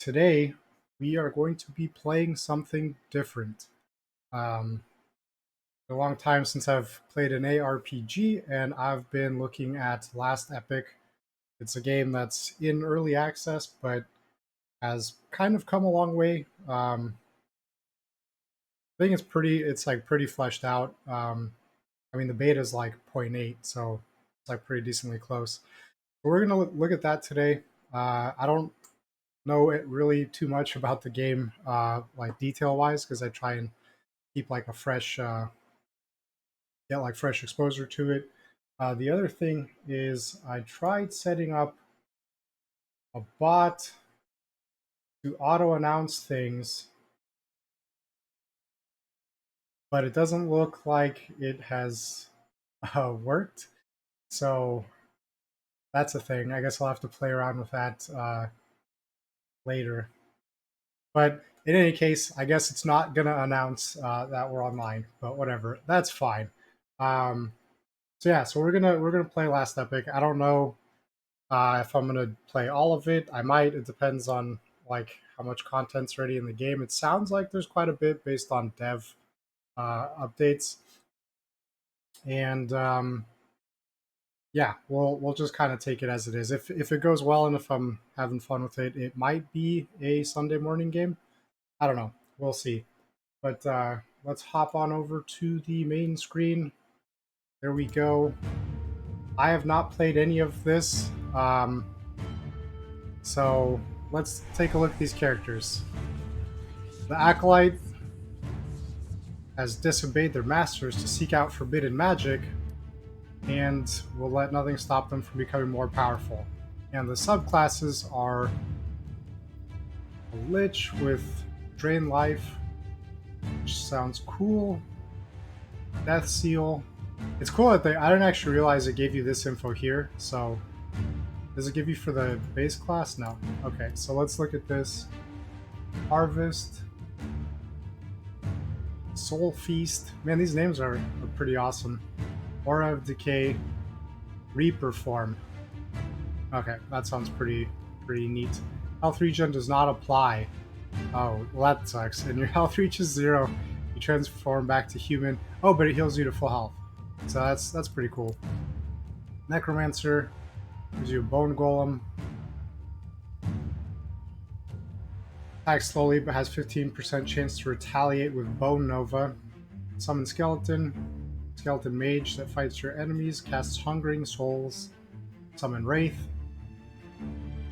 today we are going to be playing something different. Um, a long time since I've played an ARPG, and I've been looking at Last Epic. It's a game that's in early access, but has kind of come a long way. I think it's like pretty fleshed out. I mean, the beta is like zero point 0.8, so it's like pretty decently close. But we're gonna look at that today. I don't know it really too much about the game, like detail wise, because I try and keep like a fresh, get like fresh exposure to it. The other thing is I tried setting up a bot to auto announce things, but it doesn't look like it has worked. So that's a thing. I guess I'll have to play around with that later. But in any case, I guess it's not gonna announce that we're online. But whatever, that's fine. Um, so yeah, so we're gonna play Last Epic. I don't know if I'm gonna play all of it. I might. It depends on like how much content's ready in the game. It sounds like there's quite a bit based on dev updates, and yeah, we'll just kind of take it as it is. If it goes well and if I'm having fun with it, it might be a Sunday morning game. I don't know. We'll see. But let's hop on over to the main screen. There we go. I have not played any of this. So let's take a look at these characters. The Acolyte has disobeyed their masters to seek out forbidden magic and will let nothing stop them from becoming more powerful. And the subclasses are a Lich with Drain Life, which sounds cool. Death Seal. It's cool that I didn't actually realize it gave you this info here. So does it give you for the base class? No. Okay, so let's look at this. Harvest. Soul Feast. Man, these names are pretty awesome. Aura of Decay. Reaper Form. Okay, that sounds pretty neat. Health regen does not apply. Oh, well that sucks. And your health reaches 0. You transform back to human. Oh, but it heals you to full health. So that's pretty cool. Necromancer gives you a bone golem. Attacks slowly but has 15% chance to retaliate with Bone Nova. Summon Skeleton. Skeleton Mage that fights your enemies, casts Hungering Souls. Summon Wraith.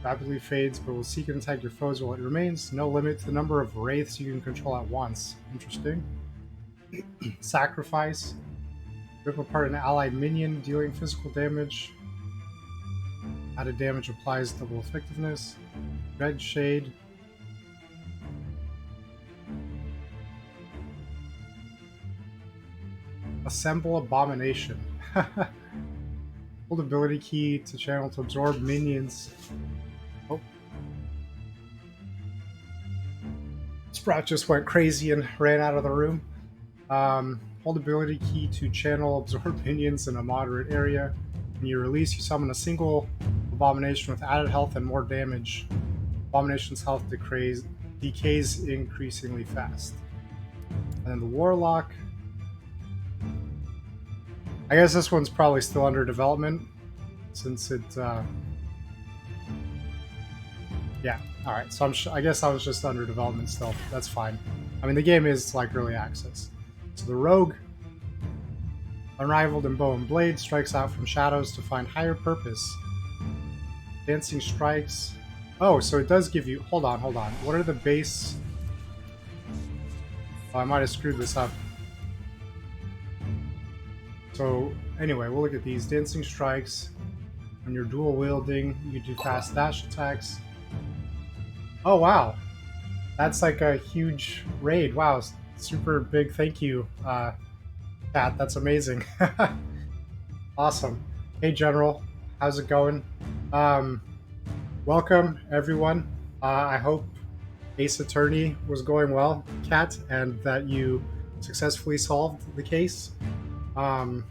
Rapidly fades but will seek and attack your foes while it remains. No limit to the number of Wraiths you can control at once. Interesting. Sacrifice. Rip apart an allied minion, dealing physical damage. Added damage applies double effectiveness. Red Shade. Assemble Abomination. Hold ability key to channel to absorb minions. Oh. Sprout just went crazy and ran out of the room. Hold ability key to channel absorb minions in a moderate area. When you release, you summon a single abomination with added health and more damage. Abomination's health decays increasingly fast. And then the Warlock. I guess this one's probably still under development since it. Yeah, alright, so I guess I was just under development still. That's fine. I mean, the game is like early access. So the Rogue, unrivaled in bow and blade, strikes out from shadows to find higher purpose. Dancing strikes. Oh, so it does give you. Hold on. What are the base? Oh, I might have screwed this up. So anyway, we'll look at these. Dancing strikes. When you're dual wielding, you do fast dash attacks. Oh wow, that's like a huge raid. Wow, super big thank you, Pat. That's amazing. Awesome. Hey General, how's it going? Welcome everyone. I hope Ace Attorney was going well, Kat, and that you successfully solved the case. And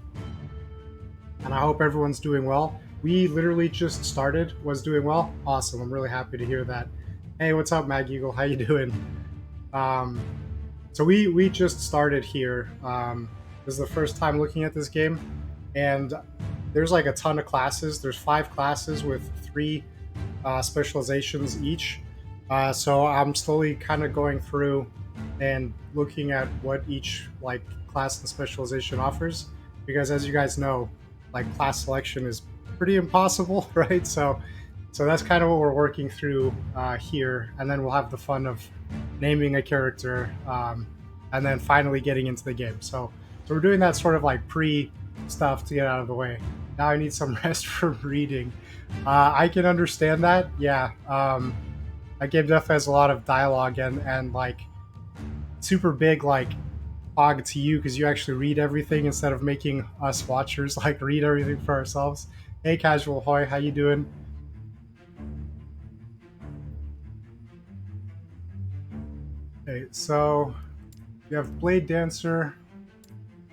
I hope everyone's doing well. We literally just started, was doing well. Awesome. I'm really happy to hear that. Hey, what's up, Mag Eagle? How you doing? Um, so we just started here. This is the first time looking at this game, and there's like a ton of classes. There's 5 classes with 3 specializations each. So I'm slowly kind of going through and looking at what each like class and specialization offers, because as you guys know, like class selection is pretty impossible, right? So that's kind of what we're working through here, and then we'll have the fun of naming a character, and then finally getting into the game. So we're doing that sort of like pre stuff to get out of the way. Now I need some rest from reading. I can understand that. Yeah, that game definitely has a lot of dialogue and like super big like og to you because you actually read everything instead of making us watchers like read everything for ourselves. Hey, Casual Hoy, how you doing? Okay, so you have Blade Dancer,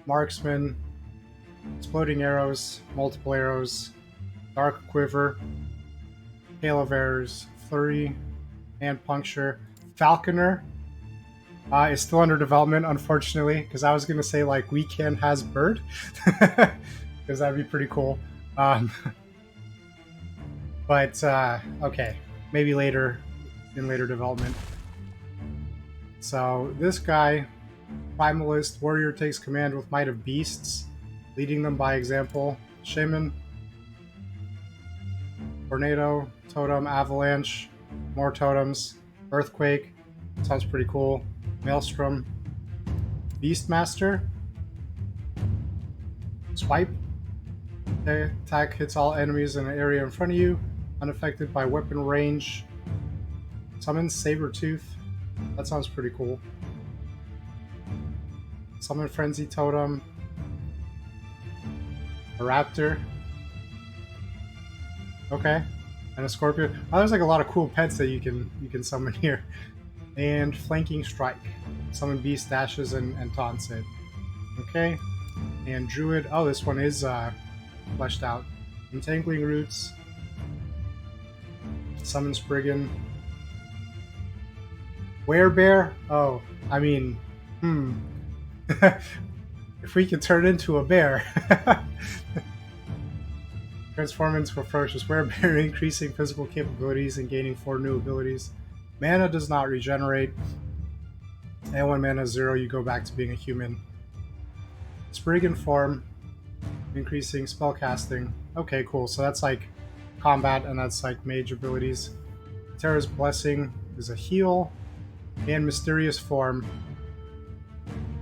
Marksman, Exploding Arrows, Multiple Arrows, Dark Quiver, Hail of Arrows, Flurry, and Puncture. Falconer is still under development, unfortunately, because I was going to say, like, Weekend has Bird, because that'd be pretty cool. Um, but, okay, maybe later, in later development. So, this guy, Primalist, Warrior takes command with Might of Beasts, leading them by example. Shaman, Tornado, Totem, Avalanche, more totems, Earthquake, sounds pretty cool. Maelstrom, Beastmaster, Swipe, okay. Attack hits all enemies in an area in front of you, unaffected by weapon range. Summon Sabertooth, that sounds pretty cool. Summon Frenzy Totem, a Raptor, okay, and a Scorpion. Oh, there's like a lot of cool pets that you can summon here. And Flanking Strike, summon Beast Dashes and taunts it. Okay, and Druid. Oh, this one is fleshed out. Entangling Roots, summon Spriggan. Werebear. Oh, I mean, if we could turn into a bear. Transform into a ferocious werebear, increasing physical capabilities and gaining 4 new abilities. Mana does not regenerate, and when mana is 0, you go back to being a human. Spriggan form, increasing spellcasting. Okay, cool. So that's like combat, and that's like mage abilities. Terra's Blessing is a heal, and Mysterious Form,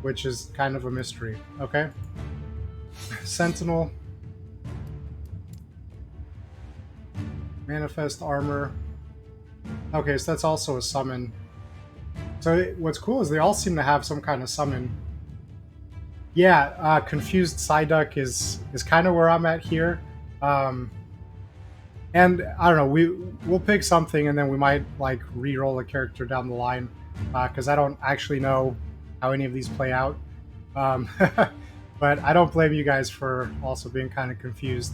which is kind of a mystery. Okay. Sentinel, Manifest Armor. Okay, so that's also a summon. So what's cool is they all seem to have some kind of summon. Yeah, Confused Psyduck is kind of where I'm at here. And I don't know, we'll pick something and then we might like re-roll a character down the line because I don't actually know how any of these play out. But I don't blame you guys for also being kind of confused.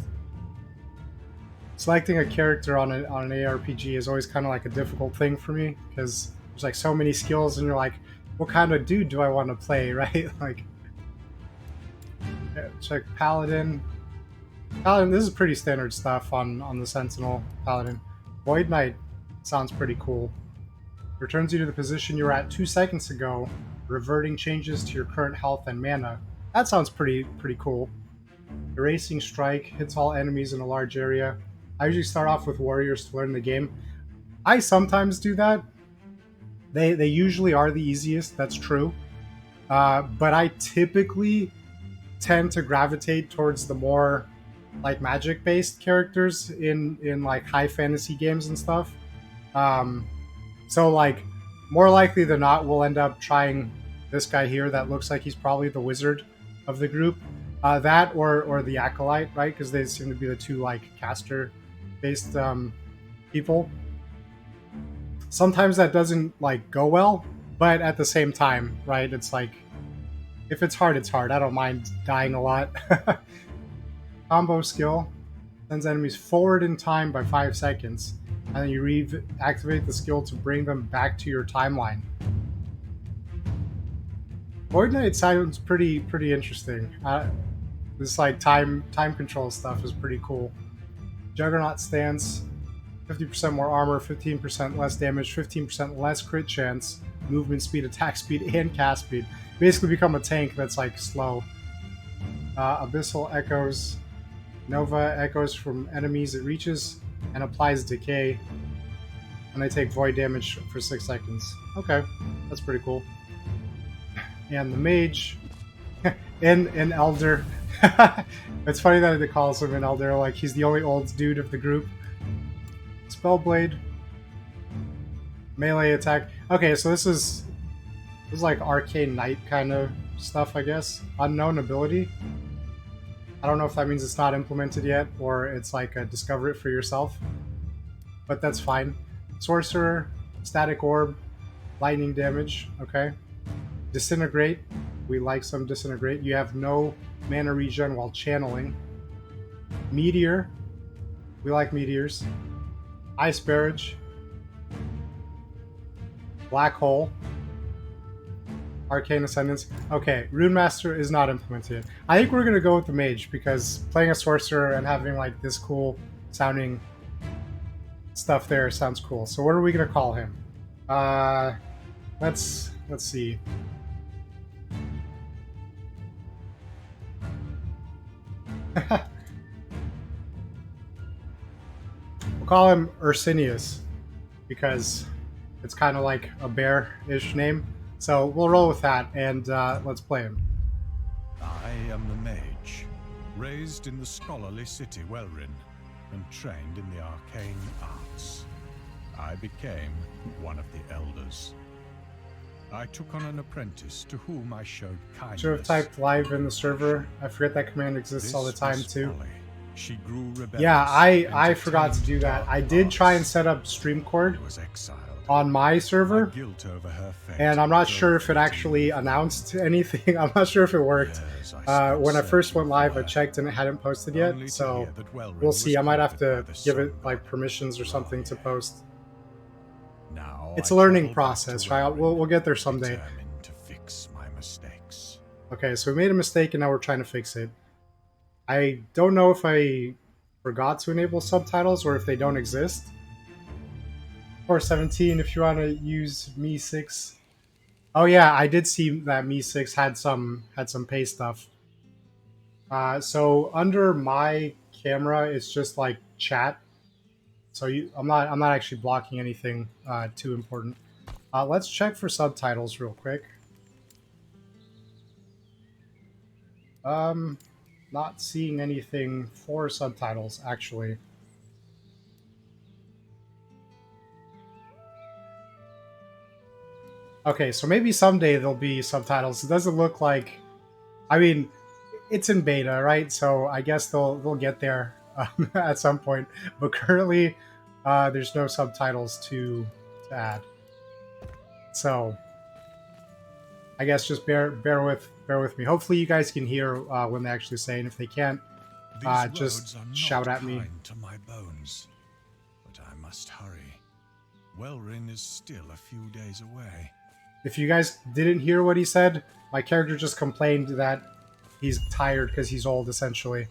Selecting a character on an ARPG is always kind of like a difficult thing for me because there's like so many skills and you're like, what kind of dude do I want to play, right? Like, check Paladin. Paladin, this is pretty standard stuff on the Sentinel Paladin. Void Knight sounds pretty cool. Returns you to the position you were at 2 seconds ago, reverting changes to your current health and mana. That sounds pretty cool. Erasing Strike hits all enemies in a large area. I usually start off with warriors to learn the game. I sometimes do that. They usually are the easiest, that's true. But I typically tend to gravitate towards the more like magic based characters in like high fantasy games and stuff. So like more likely than not we'll end up trying this guy here that looks like he's probably the wizard of the group. That or the acolyte, right? Because they seem to be the two like caster based people. Sometimes that doesn't like go well, but at the same time, right? It's like if it's hard, it's hard. I don't mind dying a lot. Combo skill sends enemies forward in time by 5 seconds. and then you reactivate the skill to bring them back to your timeline. Void Knight sounds pretty interesting. This like time control stuff is pretty cool. Juggernaut stance, 50% more armor, 15% less damage, 15% less crit chance, movement speed, attack speed, and cast speed. Basically become a tank that's like slow. Abyssal echoes, Nova echoes from enemies it reaches, and applies decay. And they take void damage for 6 seconds. Okay, that's pretty cool. And the mage, an elder. It's funny that it calls him an elder, like he's the only old dude of the group. Spellblade, melee attack. Okay, so this is like arcane knight kind of stuff, I guess. Unknown ability. I don't know if that means it's not implemented yet or it's like a discover it for yourself, but that's fine. Sorcerer, static orb, lightning damage. Okay. Disintegrate. We like some disintegrate. You have no mana regen while channeling. Meteor. We like meteors. Ice barrage. Black hole. Arcane Ascendance. Okay, Rune Master is not implemented. I think we're gonna go with the mage because playing a sorcerer and having like this cool sounding stuff there sounds cool. So what are we gonna call him? Let's see. We'll call him Ursinius because it's kind of like a bear-ish name. So we'll roll with that, and let's play him. I am the mage, raised in the scholarly city Welrin, and trained in the arcane arts. I became one of the elders. I took on an apprentice to whom I showed kindness. Should have typed live in the server. I forget that command exists all the time too. She grew rebellious. Yeah, I forgot to do that. I did try and set up Streamcord on my server, and I'm not sure if it actually announced anything. I'm not sure if it worked. When I first went live, I checked and it hadn't posted yet, so we'll see. I might have to give it like permissions or something to post. It's a learning process, right? We'll get there someday. Okay, so we made a mistake and now we're trying to fix it. I don't know if I forgot to enable subtitles or if they don't exist. Or 17 if you want to use Mi 6. Oh yeah, I did see that Mi 6 had some pay stuff. So under my camera, it's just like chat. So I'm not actually blocking anything too important. Let's check for subtitles real quick. Not seeing anything for subtitles actually. Okay, so maybe someday there'll be subtitles. It doesn't look like. I mean, it's in beta, right? So I guess they'll get there at some point. But currently, there's no subtitles to add. So I guess just bear with me. Hopefully, you guys can hear when they actually say, and if they can't, just shout at me. To my bones, but I must hurry. Welrin is still a few days away. If you guys didn't hear what he said, my character just complained that he's tired because he's old, essentially.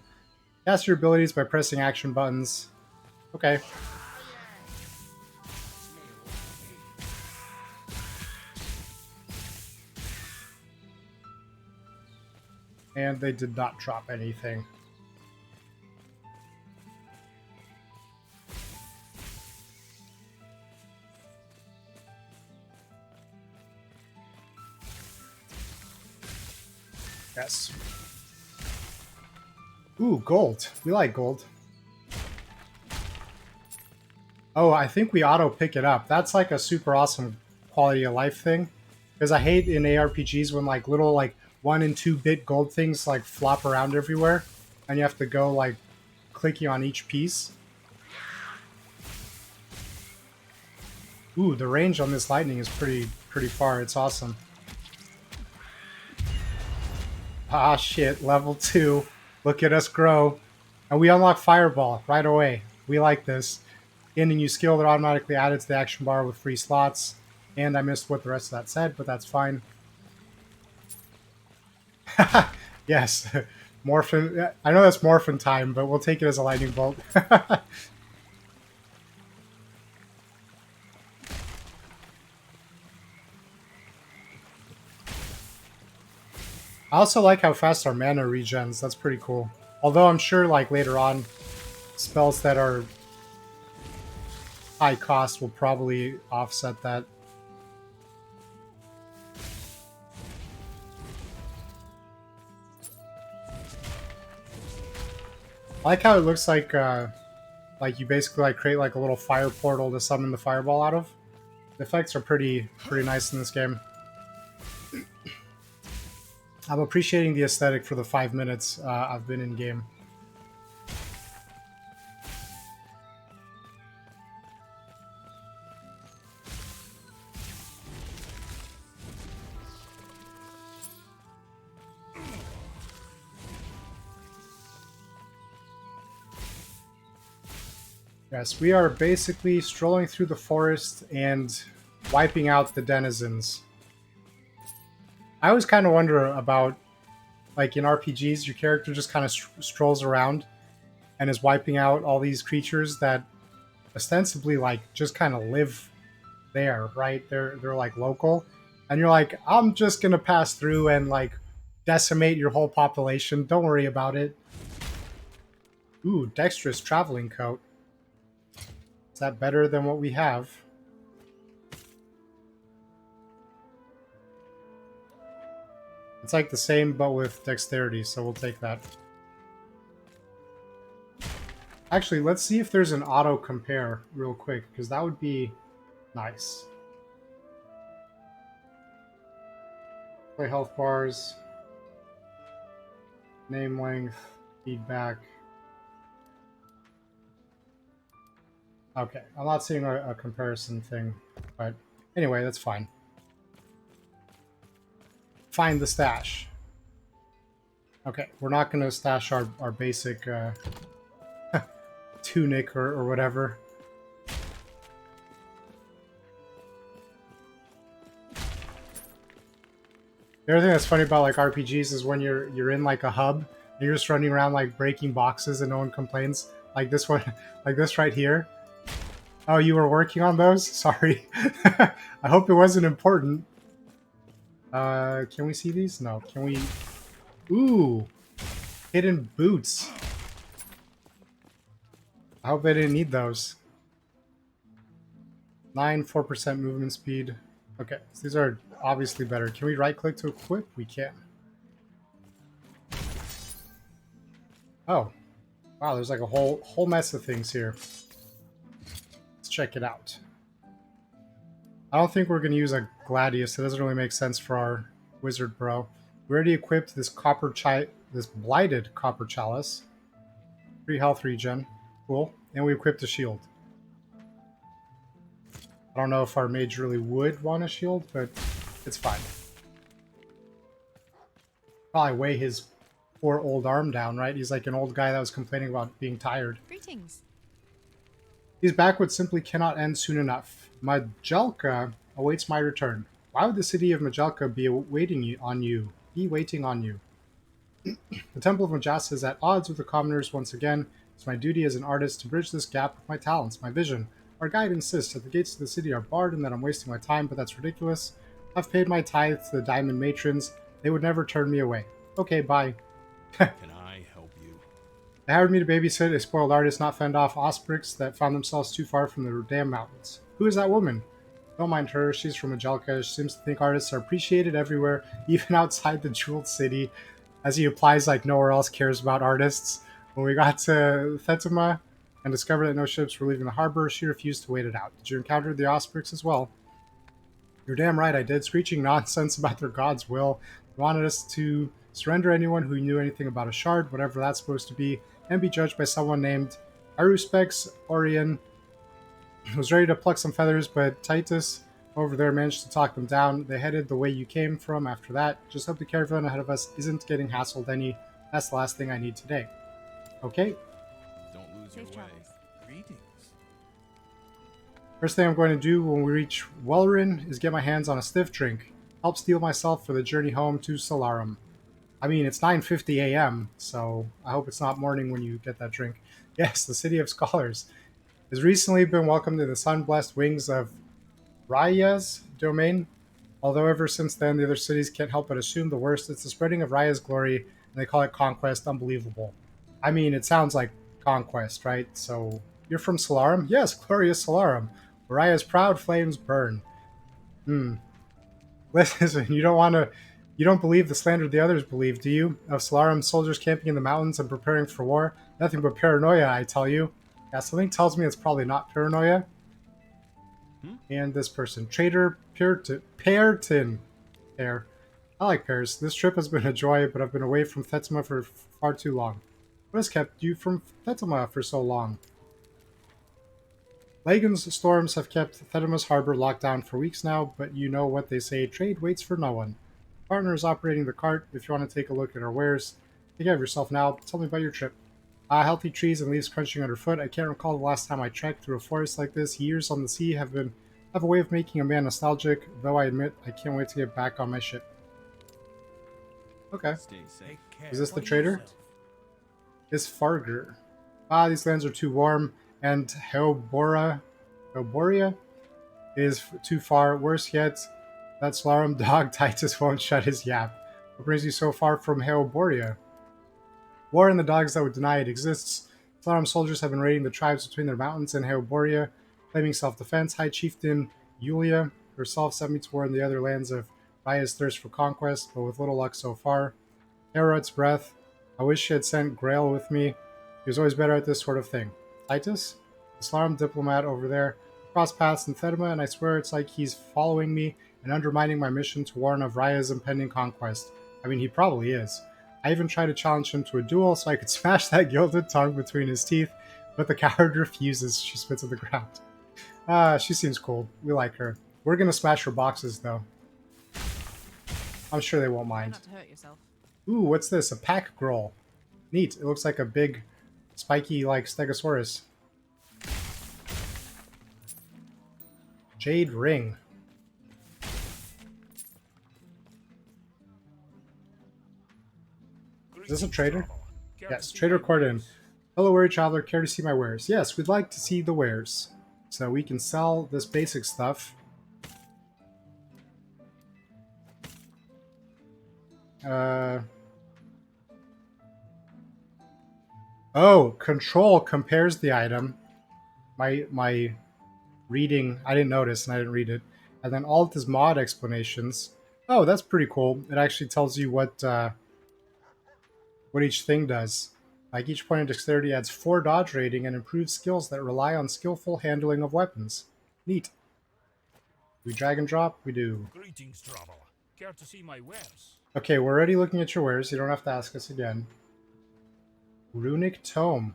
Cast your abilities by pressing action buttons. Okay. And they did not drop anything. Yes. Ooh, gold. We like gold. Oh, I think we auto pick it up. That's like a super awesome quality of life thing. Because I hate in ARPGs when like little like 1 and 2-bit gold things like flop around everywhere. And you have to go like clicking on each piece. Ooh, the range on this lightning is pretty far. It's awesome. Ah, shit. Level 2. Look at us grow. And we unlock Fireball right away. We like this. Gaining new skill that automatically added to the action bar with free slots. And I missed what the rest of that said, but that's fine. Yes, Morphin. I know that's Morphin time, but we'll take it as a lightning bolt. I also like how fast our mana regens. That's pretty cool. Although I'm sure, like, later on, spells that are high cost will probably offset that. I like how it looks like you basically like create like a little fire portal to summon the fireball out of. The effects are pretty nice in this game. I'm appreciating the aesthetic for the 5 minutes I've been in game. Yes, we are basically strolling through the forest and wiping out the denizens. I always kind of wonder about, like in RPGs, your character just kind of strolls around and is wiping out all these creatures that ostensibly like just kind of live there, right? They're like local, and you're like, I'm just gonna pass through and like decimate your whole population. Don't worry about it. Ooh, dexterous traveling coat. Is that better than what we have? It's like the same, but with dexterity, so we'll take that. Actually, let's see if there's an auto compare real quick, because that would be nice. Play health bars, name length, feedback. Okay, I'm not seeing a comparison thing, but anyway, that's fine. Find the stash. Okay, we're not going to stash our basic tunic or whatever. The other thing that's funny about like RPGs is when you're in like a hub and you're just running around like breaking boxes and no one complains. Like this one, like this right here. Oh, you were working on those? Sorry. I hope it wasn't important. Can we see these? No. Can we? Ooh, hidden boots. I hope they didn't need those. 4% movement speed. Okay, so these are obviously better. Can we right click to equip? We can. Oh, wow, there's like a whole mess of things here. Let's check it out. I don't think we're going to use a Gladius. It doesn't really make sense for our wizard bro. We already equipped this this blighted copper chalice. 3 health regen. Cool. And we equipped a shield. I don't know if our mage really would want a shield, but it's fine. Probably weigh his poor old arm down, right? He's like an old guy that was complaining about being tired. Greetings. These backwoods simply cannot end soon enough. Majelka awaits my return. Why would the city of Majelka be waiting on you? The Temple of Majasa is at odds with the commoners once again. It's my duty as an artist to bridge this gap with my talents, my vision. Our guide insists that the gates to the city are barred and that I'm wasting my time, but that's ridiculous. I've paid my tithe to the diamond matrons. They would never turn me away. Okay, bye. Can I help you? They hired me to babysit a spoiled artist not fend off ospreys that found themselves too far from the damn mountains. Who is that woman? Don't mind her, she's from Majelka. She seems to think artists are appreciated everywhere, even outside the jeweled city, as he implies like nowhere else cares about artists. When we got to Thetima and discovered that no ships were leaving the harbor, she refused to wait it out. Did you encounter the ospreys as well? You're damn right I did, screeching nonsense about their god's will. They wanted us to surrender anyone who knew anything about a shard, whatever that's supposed to be, and be judged by someone named Aruspex Orion. Was ready to pluck some feathers, but Titus over there managed to talk them down. They headed the way you came from after that. Just hope the caravan ahead of us isn't getting hassled any. That's the last thing I need today. Okay. Don't lose Safe your way. travels. Greetings. First thing I'm going to do when we reach Welrin is get my hands on a stiff drink. Help steel myself for the journey home to Solarum. I mean, it's 9:50 a.m., so I hope it's not morning when you get that drink. Yes, the City of Scholars has recently been welcomed to the sun-blessed wings of Raya's domain. Although ever since then, the other cities can't help but assume the worst. It's the spreading of Raya's glory, and they call it conquest. Unbelievable. I mean, it sounds like conquest, right? So, you're from Solarum? Yes, glorious Solarum. Where Raya's proud flames burn. Hmm. Listen, you don't believe the slander the others believe, do you? Of Solarum soldiers camping in the mountains and preparing for war? Nothing but paranoia, I tell you. Yeah, something tells me it's probably not paranoia. Hmm? And this person, Trader Pearton. Pear. I like pears. This trip has been a joy, but I've been away from Thetsma for far too long. What has kept you from Thetsma for so long? Lagan's storms have kept Thetima's harbor locked down for weeks now, but you know what they say, trade waits for no one. Partner is operating the cart. If you want to take a look at our wares, take care of yourself now. Tell me about your trip. Healthy trees and leaves crunching underfoot. I can't recall the last time I trekked through a forest like this. Years on the sea have a way of making a man nostalgic, though I admit I can't wait to get back on my ship. Okay. Stay safe. Is this the trader? Is Farger. These lands are too warm, and Heoboria is too far. Worse yet, that Slarum dog Titus won't shut his yap. What brings you so far from Heoboria? War and the dogs that would deny it exists. Slarum soldiers have been raiding the tribes between their mountains and Heoboria, claiming self-defense. High Chieftain Yulia herself sent me to war in the other lands of Raya's thirst for conquest, but with little luck so far. Herod's breath. I wish she had sent Grail with me. He was always better at this sort of thing. Titus? The Slarum diplomat over there. Cross paths in Thedema, and I swear it's like he's following me and undermining my mission to warn of Raya's impending conquest. I mean, he probably is. I even tried to challenge him to a duel so I could smash that gilded tongue between his teeth, but the coward refuses. She spits at the ground. She seems cool. We like her. We're gonna smash her boxes, though. I'm sure they won't mind. Not to hurt yourself. Ooh, what's this? A pack growl. Neat. It looks like a big, spiky, like stegosaurus. Jade ring. Is this a trader? Yes, Trader Cordon. Hello, weary traveler. Care to see my wares? Yes, we'd like to see the wares. So we can sell this basic stuff. Oh, control compares the item. My reading, I didn't notice and I didn't read it. And then alt is mod explanations. Oh, that's pretty cool. It actually tells you what each thing does. Like each point of dexterity adds 4 dodge rating and improves skills that rely on skillful handling of weapons. Neat. We drag and drop? We do. Greetings, traveler. Care to see my wares? Okay, we're already looking at your wares. You don't have to ask us again. Runic Tome.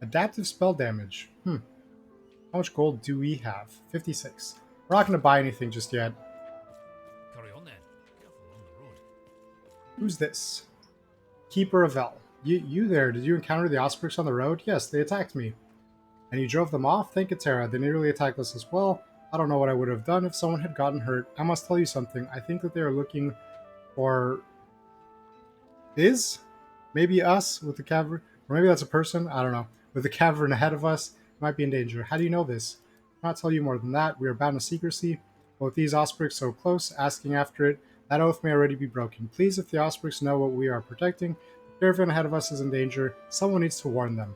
Adaptive spell damage. How much gold do we have? 56. We're not going to buy anything just yet. Carry on then. Careful on the road. Who's this? Keeper of Vel. You there. Did you encounter the Osprix on the road? Yes, they attacked me. And you drove them off? Thank you, Terra. They nearly attacked us as well. I don't know what I would have done if someone had gotten hurt. I must tell you something. I think that they are looking for... Maybe us with the cavern? Or maybe that's a person? I don't know. With the cavern ahead of us, might be in danger. How do you know this? I cannot tell you more than that. We are bound to secrecy. But with these Osprix so close, asking after it, that oath may already be broken. Please, if the Osprix know what we are protecting, the caravan ahead of us is in danger. Someone needs to warn them.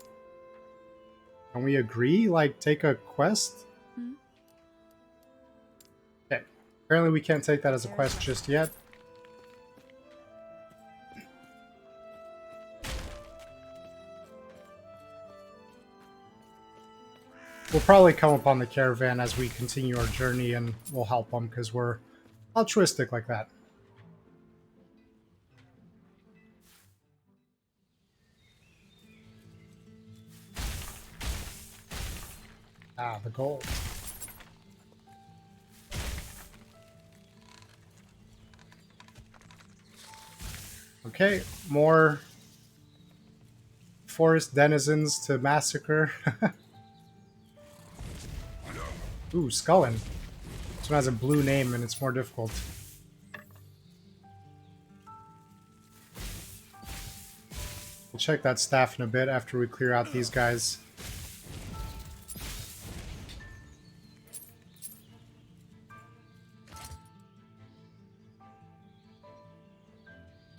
Can we agree? Like, take a quest? Okay. Apparently we can't take that as a quest just yet. We'll probably come upon the caravan as we continue our journey, and we'll help them because we're altruistic like that. Ah, the gold. Okay, more forest denizens to massacre. Ooh, Scullin. This one has a blue name and it's more difficult. We'll check that staff in a bit after we clear out these guys.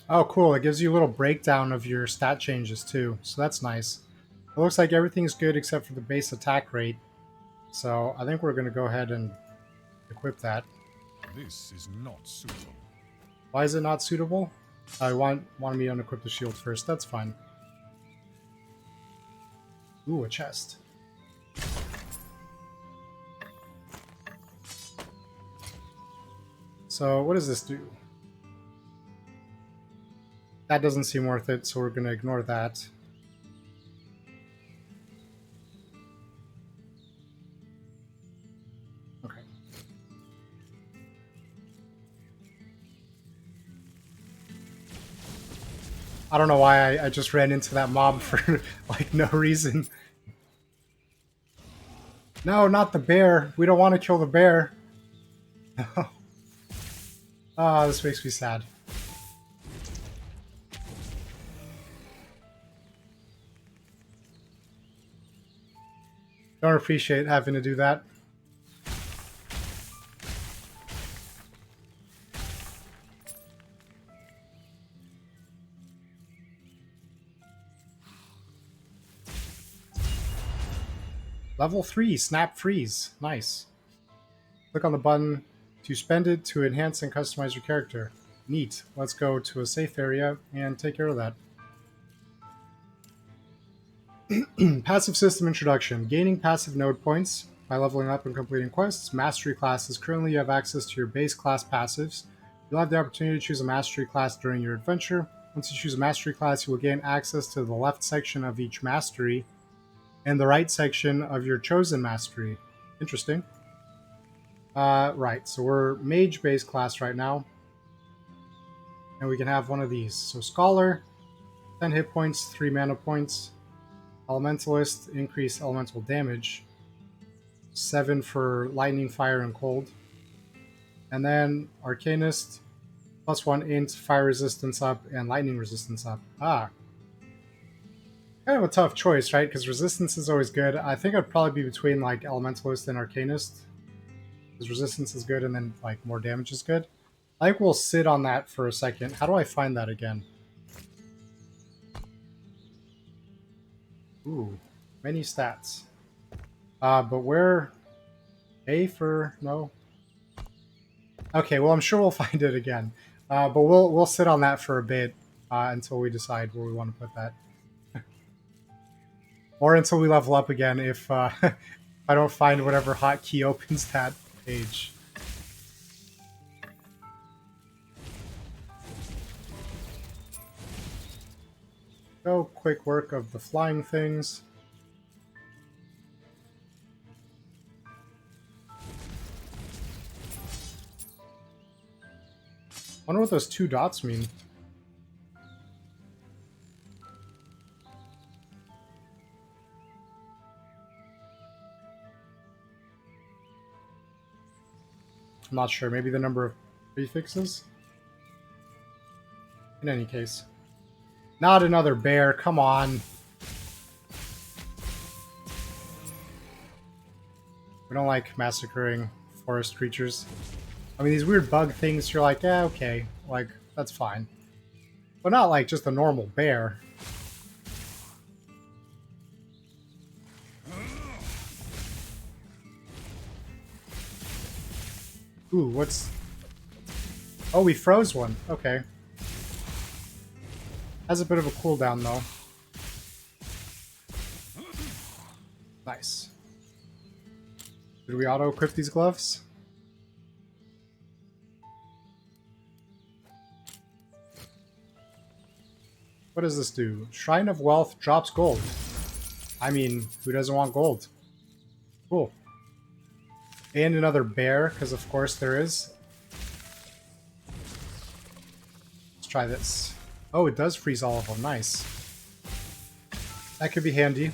Oh, cool. It gives you a little breakdown of your stat changes too, so that's nice. It looks like everything's good except for the base attack rate. So I think we're going to go ahead and equip that. This is not suitable. Why is it not suitable? I wanted me to unequip the shield first. That's fine. Ooh, a chest. So what does this do? That doesn't seem worth it, so we're going to ignore that. Okay. I don't know why I just ran into that mob for like no reason. No, not the bear. We don't want to kill the bear. Ah, this makes me sad. Don't appreciate having to do that. Level 3, Snap Freeze. Nice. Click on the button to spend it to enhance and customize your character. Neat. Let's go to a safe area and take care of that. Passive system introduction. Gaining passive node points by leveling up and completing quests. Mastery classes. Currently you have access to your base class passives. You'll have the opportunity to choose a mastery class during your adventure. Once you choose a mastery class, you will gain access to the left section of each mastery and the right section of your chosen mastery. Interesting. Right, so we're mage base class right now. And we can have one of these. So Scholar, 10 hit points, 3 mana points. Elementalist, increase elemental damage. 7 for lightning, fire, and cold. And then Arcanist, +1 int, fire resistance up, and lightning resistance up. Ah. Kind of a tough choice, right? Because resistance is always good. I think I'd probably be between like Elementalist and Arcanist. Because resistance is good and then like more damage is good. I think we'll sit on that for a second. How do I find that again? Ooh, many stats. But where? A for no. Okay, well I'm sure we'll find it again. But we'll sit on that for a bit until we decide where we want to put that. Or until we level up again if I don't find whatever hotkey opens that page. Go, quick work of the flying things. Wonder what those 2 dots mean. I'm not sure. Maybe the number of prefixes? In any case. Not another bear. Come on. We don't like massacring forest creatures. I mean, these weird bug things, you're like, yeah, okay. Like, that's fine. But not like just a normal bear. Ooh, what's... Oh, we froze one. Okay. Has a bit of a cooldown, though. Nice. Did we auto-equip these gloves? What does this do? Shrine of Wealth drops gold. I mean, who doesn't want gold? Cool. And another bear, because of course there is. Let's try this. Oh, it does freeze all of them. Nice. That could be handy.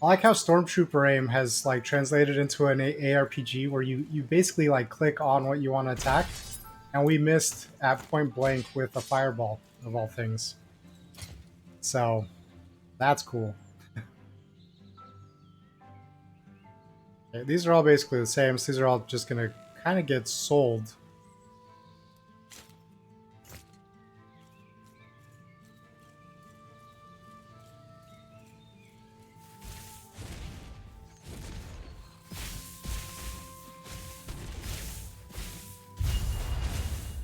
I like how Stormtrooper aim has like translated into an ARPG where you basically like click on what you want to attack, and we missed at point blank with a fireball of all things. So that's cool. Okay, these are all basically the same, so these are all just gonna kind of get sold.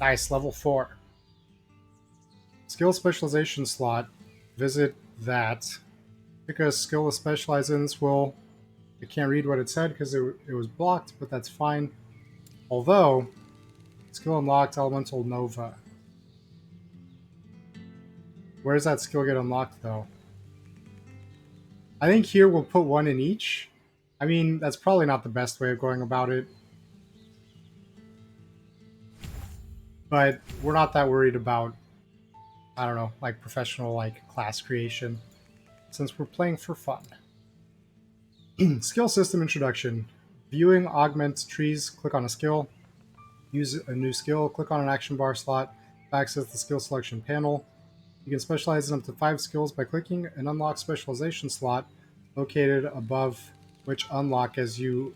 Nice, level 4. Skill specialization slot. Visit that. Pick a skill to specialize in. This will... I can't read what it said because it was blocked, but that's fine. Although, skill unlocked, Elemental Nova. Where does that skill get unlocked, though? I think here we'll put one in each. I mean, that's probably not the best way of going about it. But we're not that worried about, I don't know, like professional like class creation, since we're playing for fun. Skill system introduction. Viewing augments trees, click on a skill. Use a new skill, click on an action bar slot to access the skill selection panel. You can specialize in up to 5 skills by clicking an unlock specialization slot located above which unlock as you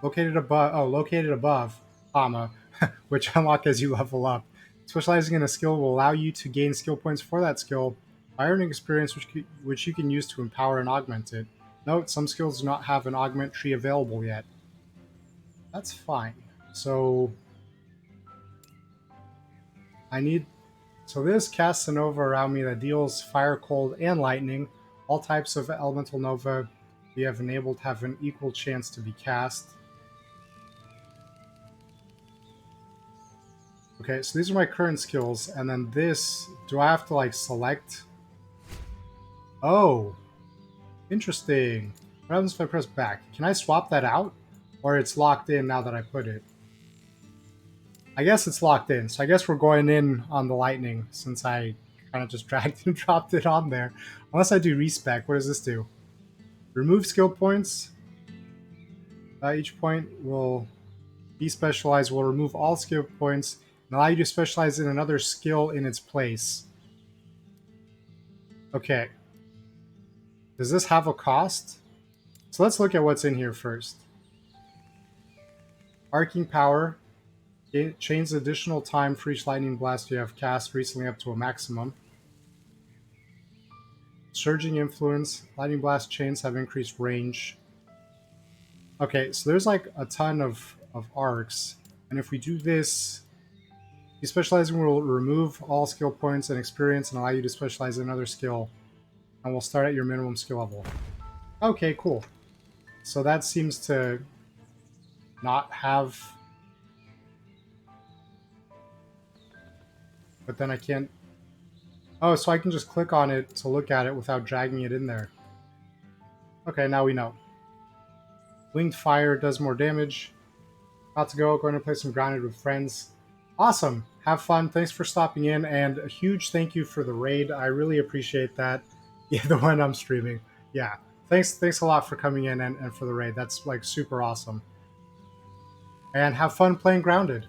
located above, comma, which unlock as you level up. Specializing in a skill will allow you to gain skill points for that skill by earning experience which you can use to empower and augment it. Note, some skills do not have an augment tree available yet. That's fine. So I need... So this casts a nova around me that deals fire, cold, and lightning. All types of elemental nova we have enabled have an equal chance to be cast. Okay, so these are my current skills, and then this, do I have to like select? Oh, interesting. What happens if I press back? Can I swap that out? Or it's locked in now that I put it? I guess it's locked in, so I guess we're going in on the lightning since I kind of just dragged and dropped it on there. Unless I do respec, what does this do? Remove skill points. Each point will be specialized, will remove all skill points and allow you to specialize in another skill in its place. Okay. Does this have a cost? So let's look at what's in here first. Arcing Power. It chains additional time for each lightning blast you have cast recently up to a maximum. Surging Influence. Lightning blast chains have increased range. Okay, so there's like a ton of arcs. And if we do this, specializing will remove all skill points and experience and allow you to specialize in another skill. And we'll start at your minimum skill level. Okay, cool. So that seems to not have... But then I can't... Oh, so I can just click on it to look at it without dragging it in there. Okay, now we know. Winged Fire does more damage. About to go, going to play some Grounded with friends. Awesome! Have fun, thanks for stopping in, and a huge thank you for the raid. I really appreciate that. Yeah, the one I'm streaming. Yeah. Thanks a lot for coming in and for the raid. That's like super awesome. And have fun playing Grounded.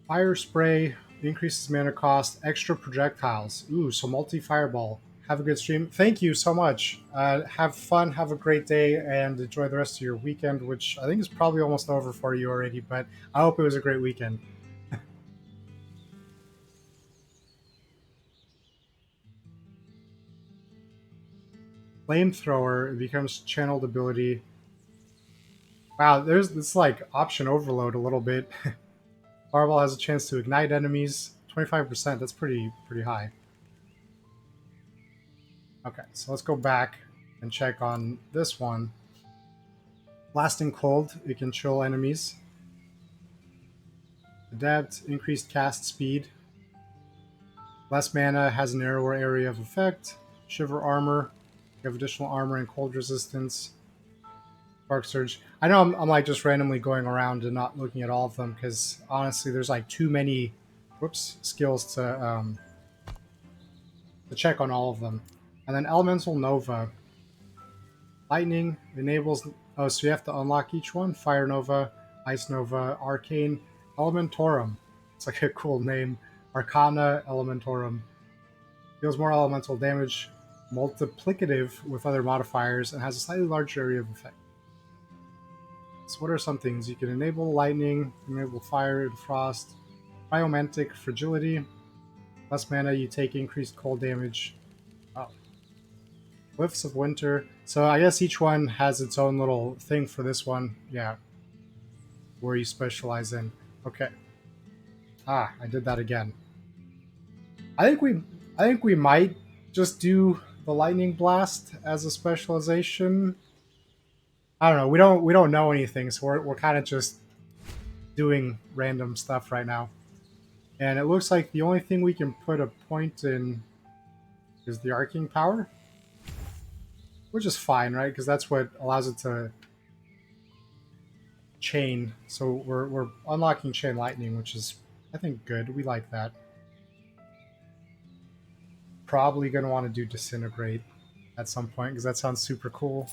Fire Spray increases mana cost, extra projectiles. Ooh, so multi-fireball. Have a good stream. Thank you so much. Have fun, have a great day, and enjoy the rest of your weekend, which I think is probably almost over for you already, but I hope it was a great weekend. Flamethrower becomes channeled ability. Wow, there's this like option overload a little bit. Fireball has a chance to ignite enemies. 25%, that's pretty high. Okay, so let's go back and check on this one. Lasting Cold, it can chill enemies. Adept, increased cast speed. Less mana, has a narrower area of effect. Shiver Armor, you have additional armor and cold resistance. Spark Surge. I know I'm like just randomly going around and not looking at all of them because honestly there's like too many skills to to check on all of them. And then Elemental Nova. Lightning enables... Oh, so you have to unlock each one. Fire Nova, Ice Nova, Arcane, Elementorum. It's like a cool name. Arcana Elementorum. Deals more elemental damage, multiplicative with other modifiers, and has a slightly larger area of effect. So what are some things? You can enable lightning, enable fire and frost, biomantic fragility, less mana, you take increased cold damage. Oh. Whiffs of winter. So I guess each one has its own little thing for this one. Yeah. Where you specialize in. Okay. Ah, I did that again. I think we might just do the lightning blast as a specialization. I don't know. We don't know anything, so we're kind of just doing random stuff right now. And it looks like the only thing we can put a point in is the arcing power, which is fine, right? Because that's what allows it to chain. So we're unlocking chain lightning, which is, I think, good. We like that. Probably going to want to do disintegrate at some point because that sounds super cool.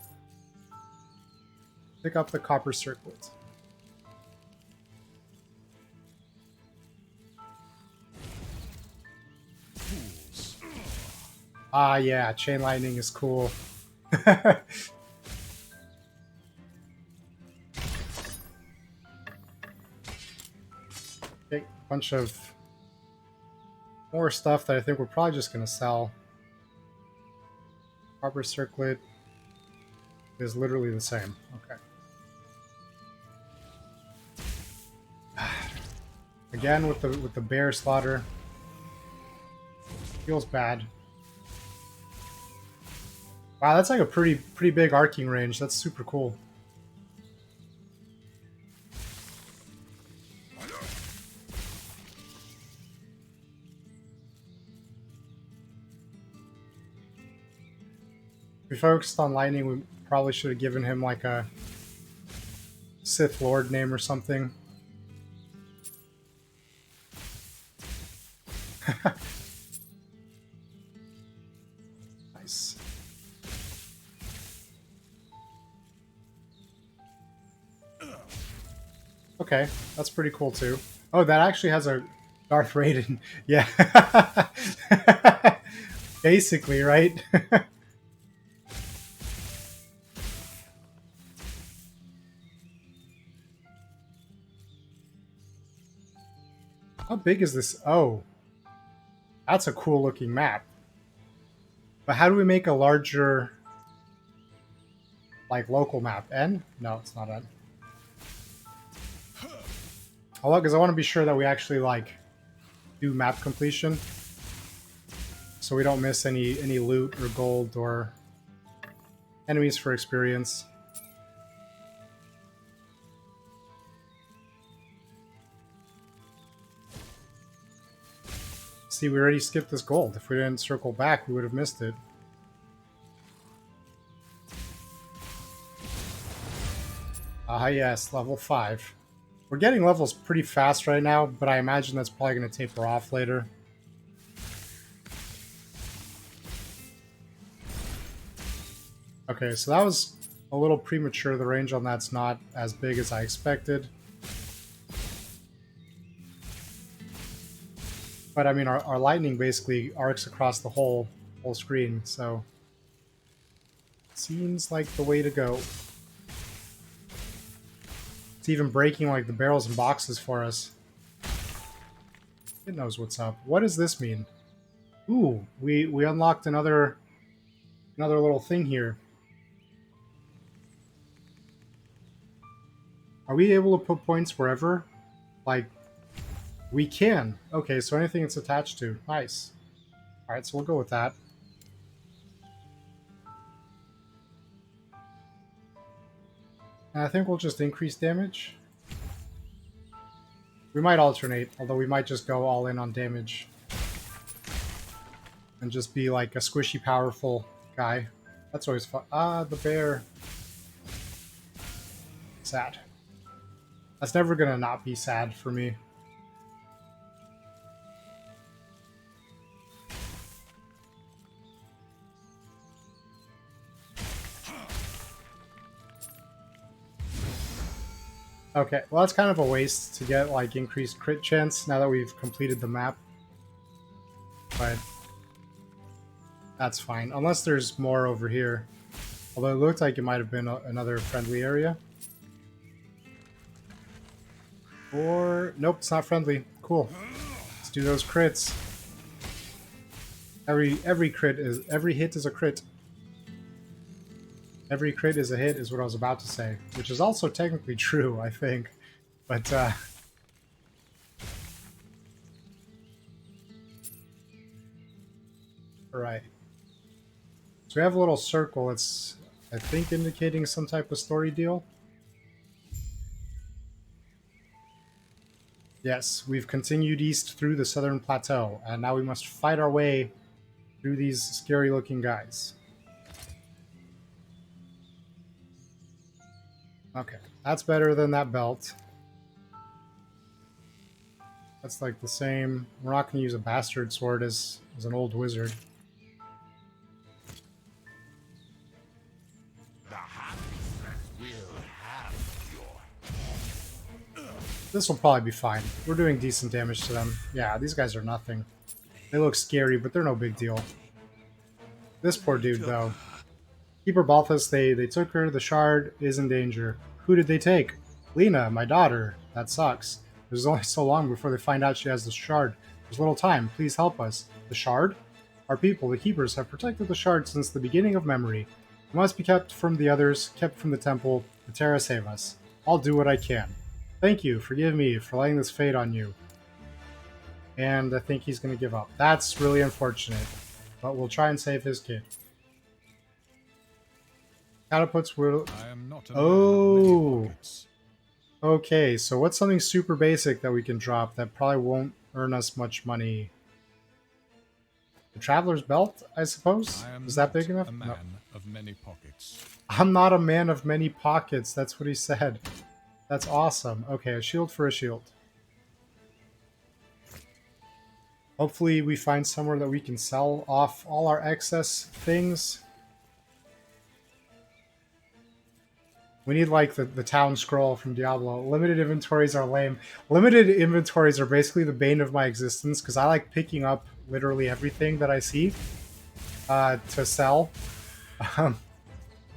Pick up the copper circlet. Ah, yeah, chain lightning is cool. Okay, bunch of more stuff that I think we're probably just going to sell. Copper circlet is literally the same. Okay. Again with the bear slaughter. Feels bad. Wow, that's like a pretty big arcing range. That's super cool. If we focused on lightning, we probably should have given him like a Sith Lord name or something. Nice. Okay, that's pretty cool too. Oh, that actually has a Darth Raiden. Yeah. Basically, right? How big is this? Oh, that's a cool looking map. But how do we make a larger, like, local map? N? No, it's not N. Oh, look, because I want to be sure that we actually, like, do map completion. So we don't miss any loot or gold or enemies for experience. See, we already skipped this gold. If we didn't circle back, we would have missed it. Ah, yes, level 5. We're getting levels pretty fast right now, but I imagine that's probably going to taper off later. Okay, so that was a little premature. The range on that's not as big as I expected. But I mean, our lightning basically arcs across the whole screen, so seems like the way to go. It's even breaking like the barrels and boxes for us. It knows what's up. What does this mean? Ooh, we unlocked another little thing here. Are we able to put points wherever? Like, we can. Okay, so anything it's attached to. Nice. Alright, so we'll go with that. And I think we'll just increase damage. We might alternate, although we might just go all in on damage. And just be like a squishy, powerful guy. That's always fun. Ah, the bear. Sad. That's never gonna not be sad for me. Okay, well that's kind of a waste to get like increased crit chance now that we've completed the map. But that's fine, unless there's more over here. Although it looked like it might have been another friendly area. Or nope, it's not friendly. Cool. Let's do those crits. Every crit is every hit is a crit. Every crit is a hit is what I was about to say, which is also technically true, I think. But right. So we have a little circle. It's, I think, indicating some type of story deal. Yes, we've continued east through the southern plateau, and now we must fight our way through these scary-looking guys. Okay, that's better than that belt. That's like the same. We're not going to use a bastard sword as an old wizard. This will probably be fine. We're doing decent damage to them. Yeah, these guys are nothing. They look scary, but they're no big deal. This poor dude, though. Keeper Balthus, they took her. The shard is in danger. Who did they take? Lena, my daughter. That sucks. There's only so long before they find out she has the shard. There's little time. Please help us. The shard? Our people, the keepers, have protected the shard since the beginning of memory. It must be kept from the others, kept from the temple. The Terra save us. I'll do what I can. Thank you. Forgive me for letting this fade on you. And I think he's going to give up. That's really unfortunate. But we'll try and save his kid. Catapults will... I am not a man of Oh! many pockets. Okay, so what's something super basic that we can drop that probably won't earn us much money? The Traveler's Belt, I suppose? I am Is that not big enough? a No. man of many pockets. I'm not a man of many pockets. That's what he said. That's awesome. Okay, a shield for a shield. Hopefully we find somewhere that we can sell off all our excess things. We need, like, the town scroll from Diablo. Limited inventories are lame. Limited inventories are basically the bane of my existence, because I like picking up literally everything that I see to sell.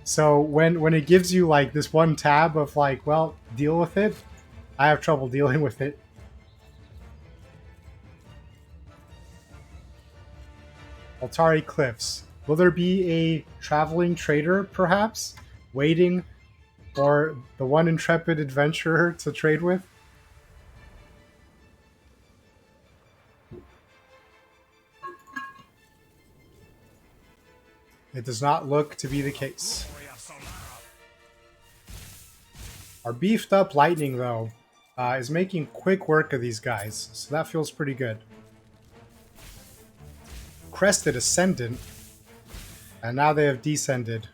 So when it gives you, like, this one tab of, like, well, deal with it, I have trouble dealing with it. Altari Cliffs. Will there be a traveling trader, perhaps, waiting for the one intrepid adventurer to trade with? It does not look to be the case. Our beefed up lightning, though, is making quick work of these guys, so that feels pretty good. Crested Ascendant, and now they have descended.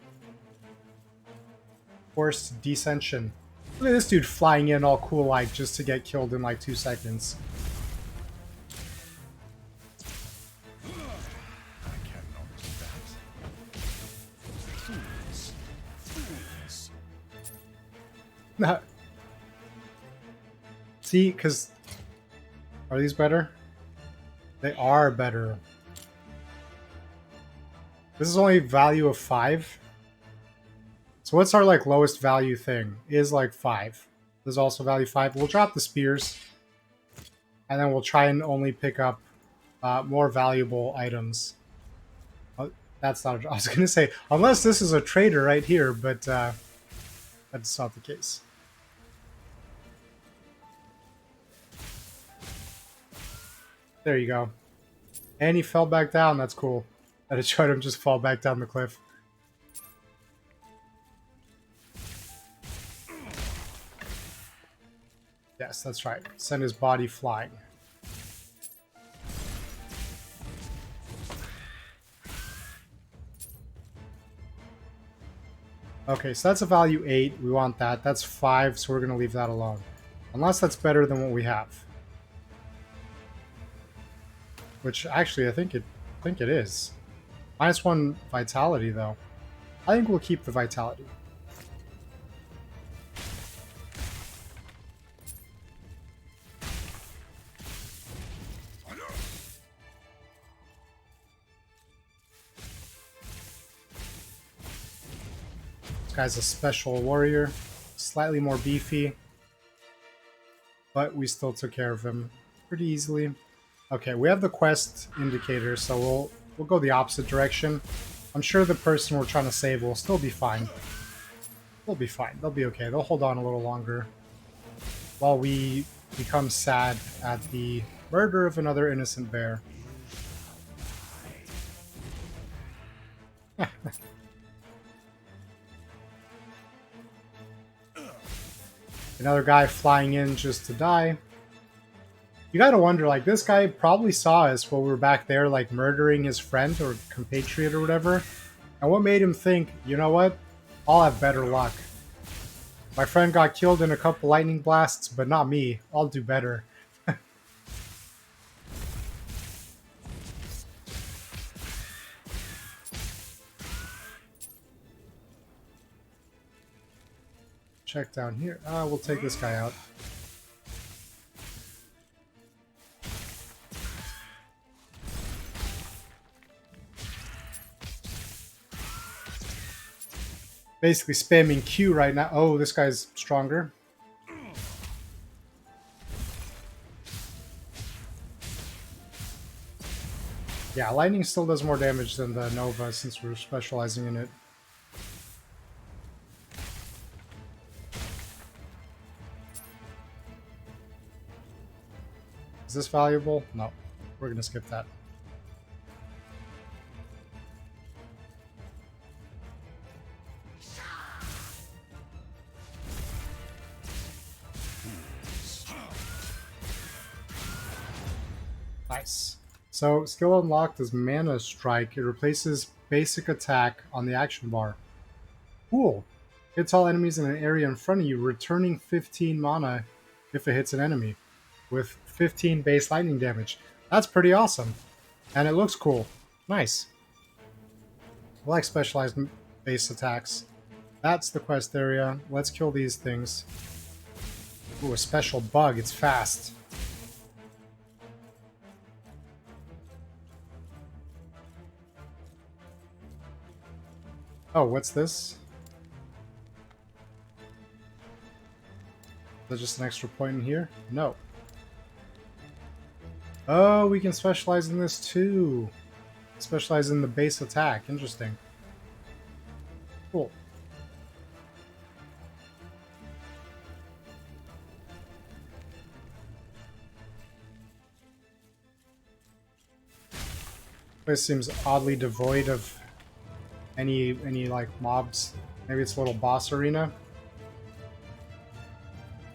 Forced Descension. Look at this dude flying in all cool like just to get killed in like 2 seconds. I cannot do that. Fools. Fools. See, because... Are these better? They are better. This is only value of 5. So what's our like lowest value thing? Is like 5. This is also value 5. We'll drop the spears. And then we'll try and only pick up more valuable items. That's not... I was going to say, unless this is a trader right here, but that's not the case. There you go. And he fell back down. That's cool. I just tried him just fall back down the cliff. Yes, that's right. Send his body flying. Okay, so that's a value 8. We want that. That's 5, so we're going to leave that alone. Unless that's better than what we have. Which, actually, I think it is. -1 vitality, though. I think we'll keep the vitality. guy's a special warrior, slightly more beefy, but we still took care of him pretty easily. Okay, we have the quest indicator, so we'll go the opposite direction. I'm sure the person we're trying to save will still be fine. They'll be fine. They'll be okay. They'll hold on a little longer while we become sad at the murder of another innocent bear. Another guy flying in just to die. You gotta wonder, like, this guy probably saw us while we were back there, like, murdering his friend or compatriot or whatever. And what made him think, you know what? I'll have better luck. My friend got killed in a couple lightning blasts, but not me. I'll do better. Check down here. We'll take this guy out. Basically spamming Q right now. Oh, this guy's stronger. Yeah, lightning still does more damage than the Nova since we're specializing in it. Is this valuable? No. We're gonna skip that. Nice. So, skill unlocked is Mana Strike. It replaces basic attack on the action bar. Cool. Hits all enemies in an area in front of you, returning 15 mana if it hits an enemy, with 15 base lightning damage. That's pretty awesome. And it looks cool. Nice. I like specialized base attacks. That's the quest area. Let's kill these things. Ooh, a special bug. It's fast. Oh, what's this? Is that just an extra point in here? No. Oh, we can specialize in this too. Specialize in the base attack. Interesting. Cool. This seems oddly devoid of any like mobs. Maybe it's a little boss arena.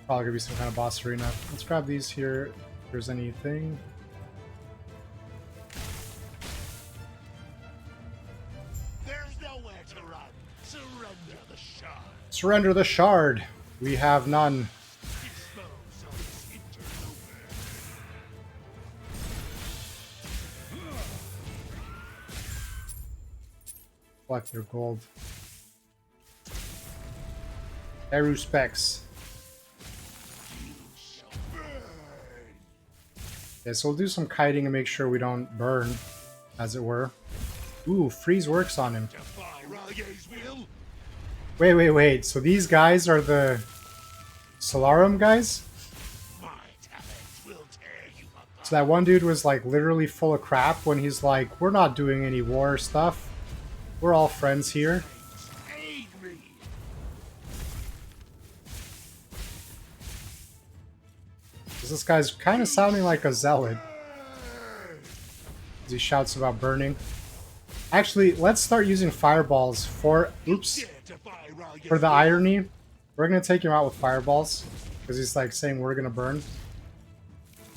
Probably gonna be some kind of boss arena. Let's grab these here. If there's anything. There's nowhere to run. Surrender the shard. Surrender the shard. We have none. Dispose of its interloper. Collect their gold. Eru specs. Okay, so we'll do some kiting and make sure we don't burn, as it were. Ooh, freeze works on him. Defy Ralye's will. Wait. So these guys are the Solarum guys? My talents will tear you apart. So that one dude was like literally full of crap when he's like, we're not doing any war stuff. We're all friends here. Aid me. This guy's kind of sounding like a zealot. As he shouts about burning. Actually, let's start using fireballs for... Oops. Dare defy Ralye's For the will. irony, we're going to take him out with fireballs. Because he's like saying we're going to burn.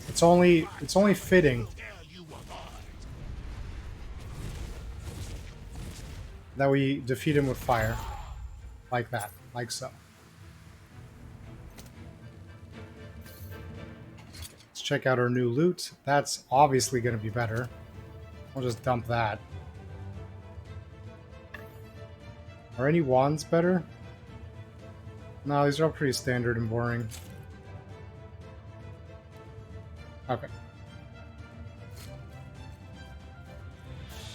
It's only fitting Tear you apart. that we defeat him with fire. Like that. Like so. Let's check out our new loot. That's obviously going to be better. We'll just dump that. Are any wands better? No, these are all pretty standard and boring. Okay.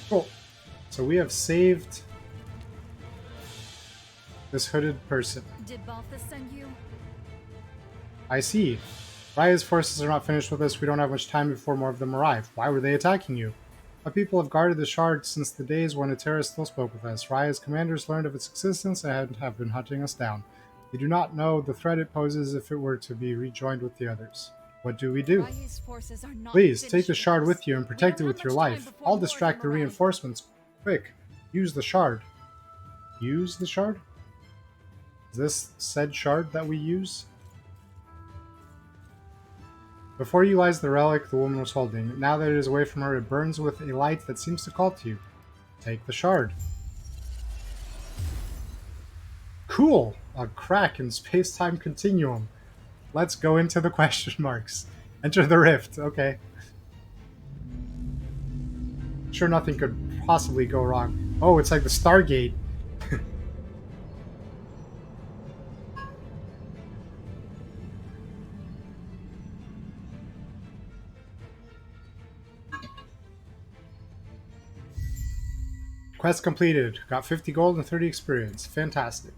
Cool. So we have saved This hooded person. Did Balthus send you? I see. Raya's forces are not finished with us. We don't have much time before more of them arrive. Why were they attacking you? Our people have guarded the shard since the days when Atera still spoke with us. Raya's commanders learned of its existence and have been hunting us down. They do not know the threat it poses if it were to be rejoined with the others. What do we do? Rai's forces are not Please, take finished the shard us. with you and We protect it don't with have your much time life. before I'll more of distract the them arrive. reinforcements. Quick, use the shard. Use the shard? Is this said shard that we use? Before you lies the relic the woman was holding. Now that it is away from her, it burns with a light that seems to call to you. Take the shard. Cool! A crack in space-time continuum. Let's go into the question marks. Enter the rift. Okay. Sure, nothing could possibly go wrong. Oh, it's like the Stargate. Quest completed. Got 50 gold and 30 experience. Fantastic.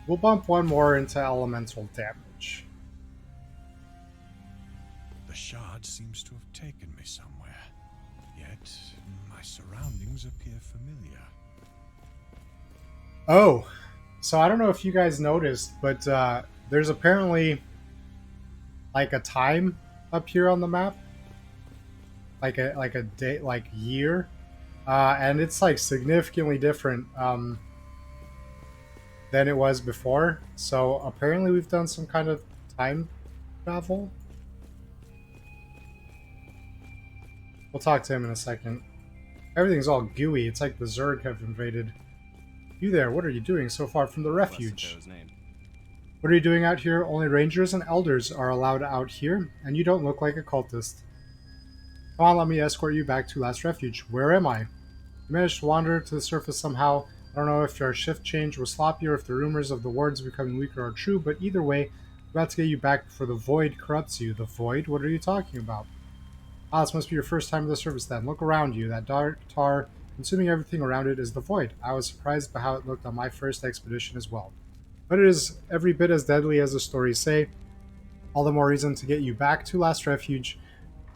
We'll bump one more into elemental damage. The shard seems to have taken me somewhere, yet my surroundings appear familiar. Oh, so I don't know if you guys noticed, but there's apparently like a time up here on the map, like a day, like year, and it's like significantly different than it was before. So apparently we've done some kind of time travel. We'll talk to him in a second. Everything's all gooey. It's like the Zerg have invaded. You there, what are you doing so far from the refuge? What are you doing out here? Only rangers and elders are allowed out here, and you don't look like a cultist. Come on, let me escort you back to Last Refuge. Where am I? You managed to wander to the surface somehow. I don't know if our shift change was sloppy or if the rumors of the wards becoming weaker are true, but either way, I'm about to get you back before the Void corrupts you. The Void? What are you talking about? Ah, this must be your first time at the surface then. Look around you. That dark tar, consuming everything around it, is the Void. I was surprised by how it looked on my first expedition as well. But it is every bit as deadly as the stories say. All the more reason to get you back to Last Refuge.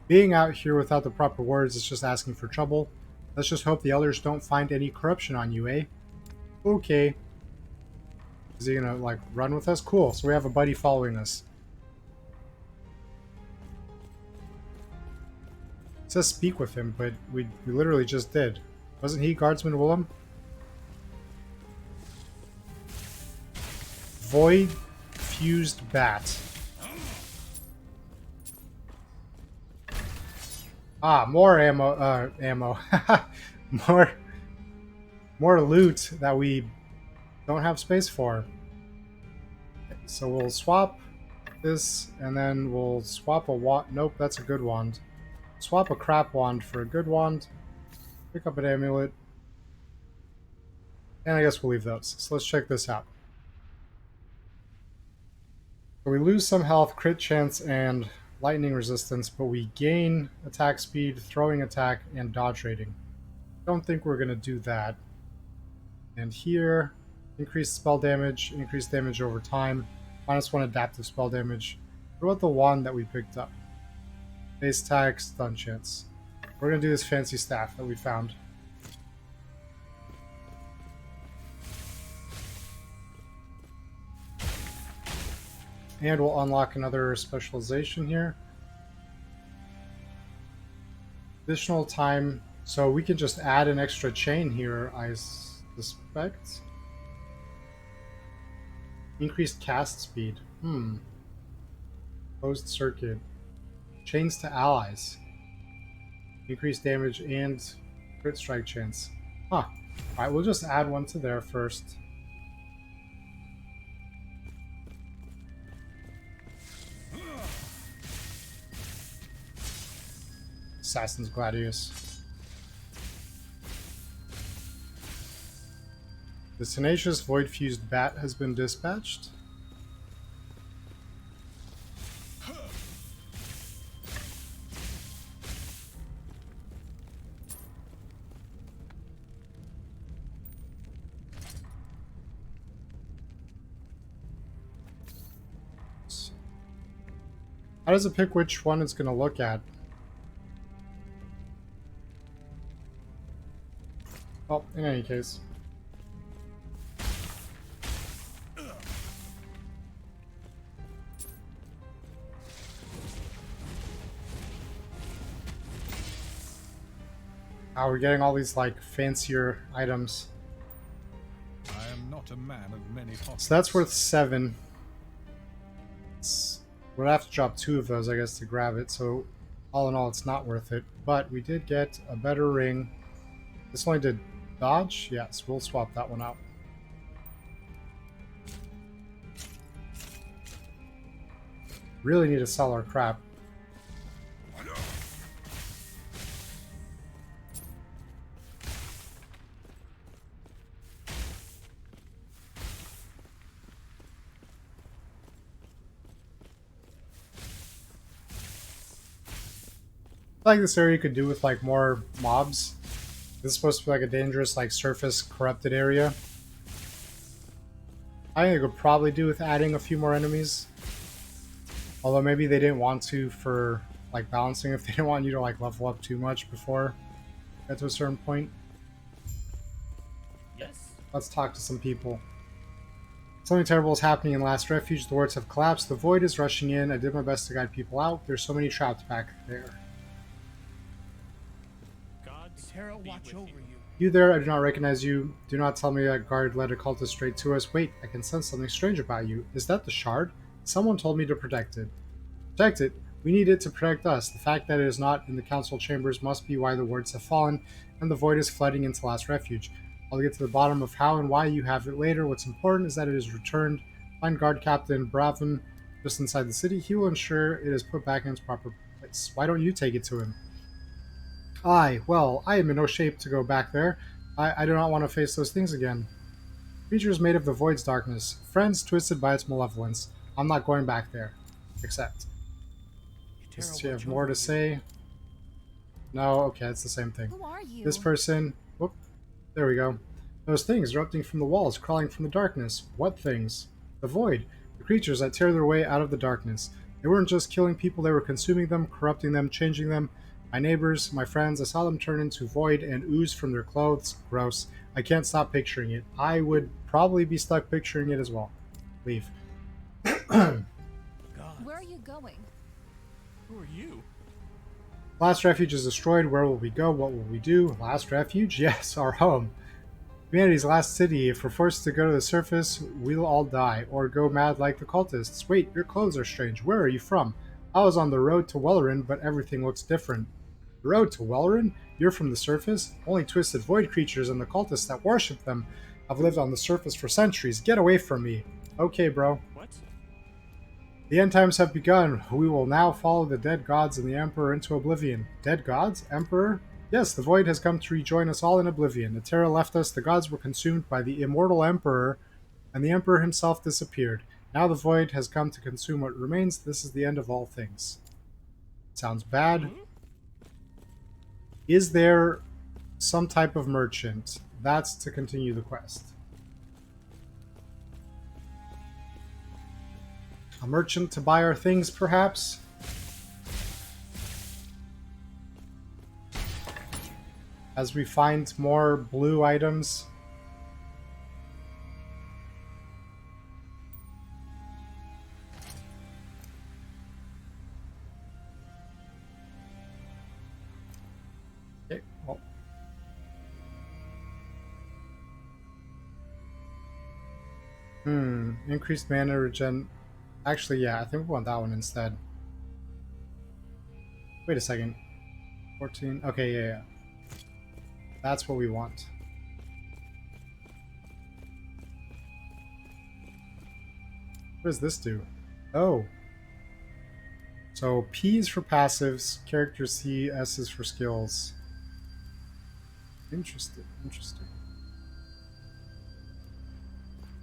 Being out here without the proper wards is just asking for trouble. Let's just hope the elders don't find any corruption on you, eh? Okay. Is he gonna, like, run with us? Cool, so we have a buddy following us. It says speak with him, but we literally just did. Wasn't he Guardsman Willem? Void Fused Bat. Ah, more ammo. more loot that we don't have space for. So we'll swap this, and then we'll swap a wand. Nope, that's a good wand. Swap a crap wand for a good wand. Pick up an amulet. And I guess we'll leave those. So let's check this out. So we lose some health, crit chance, and lightning resistance, but we gain attack speed, throwing attack, and dodge rating. Don't think we're going to do that. And here, increased spell damage, increased damage over time, -1 adaptive spell damage. What about the wand that we picked up? Base attack, stun chance. We're going to do this fancy staff that we found. And we'll unlock another specialization here. Additional time, so we can just add an extra chain here, I suspect. Increased cast speed. Closed circuit. Chains to allies. Increased damage and crit strike chance. Huh. Alright, we'll just add one to there first. Assassin's Gladius. The tenacious void-fused bat has been dispatched. How does it pick which one it's going to look at? Well, in any case. We're getting all these, like, fancier items. I am not a man of many pockets. So that's worth 7. We'll have to drop 2 of those, I guess, to grab it. So all in all, it's not worth it. But we did get a better ring. This only did dodge? Yes, we'll swap that one out. Really need to sell our crap. I like this area could do with like more mobs. This is supposed to be like a dangerous, like, surface corrupted area. I think it could probably do with adding a few more enemies. Although maybe they didn't want to for like balancing, if they didn't want you to like level up too much before you get to a certain point. Yes. Let's talk to some people. Something terrible is happening in Last Refuge. The wards have collapsed. The void is rushing in. I did my best to guide people out. There's so many trapped back there. Gods Terra be watch with over you. you. You there, I do not recognize you. Do not tell me that guard led a cultist straight to us. Wait, I can sense something strange about you. Is that the shard? Someone told me to protect it. Protect it? We need it to protect us. The fact that it is not in the council chambers must be why the wards have fallen, and the void is flooding into Last Refuge. I'll get to the bottom of how and why you have it later. What's important is that it is returned. Find Guard Captain Bravin just inside the city. He will ensure it is put back in its proper place. Why don't you take it to him? Well, I am in no shape to go back there. I do not want to face those things again. Creatures made of the void's darkness. Friends twisted by its malevolence. I'm not going back there. Accept. Does she have more to say? No? Okay, it's the same thing. Who are you? This person... Whoop. There we go. Those things erupting from the walls, crawling from the darkness. What things? The void. The creatures that tear their way out of the darkness. They weren't just killing people, they were consuming them, corrupting them, changing them. My neighbors, my friends, I saw them turn into void and ooze from their clothes. Gross. I can't stop picturing it. I would probably be stuck picturing it as well. Leave. God, Where are you going? who are you? Last Refuge is destroyed. Where will we go? What will we do? Last Refuge? Yes, our home. Humanity's last city. If we're forced to go to the surface, we'll all die, or go mad like the cultists. Wait, your clothes are strange. Where are you from? I was on the road to Wellerin, but everything looks different. The road to Wellerin? You're from the surface? Only twisted void creatures and the cultists that worship them have lived on the surface for centuries. Get away from me. Okay, bro. What? The end times have begun. We will now follow the dead gods and the Emperor into oblivion. Dead gods? Emperor? Yes, the Void has come to rejoin us all in oblivion. The Terra left us, the gods were consumed by the immortal Emperor, and the Emperor himself disappeared. Now the Void has come to consume what remains. This is the end of all things. Sounds bad. Is there some type of merchant? That's to continue the quest. A merchant to buy our things, perhaps? As we find more blue items. Okay, well. Increased mana regen. Actually, yeah, I think we want that one instead. Wait a second. 14. Okay, yeah. That's what we want. What does this do? Oh. So P is for passives, character C, S is for skills. Interesting, interesting.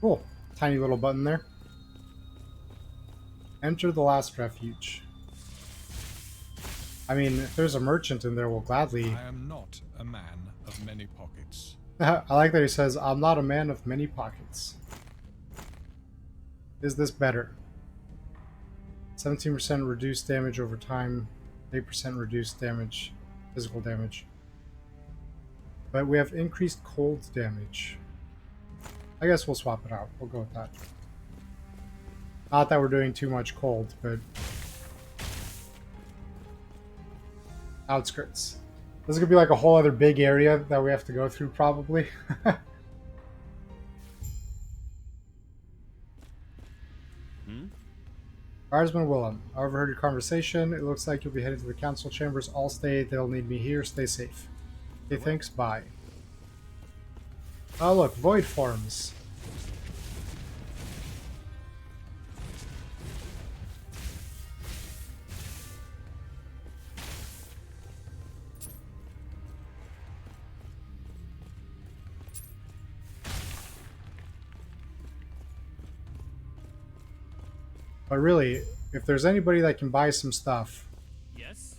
Cool. Tiny little button there. Enter the last refuge. I mean, if there's a merchant in there, we'll gladly... I am not a man of many pockets. I like that he says, I'm not a man of many pockets. Is this better? 17% reduced damage over time, 8% reduced damage, physical damage. But we have increased cold damage. I guess we'll swap it out. We'll go with that. Not that we're doing too much cold, but outskirts. This is gonna be like a whole other big area that we have to go through probably. Guardsman Willem, I overheard your conversation. It looks like you'll be headed to the council chambers. I'll stay. They'll need me here. Stay safe. Okay, thanks. Bye. Oh, look. Void forms. But really, if there's anybody that can buy some stuff, Yes?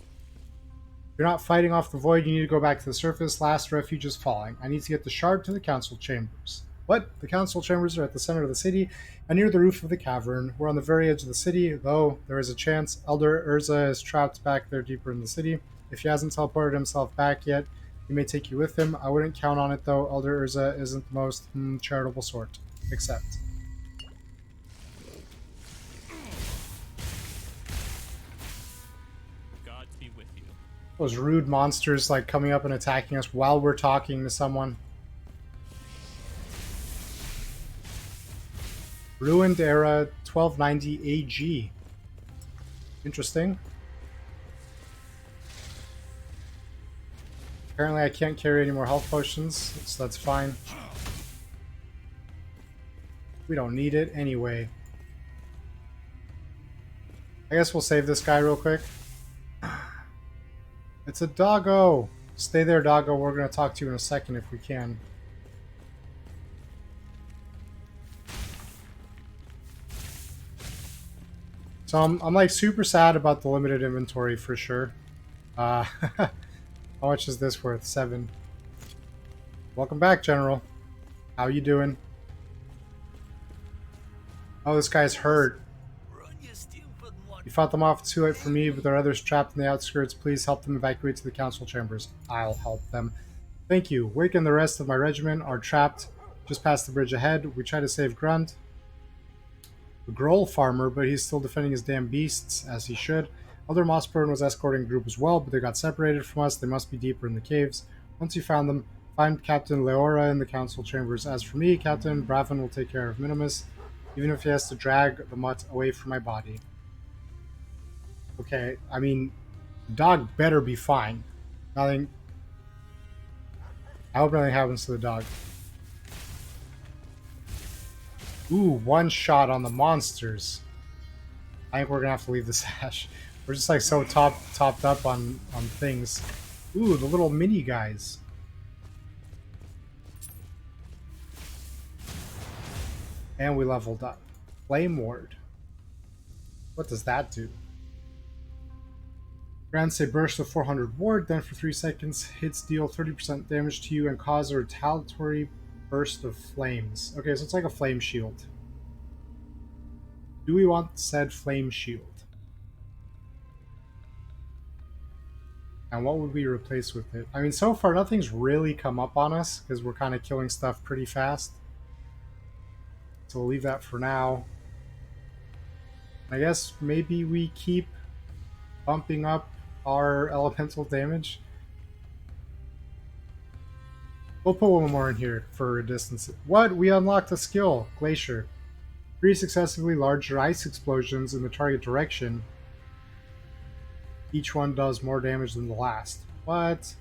if you're not fighting off the void, you need to go back to the surface. Last refuge is falling. I need to get the shard to the council chambers. What? The council chambers are at the center of the city and near the roof of the cavern. We're on the very edge of the city, though there is a chance Elder Urza is trapped back there deeper in the city. If he hasn't teleported himself back yet, he may take you with him. I wouldn't count on it, though. Elder Urza isn't the most charitable sort. Accept. God be with you. Those rude monsters like coming up and attacking us while we're talking to someone. Ruined Era 1290 AG. Interesting. Apparently I can't carry any more health potions, so that's fine. We don't need it anyway. I guess we'll save this guy real quick. It's a doggo! Stay there, doggo. We're going to talk to you in a second if we can. So I'm like super sad about the limited inventory for sure. How much is this worth? 7. Welcome back, General. How you doing? Oh, this guy's hurt. You fought them off. It's too late for me, but there are others trapped in the outskirts. Please help them evacuate to the council chambers. I'll help them. Thank you. Wake and the rest of my regiment are trapped just past the bridge ahead. We try to save Grunt, the Groll farmer, but he's still defending his damn beasts, as he should. Elder Mossburn was escorting the group as well, but they got separated from us. They must be deeper in the caves. Once you found them, find Captain Leora in the council chambers. As for me, Captain Bravin will take care of Minimus, even if he has to drag the mutt away from my body. Okay, I mean, the dog better be fine. Nothing. I hope nothing happens to the dog. Ooh, one shot on the monsters. I think we're gonna have to leave this hash. We're just like so topped up on things. Ooh, the little mini guys. And we leveled up. Flame Ward. What does that do? Grants a burst of 400 ward, then for 3 seconds, hits deal 30% damage to you and cause a retaliatory burst of flames. Okay, so it's like a flame shield. Do we want said flame shield? And what would we replace with it? I mean, so far nothing's really come up on us, because we're kind of killing stuff pretty fast. So we'll leave that for now. I guess maybe we keep bumping up our elemental damage. We'll put one more in here for distance. What? We unlocked a skill. Glacier. 3 successively larger ice explosions in the target direction. Each one does more damage than the last. What?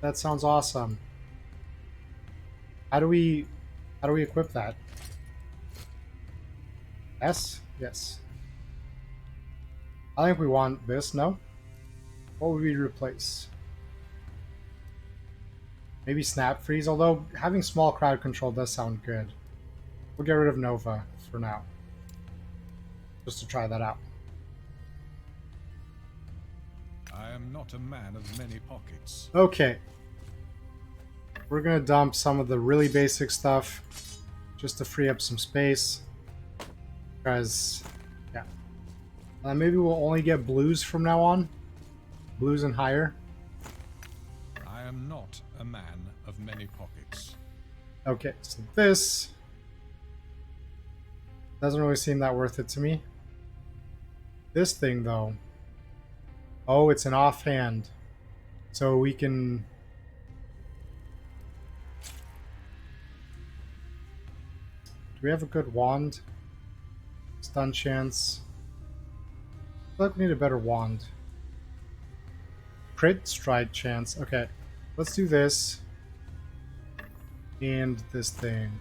That sounds awesome. How do we equip that? Yes? Yes. I think we want this, no? What would we replace? Maybe Snap Freeze, although having small crowd control does sound good. We'll get rid of Nova for now. Just to try that out. I am not a man of many pockets. Okay. We're gonna dump some of the really basic stuff just to free up some space. Because, yeah. Maybe we'll only get blues from now on. Blues and higher. I am not a man of many pockets. Okay, so this doesn't really seem that worth it to me. This thing, though. Oh, it's an offhand. So we can... Do we have a good wand? Stun chance. I feel like we need a better wand. Crit strike chance. Okay, let's do this. And this thing.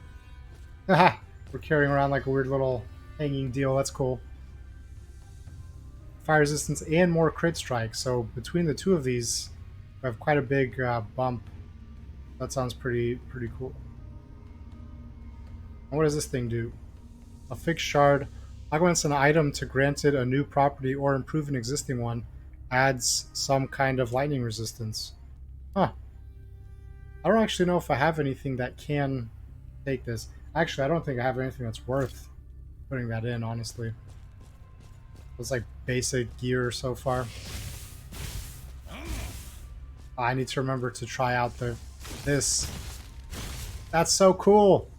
Haha! We're carrying around like a weird little hanging deal. That's cool. Fire resistance and more crit strike. So between the two of these, we have quite a big bump. That sounds pretty cool. And what does this thing do? A fixed shard augments an item to grant it a new property or improve an existing one. Adds some kind of lightning resistance. Huh. I don't actually know if I have anything that can take this. Actually, I don't think I have anything that's worth putting that in, honestly. It's like basic gear so far. I need to remember to try out this. That's so cool!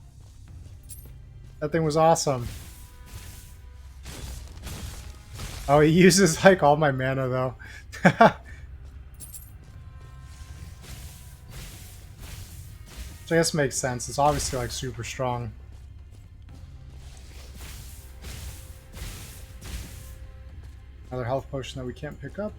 That thing was awesome. Oh, he uses like all my mana though. Which I guess makes sense. It's obviously like super strong. Another health potion that we can't pick up.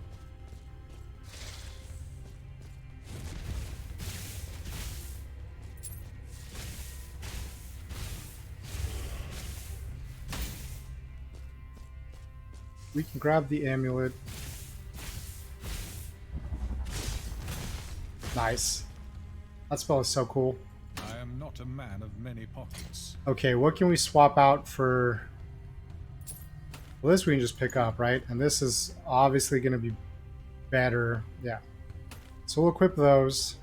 We can grab the amulet. Nice. That spell is so cool. I am not a man of many pockets. Okay, what can we swap out for... Well, this we can just pick up, right? And this is obviously going to be better. Yeah. So we'll equip those.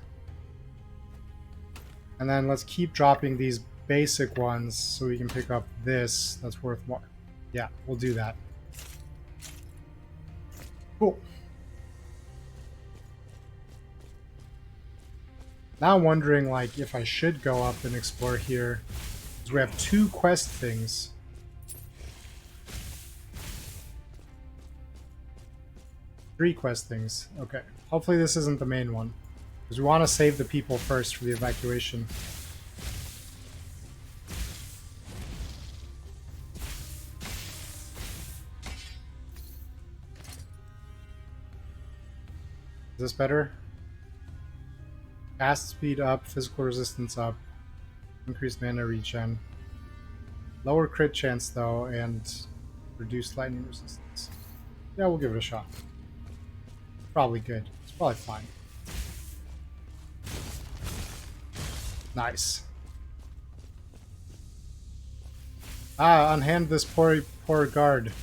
And then let's keep dropping these basic ones so we can pick up this that's worth more. Yeah, we'll do that. Cool. Now I'm wondering, like, if I should go up and explore here. Because we have 2 quest things. Three quest things. Okay. Hopefully this isn't the main one. Because we want to save the people first for the evacuation. Is this better? Cast speed up, physical resistance up, increased mana regen. Lower crit chance though, and reduced lightning resistance. Yeah, we'll give it a shot. Probably good. It's probably fine. Nice. Ah, unhand this poor guard.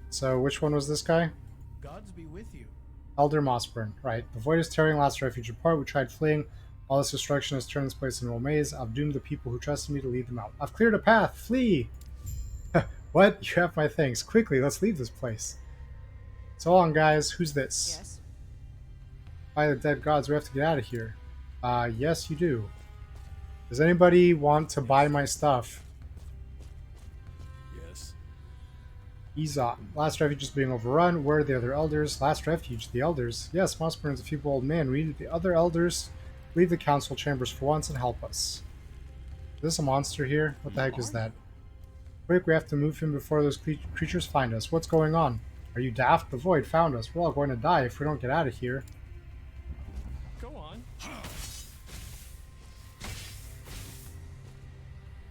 So which one was this guy? Gods be with you. Elder Mossburn. Right. The void is tearing last refuge apart. We tried fleeing. All this destruction has turned this place into a maze. I've doomed the people who trusted me to lead them out. I've cleared a path. Flee! What? You have my thanks. Quickly, let's leave this place. So long, guys. Who's this? Yes. By the dead gods, we have to get out of here. Yes, you do. Does anybody want to buy my stuff? Yes. Ease on. Last refuge is being overrun. Where are the other elders? Last refuge, the elders. Yes, Mossburn's a feeble old man. We need the other elders. Leave the council chambers for once and help us. Is this a monster here? What the heck is that? Quick, we have to move him before those creatures find us. What's going on? Are you daft? The void found us. We're all going to die if we don't get out of here. Go on.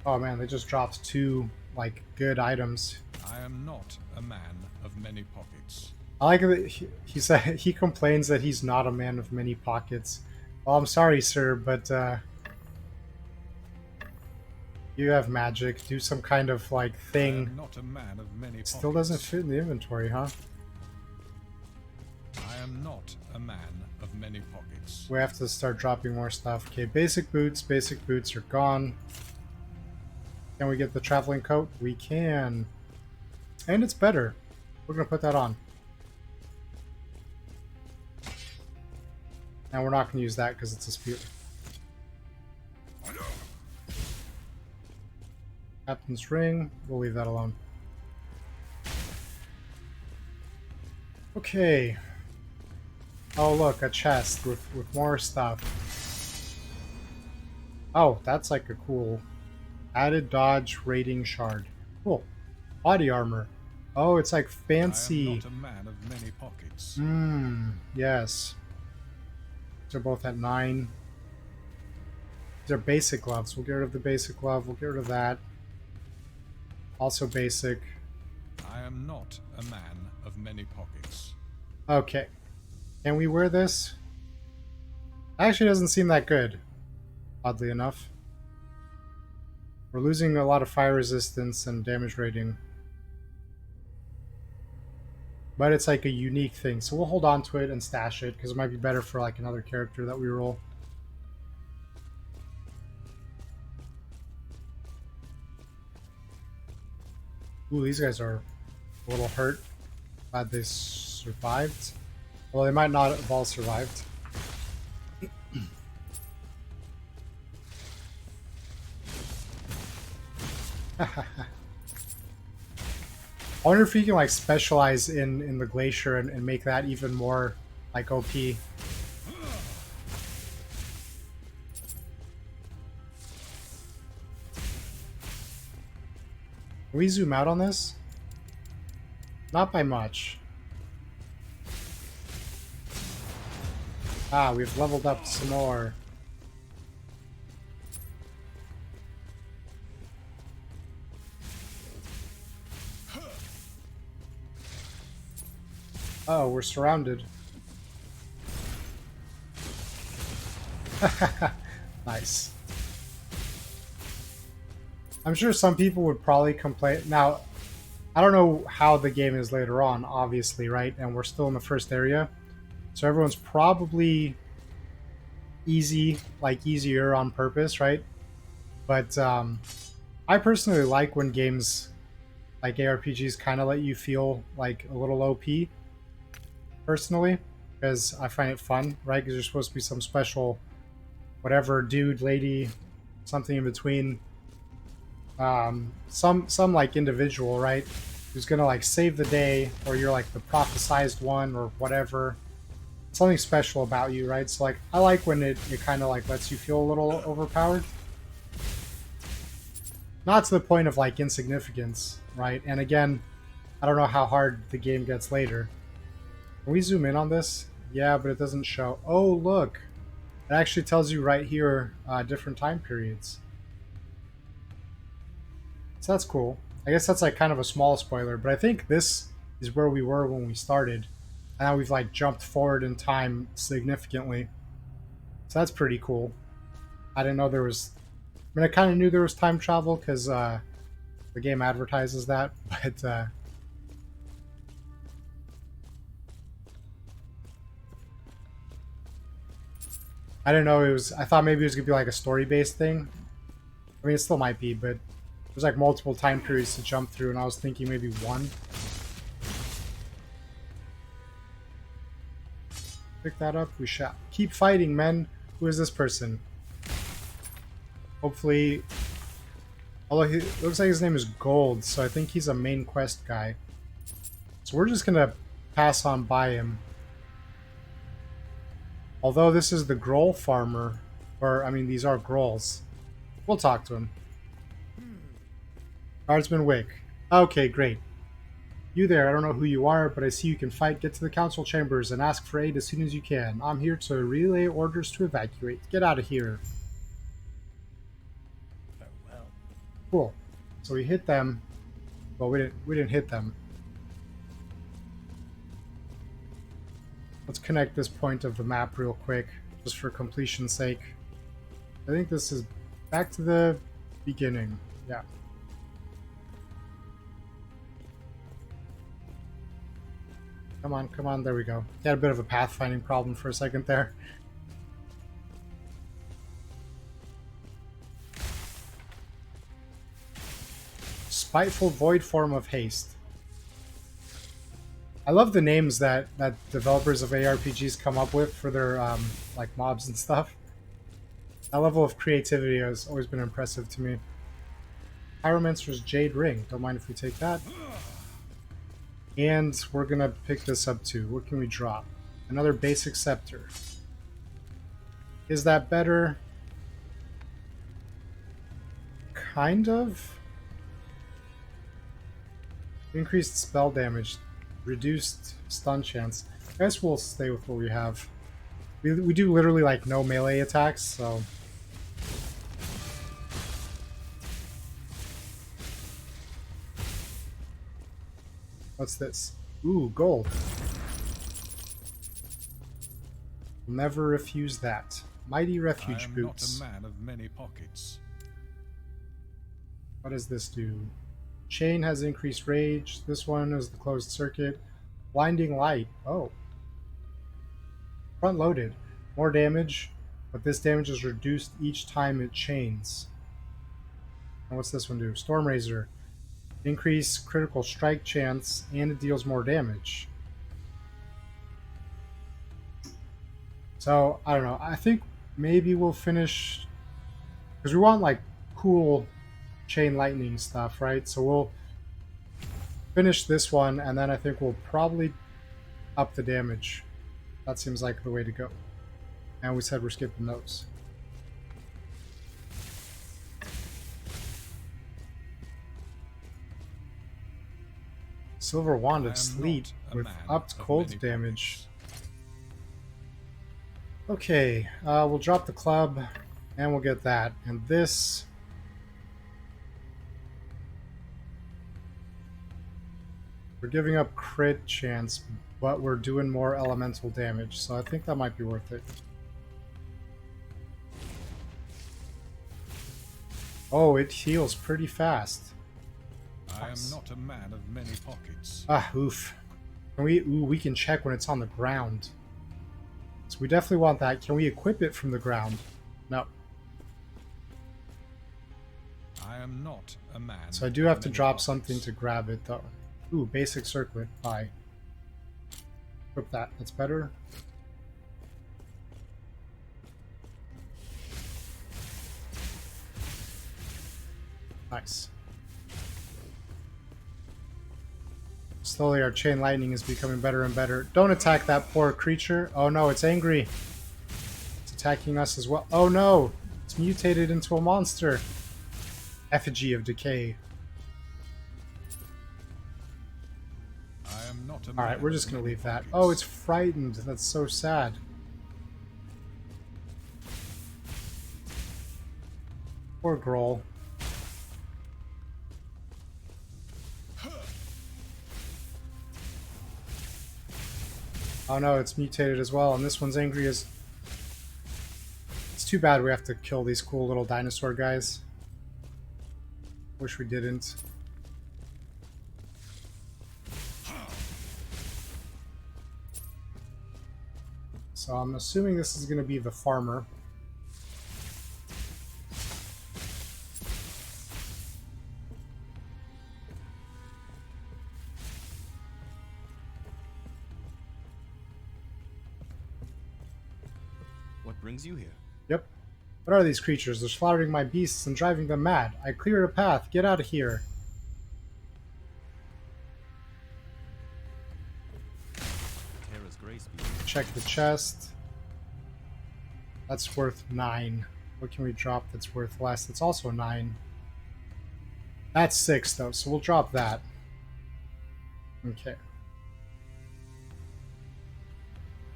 Oh man, they just dropped 2, like, good items. I am not a man of many pockets. I like that he said he complains that he's not a man of many pockets. Well, I'm sorry, sir, but you have magic. Do some kind of like I thing. am not a man of many pockets. Still doesn't fit in the inventory, huh? I am not a man of many pockets. We have to start dropping more stuff. Okay, basic boots are gone. Can we get the traveling coat? We can. And it's better. We're going to put that on. And we're not going to use that because it's a spear. Captain's ring. We'll leave that alone. Okay. Oh, look, a chest with more stuff. Oh, that's like a cool added dodge rating shard. Cool. Body armor. Oh, it's like fancy. I am not a man of many pockets. Yes. They're both at 9. These are basic gloves. We'll get rid of the basic glove. We'll get rid of that. Also basic. I am not a man of many pockets. Okay. Can we wear this? Actually doesn't seem that good, oddly enough. We're losing a lot of fire resistance and damage rating. But it's like a unique thing, so we'll hold on to it and stash it, because it might be better for like another character that we roll. Ooh, these guys are a little hurt. Glad they survived. Well, they might not have all survived. I wonder if you can like specialize in the glacier and make that even more like OP. Can we zoom out on this? Not by much. Ah, we've leveled up some more. Oh, we're surrounded. Nice. I'm sure some people would probably complain. Now, I don't know how the game is later on, obviously, right? And we're still in the first area. So everyone's probably easy, like easier on purpose, right? But I personally like when games like ARPGs kind of let you feel like a little OP, personally, because I find it fun, right? Because you're supposed to be some special, whatever, dude, lady, something in between. Some like individual, right? Who's gonna like save the day, or you're like the prophesized one, or whatever. Something special about you, right? So like, I like when it kind of like lets you feel a little overpowered. Not to the point of like insignificance, right? And again, I don't know how hard the game gets later. Can we zoom in on this? Yeah, but it doesn't show. Oh, look. It actually tells you right here different time periods. So that's cool. I guess that's like kind of a small spoiler, but I think this is where we were when we started. And now we've like jumped forward in time significantly. So that's pretty cool. I didn't know there was... I mean, I kind of knew there was time travel because the game advertises that, but... I didn't know it was... I thought maybe it was going to be like a story-based thing. I mean, it still might be, but there's like multiple time periods to jump through, and I was thinking maybe one. Pick that up, we shall. Keep fighting, men! Who is this person? Hopefully... Although he looks like his name is Gold, so I think he's a main quest guy. So we're just gonna pass on by him. Although this is the Groll farmer, or, I mean, these are Grolls. We'll talk to him. Guardsman Wick. Okay, great. You there, I don't know who you are, but I see you can fight. Get to the council chambers and ask for aid as soon as you can. I'm here to relay orders to evacuate. Get out of here. Farewell. Cool. So we hit them. Well, we didn't hit them. Let's connect this point of the map real quick, just for completion's sake. I think this is back to the beginning. Yeah. Come on, come on, there we go. Had a bit of a pathfinding problem for a second there. Spiteful Void form of haste. I love the names that developers of ARPGs come up with for their like mobs and stuff. That level of creativity has always been impressive to me. Pyromancer's Jade Ring. Don't mind if we take that. And we're gonna pick this up too. What can we drop? Another basic scepter. Is that better? Kind of. Increased spell damage. Reduced stun chance. I guess we'll stay with what we have. We do literally like no melee attacks, so... What's this? Ooh, gold. Never refuse that. Mighty Refuge Boots. I am not a man of many pockets. What does this do? Chain has increased rage. This one is the closed circuit. Blinding Light. Oh. Front loaded. More damage, but this damage is reduced each time it chains. And what's this one do? Storm Razor. Increase critical strike chance, and it deals more damage. So, I don't know. I think maybe we'll finish... Because we want, like, cool chain lightning stuff, right? So we'll finish this one, and then I think we'll probably up the damage. That seems like the way to go. And we said we're skipping those. Silver Wand of Sleet with upped cold damage. Okay, we'll drop the club, and we'll get that. And this... We're giving up crit chance, but we're doing more elemental damage, so I think that might be worth it. Oh, it heals pretty fast. I am not a man of many pockets. Ah, oof. Can we... Ooh, we can check when it's on the ground. So we definitely want that. Can we equip it from the ground? No. I am not a man. So I do have to drop something to grab it, though. Ooh, basic circlet. Bye. Equip that. That's better. Nice. Slowly our chain lightning is becoming better and better. Don't attack that poor creature. Oh no, it's angry. It's attacking us as well. Oh no! It's mutated into a monster. Effigy of Decay. Alright, we're just gonna leave that. Oh, it's frightened. That's so sad. Poor Groll. Oh no, it's mutated as well, and this one's angry as... It's too bad we have to kill these cool little dinosaur guys. Wish we didn't. So I'm assuming this is going to be the farmer. What brings you here? Yep. What are these creatures? They're slaughtering my beasts and driving them mad. I cleared a path. Get out of here. Terra's grace be. Check the chest. That's worth 9. What can we drop that's worth less? That's also 9. That's 6 though, so we'll drop that. Okay.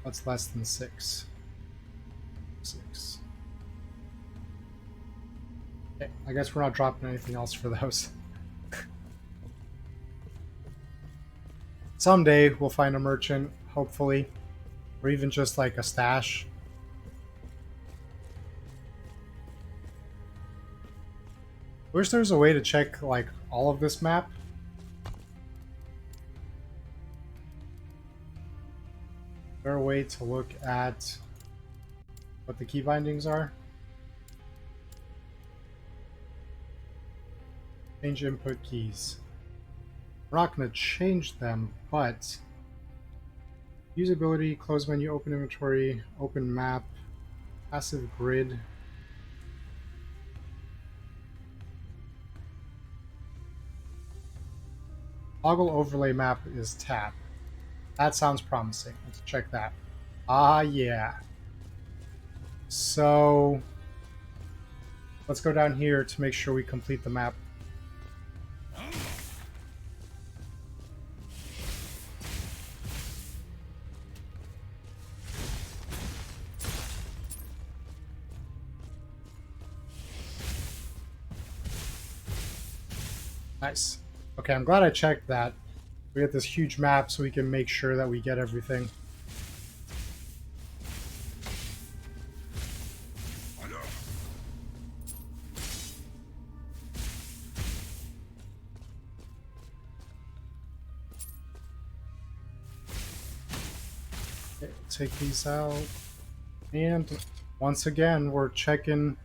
What's less than 6? 6. Okay, I guess we're not dropping anything else for those. Someday we'll find a merchant, hopefully. Or even just like a stash. Wish there was a way to check like all of this map. Is there a way to look at what the key bindings are? Change input keys. We're not going to change them, but usability, close menu, open inventory, open map, passive grid. Toggle overlay map is tab. That sounds promising. Let's check that. Ah, yeah. So let's go down here to make sure we complete the map. Nice. Okay, I'm glad I checked that. We get this huge map so we can make sure that we get everything. Okay, take these out. And once again, we're checking.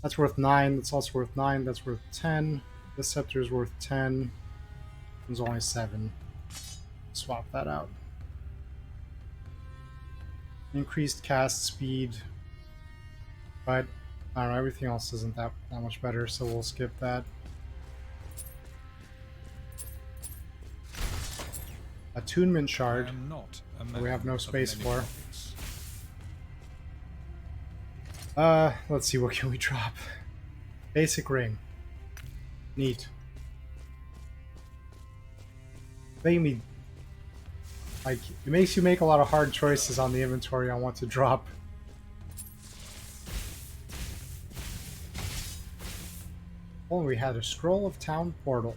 That's worth 9. That's also worth 9. That's worth 10. This scepter is worth 10. It's only 7. Swap that out. Increased cast speed. But I don't know, everything else isn't that much better, so we'll skip that. Attunement shard. That we have no space for. Let's see, what can we drop? Basic ring. Neat. Making me, like, it makes you make a lot of hard choices on the inventory on what to drop. Oh, we had a scroll of town portal.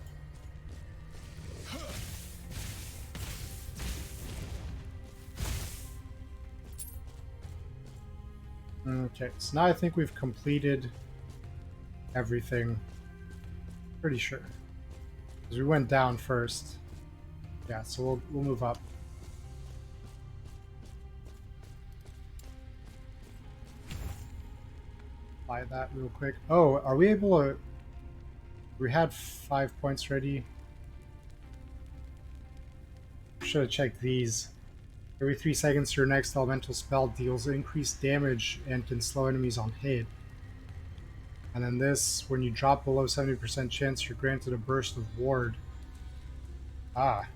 Okay, so now I think we've completed everything. Pretty sure. Because we went down first. Yeah, so we'll move up. Buy that real quick. Oh, are we able to... We had 5 points ready. Should have checked these. Every 3 seconds, your next elemental spell deals increased damage and can slow enemies on hit. And then this, when you drop below 70% chance, you're granted a burst of ward. Ah.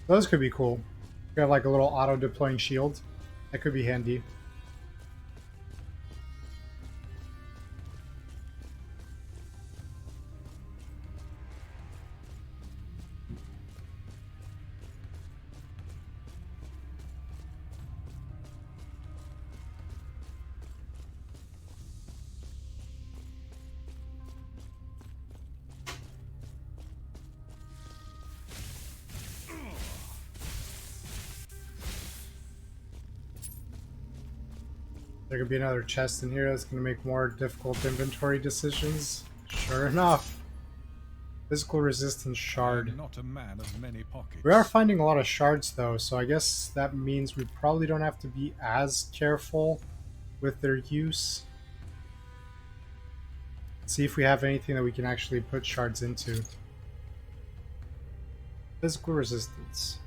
Those could be cool. You have like a little auto-deploying shield. That could be handy. There could be another chest in here that's going to make more difficult inventory decisions. Sure enough. Physical resistance shard. I'm not a man of many pockets. We are finding a lot of shards though, so I guess that means we probably don't have to be as careful with their use. Let's see if we have anything that we can actually put shards into. Physical resistance.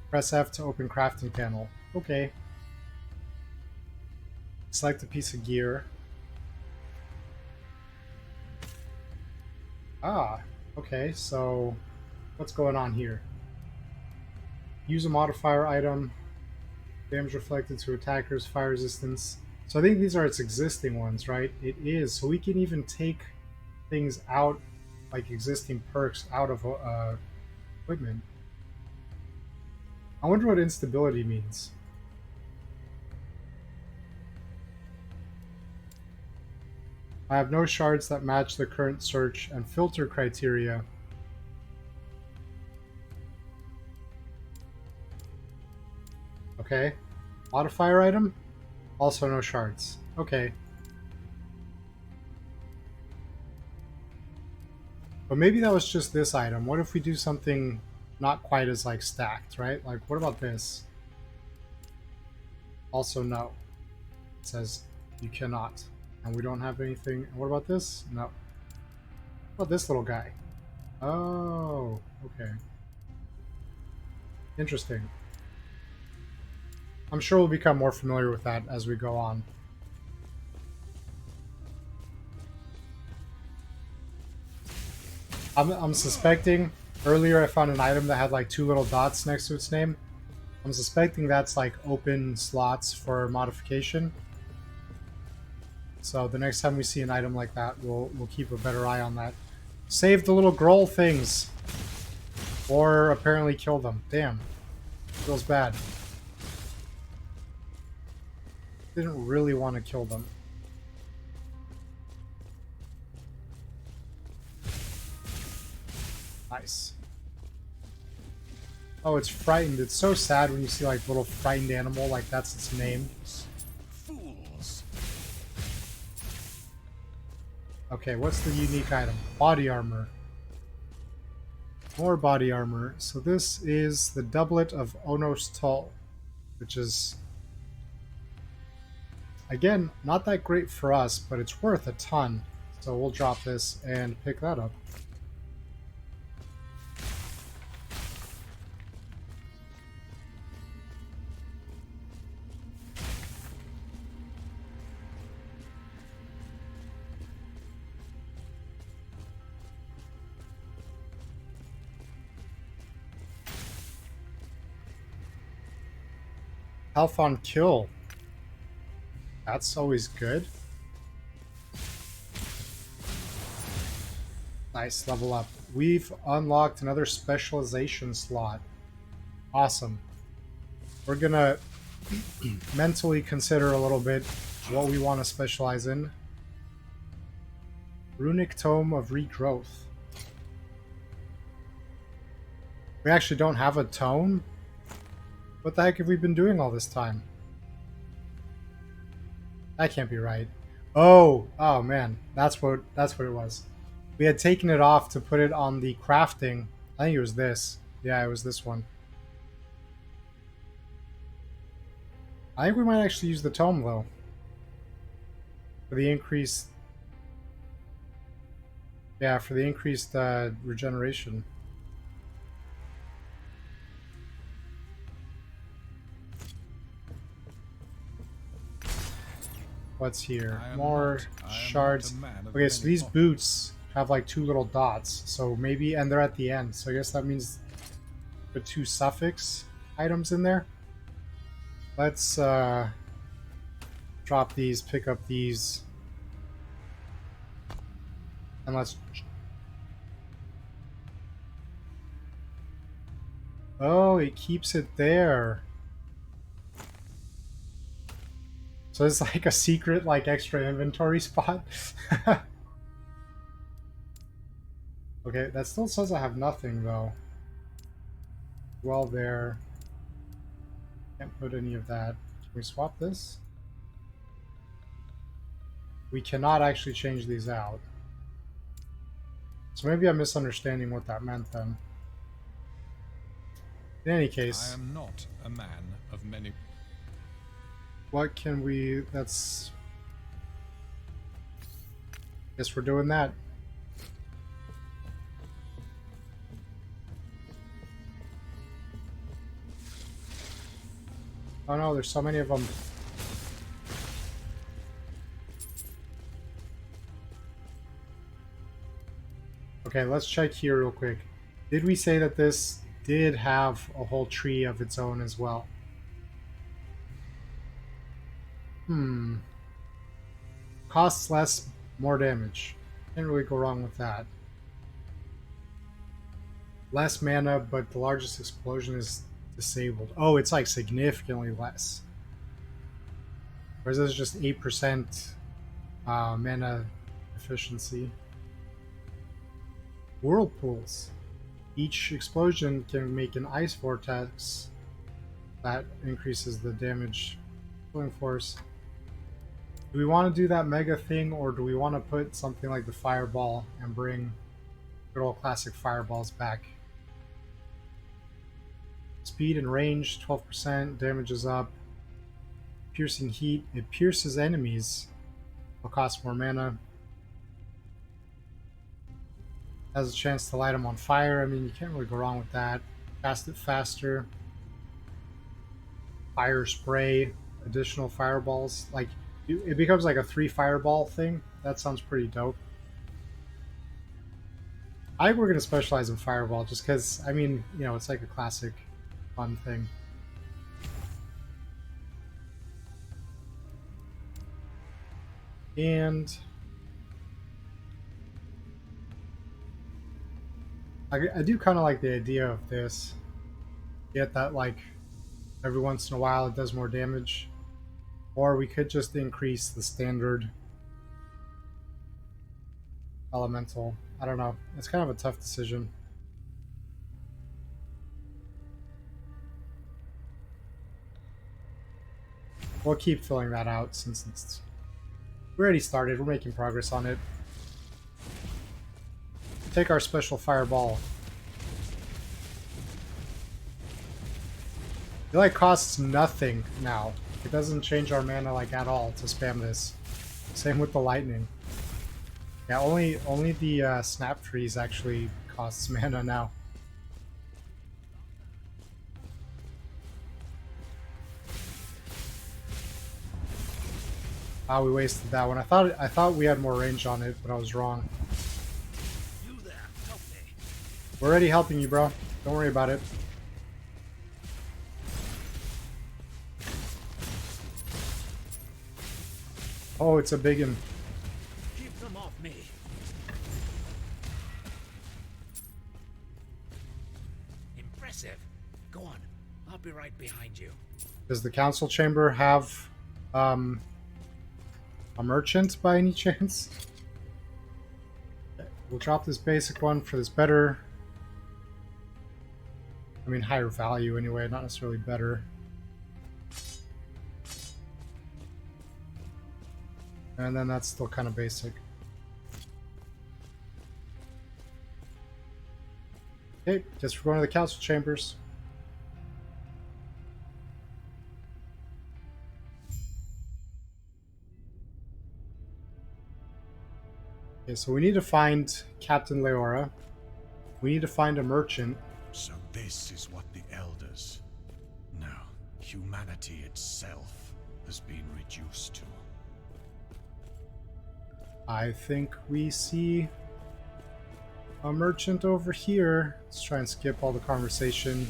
Press F to open crafting panel. Okay. Select a piece of gear. Ah, okay, so what's going on here? Use a modifier item. Damage reflected to attackers, fire resistance. So I think these are its existing ones, right? It is. So we can even take things out, like existing perks, out of equipment. I wonder what instability means. I have no shards that match the current search and filter criteria. Okay. Modifier item? Also no shards. Okay. But maybe that was just this item. What if we do something not quite as, like, stacked, right? Like, what about this? Also no. It says you cannot. And we don't have anything. And what about this? No. Oh, this little guy. Oh, okay. Interesting. I'm sure we'll become more familiar with that as we go on. I'm suspecting, earlier I found an item that had like two little dots next to its name. I'm suspecting that's like open slots for modification. So the next time we see an item like that, we'll keep a better eye on that. Save the little Groll things! Or apparently kill them. Damn. Feels bad. Didn't really want to kill them. Nice. Oh, it's frightened. It's so sad when you see like little frightened animal, like that's its name. Fools. Okay, what's the unique item? Body armor. More body armor. So this is the doublet of Onos Tull, which is, again, not that great for us, but it's worth a ton. So we'll drop this and pick that up. Health on kill. That's always good. Nice, level up. We've unlocked another specialization slot. Awesome. We're gonna mentally consider a little bit what we want to specialize in. Runic Tome of Regrowth. We actually don't have a tome? What the heck have we been doing all this time? That can't be right. Oh man, that's what it was. We had taken it off to put it on the crafting. I think it was this. Yeah, it was this one. I think we might actually use the tome though. For the increased... Yeah, for the increased regeneration. What's here? More shards. Okay, so these boots have like two little dots. So maybe, and they're at the end. So I guess that means put two suffix items in there. Let's drop these, pick up these, and let's... Oh, it keeps it there. So it's like a secret, like, extra inventory spot. Okay, that still says I have nothing, though. Well, there. Can't put any of that. Can we swap this? We cannot actually change these out. So maybe I'm misunderstanding what that meant, then. In any case... I am not a man of many... What can we... That's... Guess we're doing that. Oh no, there's so many of them. Okay, let's check here real quick. Did we say that this did have a whole tree of its own as well? Costs less, more damage. Can't really go wrong with that. Less mana, but the largest explosion is disabled. Oh, it's like significantly less. Whereas this is just 8% mana efficiency. Whirlpools. Each explosion can make an ice vortex that increases the damage pulling force. Do we want to do that mega thing, or do we want to put something like the fireball and bring good old classic fireballs back? Speed and range, 12%, damage is up. Piercing heat, it pierces enemies. Will cost more mana. Has a chance to light them on fire. I mean, you can't really go wrong with that. Cast it faster. Fire spray, additional fireballs. Like, it becomes like a 3 fireball thing. That sounds pretty dope. I think we're going to specialize in fireball just because, I mean, you know, it's like a classic fun thing. And I do kind of like the idea of this. Get that, like, every once in a while it does more damage. Or we could just increase the standard elemental. I don't know. It's kind of a tough decision. We'll keep filling that out since it's... We already started. We're making progress on it. Take our special fireball. It like costs nothing now. It doesn't change our mana like at all to spam this. Same with the lightning. Yeah, only the snap trees actually costs mana now. Ah, we wasted that one. I thought we had more range on it, but I was wrong. You there, help me. We're already helping you, bro. Don't worry about it. Oh, it's a biggin. Keep them off me. Impressive. Go on. I'll be right behind you. Does the council chamber have a merchant by any chance? We'll drop this basic one for this better. I mean, higher value anyway, not necessarily better. And then that's still kind of basic. Okay, guess we're going to the council chambers. Okay, so we need to find Captain Leora. We need to find a merchant. So this is what the Elders... No, humanity itself has been reduced to. I think we see a merchant over here. Let's try and skip all the conversation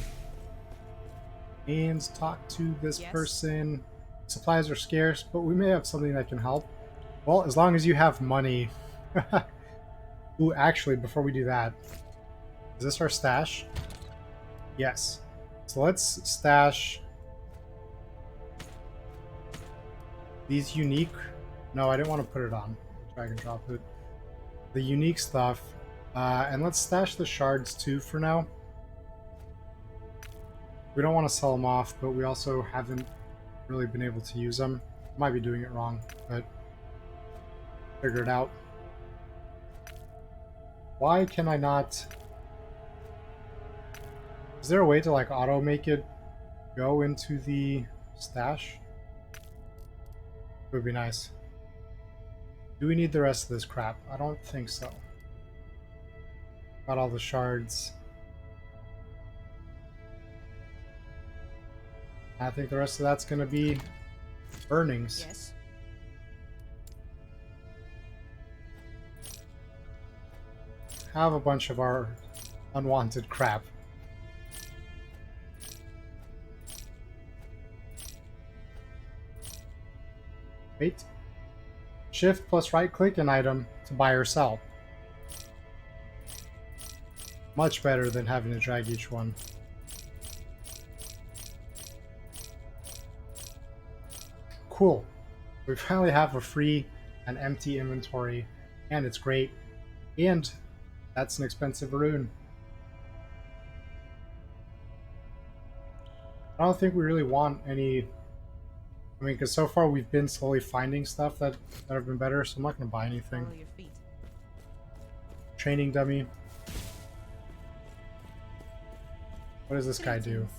and talk to this person. Supplies are scarce, but we may have something that can help. Well, as long as you have money. Ooh, actually, before we do that, is this our stash? Yes. So let's stash these unique... No, I didn't want to put it on. Drag and drop it. The unique stuff. And let's stash the shards too for now. We don't want to sell them off, but we also haven't really been able to use them. Might be doing it wrong, but figure it out. Why can I not... Is there a way to like auto make it go into the stash? It would be nice. Do we need the rest of this crap? I don't think so. Got all the shards. I think the rest of that's going to be earnings. Yes. Have a bunch of our unwanted crap. Wait. Shift plus right click an item to buy or sell. Much better than having to drag each one. Cool. We finally have a free and empty inventory, and it's great. And that's an expensive rune. I don't think we really want any... I mean, because so far we've been slowly finding stuff that have been better, so I'm not going to buy anything. Follow your feet. Training dummy. What does this guy do? Greetings.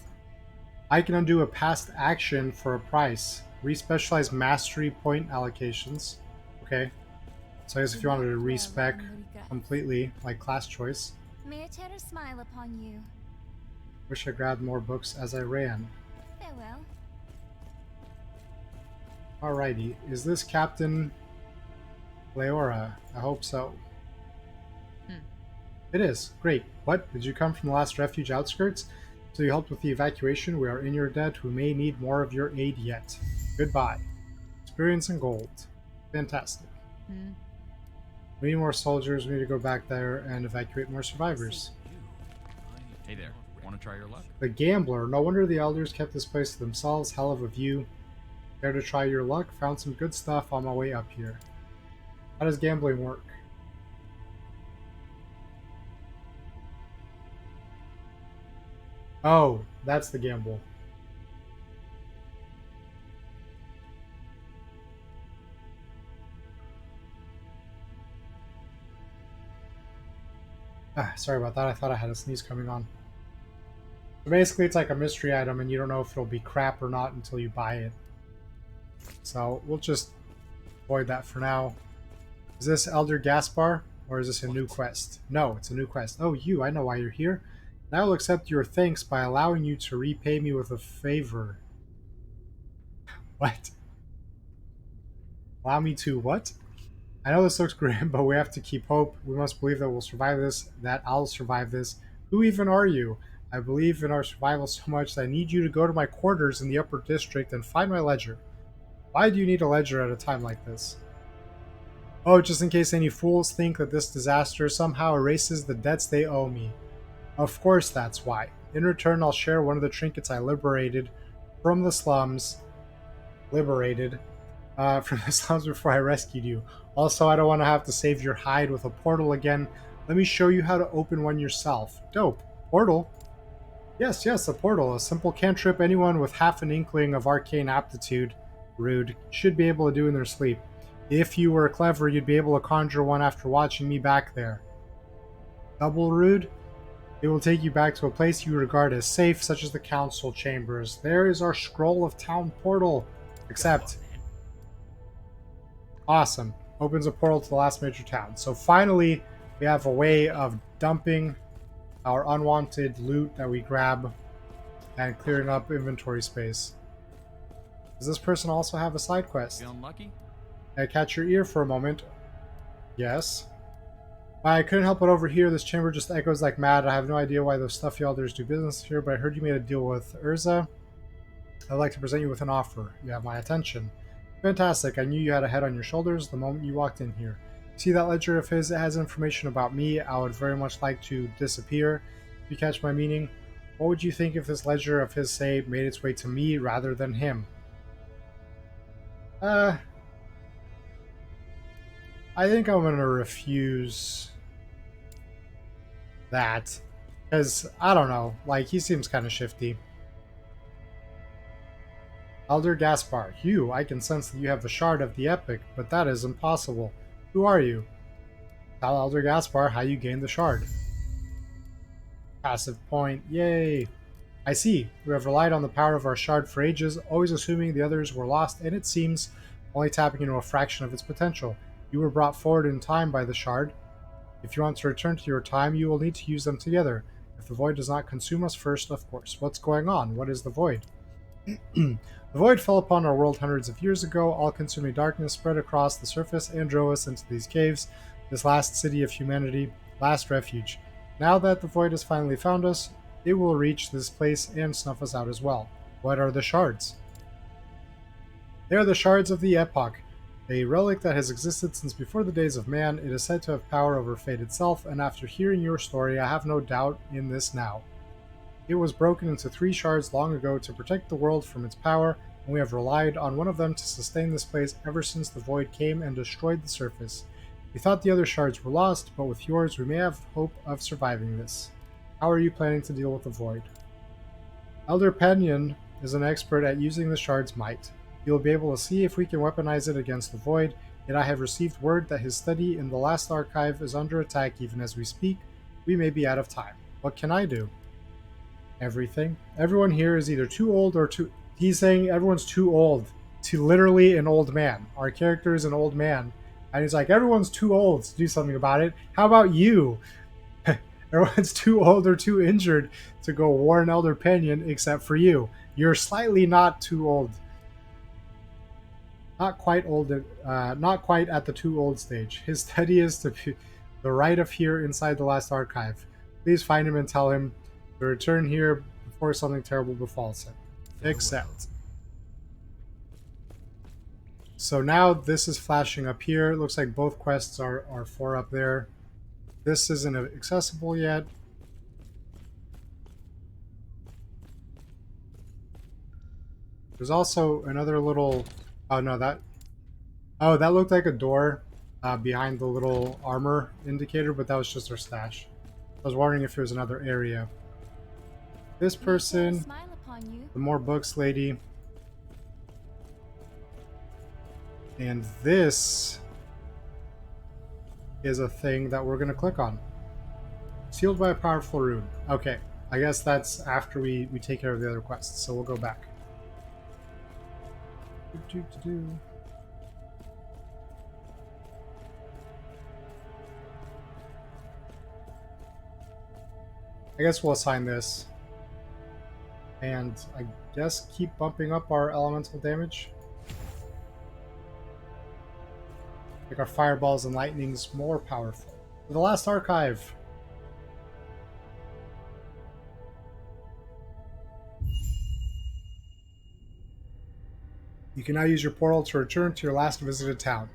I can undo a past action for a price. Respecialize mastery point allocations. Okay. So I guess if you wanted to respec completely, like class choice. May a terror smile upon you. Wish I grabbed more books as I ran. Farewell. Alrighty, is this Captain Leora? I hope so. It is. Great. What? Did you come from the last refuge outskirts? So you helped with the evacuation? We are in your debt. We may need more of your aid yet. Goodbye. Experience and gold. Fantastic. We need more soldiers. We need to go back there and evacuate more survivors. Hey there. Want to try your luck? The Gambler. No wonder the elders kept this place to themselves. Hell of a view. Care to try your luck? Found some good stuff on my way up here. How does gambling work? Oh, that's the gamble. Sorry about that. I thought I had a sneeze coming on. So basically, it's like a mystery item, and you don't know if it'll be crap or not until you buy it. So we'll just avoid that for now. Is this Elder Gaspar, or is this a new quest? No, it's a new quest. Oh, you, I know why you're here. And I will accept your thanks by allowing you to repay me with a favor. What? Allow me to what? I know this looks grim, but we have to keep hope. We must believe that we'll survive this, that I'll survive this. Who even are you? I believe in our survival so much that I need you to go to my quarters in the upper district and find my ledger. Why do you need a ledger at a time like this? Oh, just in case any fools think that this disaster somehow erases the debts they owe me. Of course that's why. In return, I'll share one of the trinkets I liberated from the slums. From the slums before I rescued you. Also, I don't want to have to save your hide with a portal again. Let me show you how to open one yourself. Dope. Portal? Yes, a portal. A simple cantrip anyone with half an inkling of arcane aptitude, rude, should be able to do in their sleep. If you were clever, you'd be able to conjure one after watching me back there. Double rude? It will take you back to a place you regard as safe, such as the council chambers. There is our scroll of town portal. Accept. Awesome. Opens a portal to the last major town. So finally, we have a way of dumping our unwanted loot that we grab and clearing up inventory space. Does this person also have a side quest? Feeling lucky? May I catch your ear for a moment? Yes. I couldn't help but overhear. This chamber just echoes like mad. I have no idea why those stuffy elders do business here, but I heard you made a deal with Urza. I'd like to present you with an offer. You have my attention. Fantastic. I knew you had a head on your shoulders the moment you walked in here. See that ledger of his? It has information about me. I would very much like to disappear. If you catch my meaning, what would you think if this ledger of his, say, made its way to me rather than him? I think I'm going to refuse that. Because, I don't know, like, he seems kind of shifty. Elder Gaspar, you, I can sense that you have the shard of the Epoch, but that is impossible. Who are you? Tell Elder Gaspar how you gained the shard. Passive point, yay! I see, we have relied on the power of our shard for ages, always assuming the others were lost, and it seems only tapping into a fraction of its potential. You were brought forward in time by the shard. If you want to return to your time, you will need to use them together. If the void does not consume us first, of course. What's going on? What is the void? The void fell upon our world hundreds of years ago. All-consuming darkness spread across the surface and drove us into these caves, this last city of humanity, last refuge. Now that the void has finally found us, it will reach this place and snuff us out as well. What are the shards? They are the shards of the Epoch, a relic that has existed since before the days of man. It is said to have power over fate itself, and after hearing your story, I have no doubt in this now. It was broken into 3 shards long ago to protect the world from its power, and we have relied on one of them to sustain this place ever since the void came and destroyed the surface. We thought the other shards were lost, but with yours we may have hope of surviving this. How are you planning to deal with the void? Elder Penyon is an expert at using the shard's might. He will be able to see if we can weaponize it against the void, yet I have received word that his study in the last archive is under attack even as we speak. We may be out of time. What can I do? Everything. Everyone here is either too old or too... He's saying everyone's too old to literally an old man. Our character is an old man, And he's like, everyone's too old to do something about it. How about you? Everyone's too old or too injured to go warn Elder Pinion except for you. You're slightly not too old. Not quite old, not quite at the too old stage. His study is to the right of here inside the last archive. Please find him and tell him to return here before something terrible befalls him. Accept. So now this is flashing up here. It looks like both quests are 4 up there. This isn't accessible yet. There's also another little... Oh, no, that... Oh, that looked like a door behind the little armor indicator, but that was just our stash. I was wondering if there was another area. This person, Smile upon you. the more books lady. And this is a thing that we're going to click on. Sealed by a powerful rune. Okay, I guess that's after we take care of the other quests, so we'll go back. I guess we'll assign this. And I guess keep bumping up our elemental damage. Make our fireballs and lightnings more powerful. The last archive. You can now use your portal to return to your last visited town.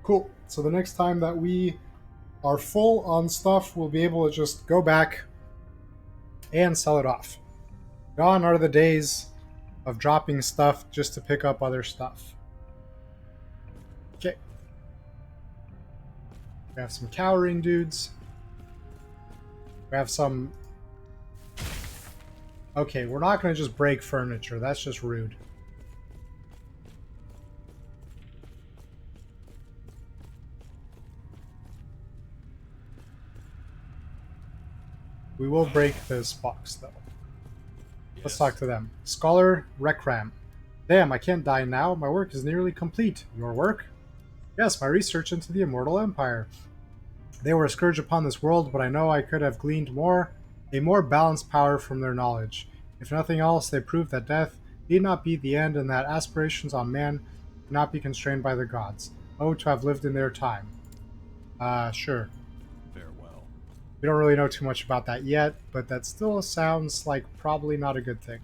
Cool. So the next time that we are full on stuff, we'll be able to just go back and sell it off. Gone are the days of dropping stuff just to pick up other stuff. Okay. We have some cowering dudes. We have some... Okay, we're not going to just break furniture. That's just rude. We will break this box, though. Let's talk to them. Scholar Rekram. Damn, I can't die now. My work is nearly complete. Your work? Yes, my research into the Immortal Empire. They were a scourge upon this world, but I know I could have gleaned a more balanced power from their knowledge. If nothing else, they proved that death need not be the end and that aspirations on man cannot be constrained by the gods. Oh, to have lived in their time. Sure. Farewell. We don't really know too much about that yet, but that still sounds like probably not a good thing.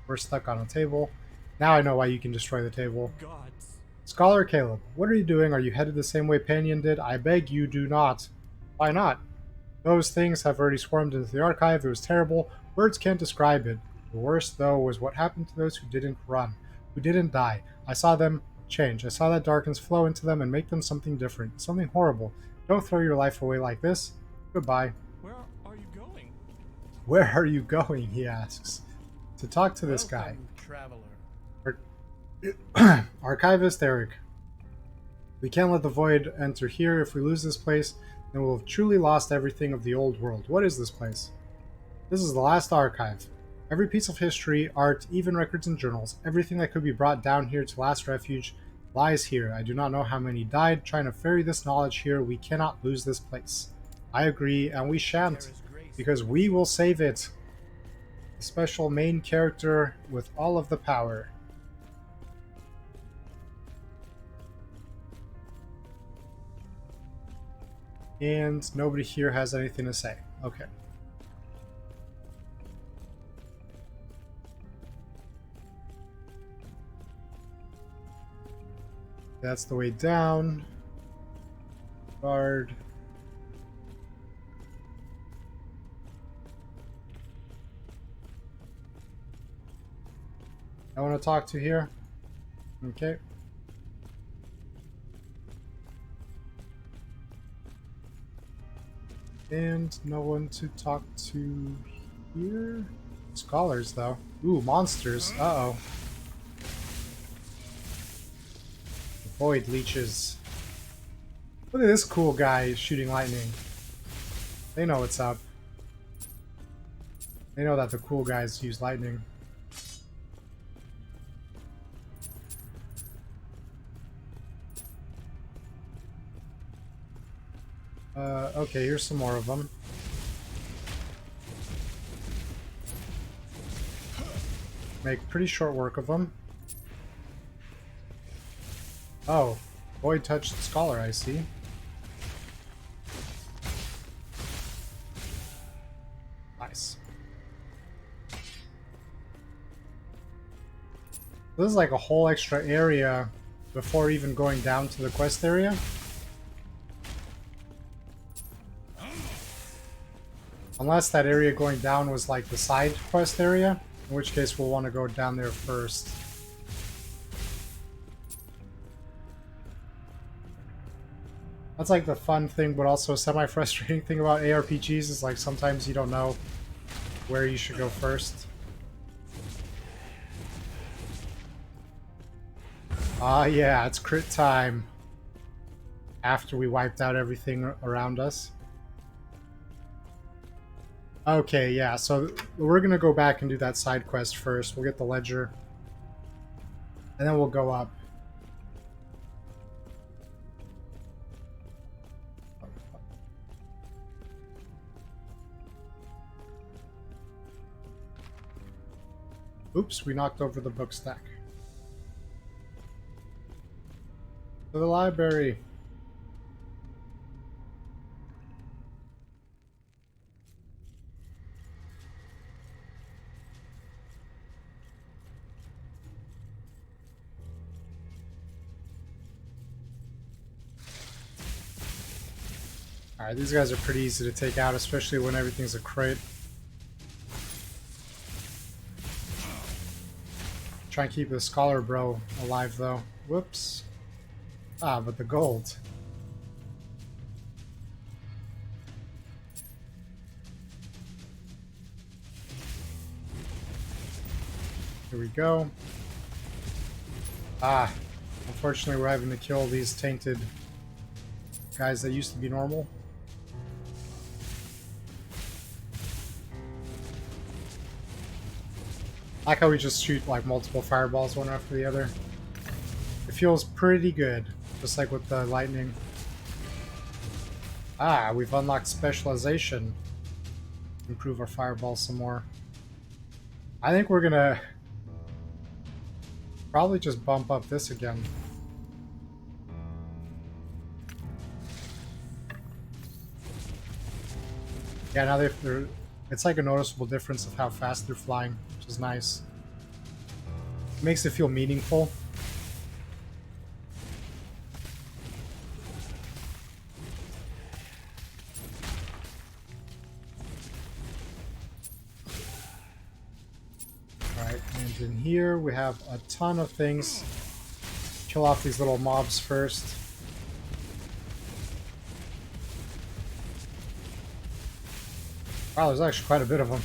We're stuck on a table. Now I know why you can destroy the table. Gods. Scholar Caleb, what are you doing? Are you headed the same way Panion did? I beg you do not. Why not? Those things have already swarmed into the archive. It was terrible. Words can't describe it. The worst, though, was what happened to those who didn't run, who didn't die. I saw them change. I saw that darkness flow into them and make them something different, something horrible. Don't throw your life away like this. Goodbye. Where are you going? Where are you going? He asks. To talk to this guy. Traveler. Archivist Eric. We can't let the void enter here. If we lose this place, then we'll have truly lost everything of the old world. What is this place? This is the last archive. Every piece of history, art, even records and journals, everything that could be brought down here to last refuge lies here. I do not know how many died trying to ferry this knowledge here. We cannot lose this place. I agree, and we shan't, because we will save it. A special main character with all of the power. And nobody here has anything to say. Okay. That's the way down. Guard. I want to talk to here. Okay. And no one to talk to here. Scholars, though. Ooh, monsters. Uh-oh. Void leeches. Look at this cool guy shooting lightning. They know what's up. They know that the cool guys use lightning. Okay, here's some more of them. Make pretty short work of them. Oh, Void touched Scholar, I see. Nice. This is like a whole extra area before even going down to the quest area. Unless that area going down was like the side quest area, in which case we'll want to go down there first. That's like the fun thing, but also semi-frustrating thing about ARPGs is like sometimes you don't know where you should go first. Ah, yeah, it's crit time. After we wiped out everything around us. Okay, yeah, so we're gonna go back and do that side quest first. We'll get the ledger. And then we'll go up. Oops, we knocked over the book stack. To the library. Alright, these guys are pretty easy to take out, especially when everything's a crit. Try and keep the Scholar Bro alive, though. Whoops. Ah, but the gold. Here we go. Ah, unfortunately we're having to kill these tainted guys that used to be normal. I like how we just shoot like multiple fireballs one after the other. It feels pretty good, just like with the lightning. Ah, we've unlocked specialization. Improve our fireballs some more. I think we're gonna probably just bump up this again. Yeah, now they're it's like a noticeable difference of how fast they're flying, which is nice. It makes it feel meaningful. Alright, and in here we have a ton of things. Kill off these little mobs first. Wow, there's actually quite a bit of them.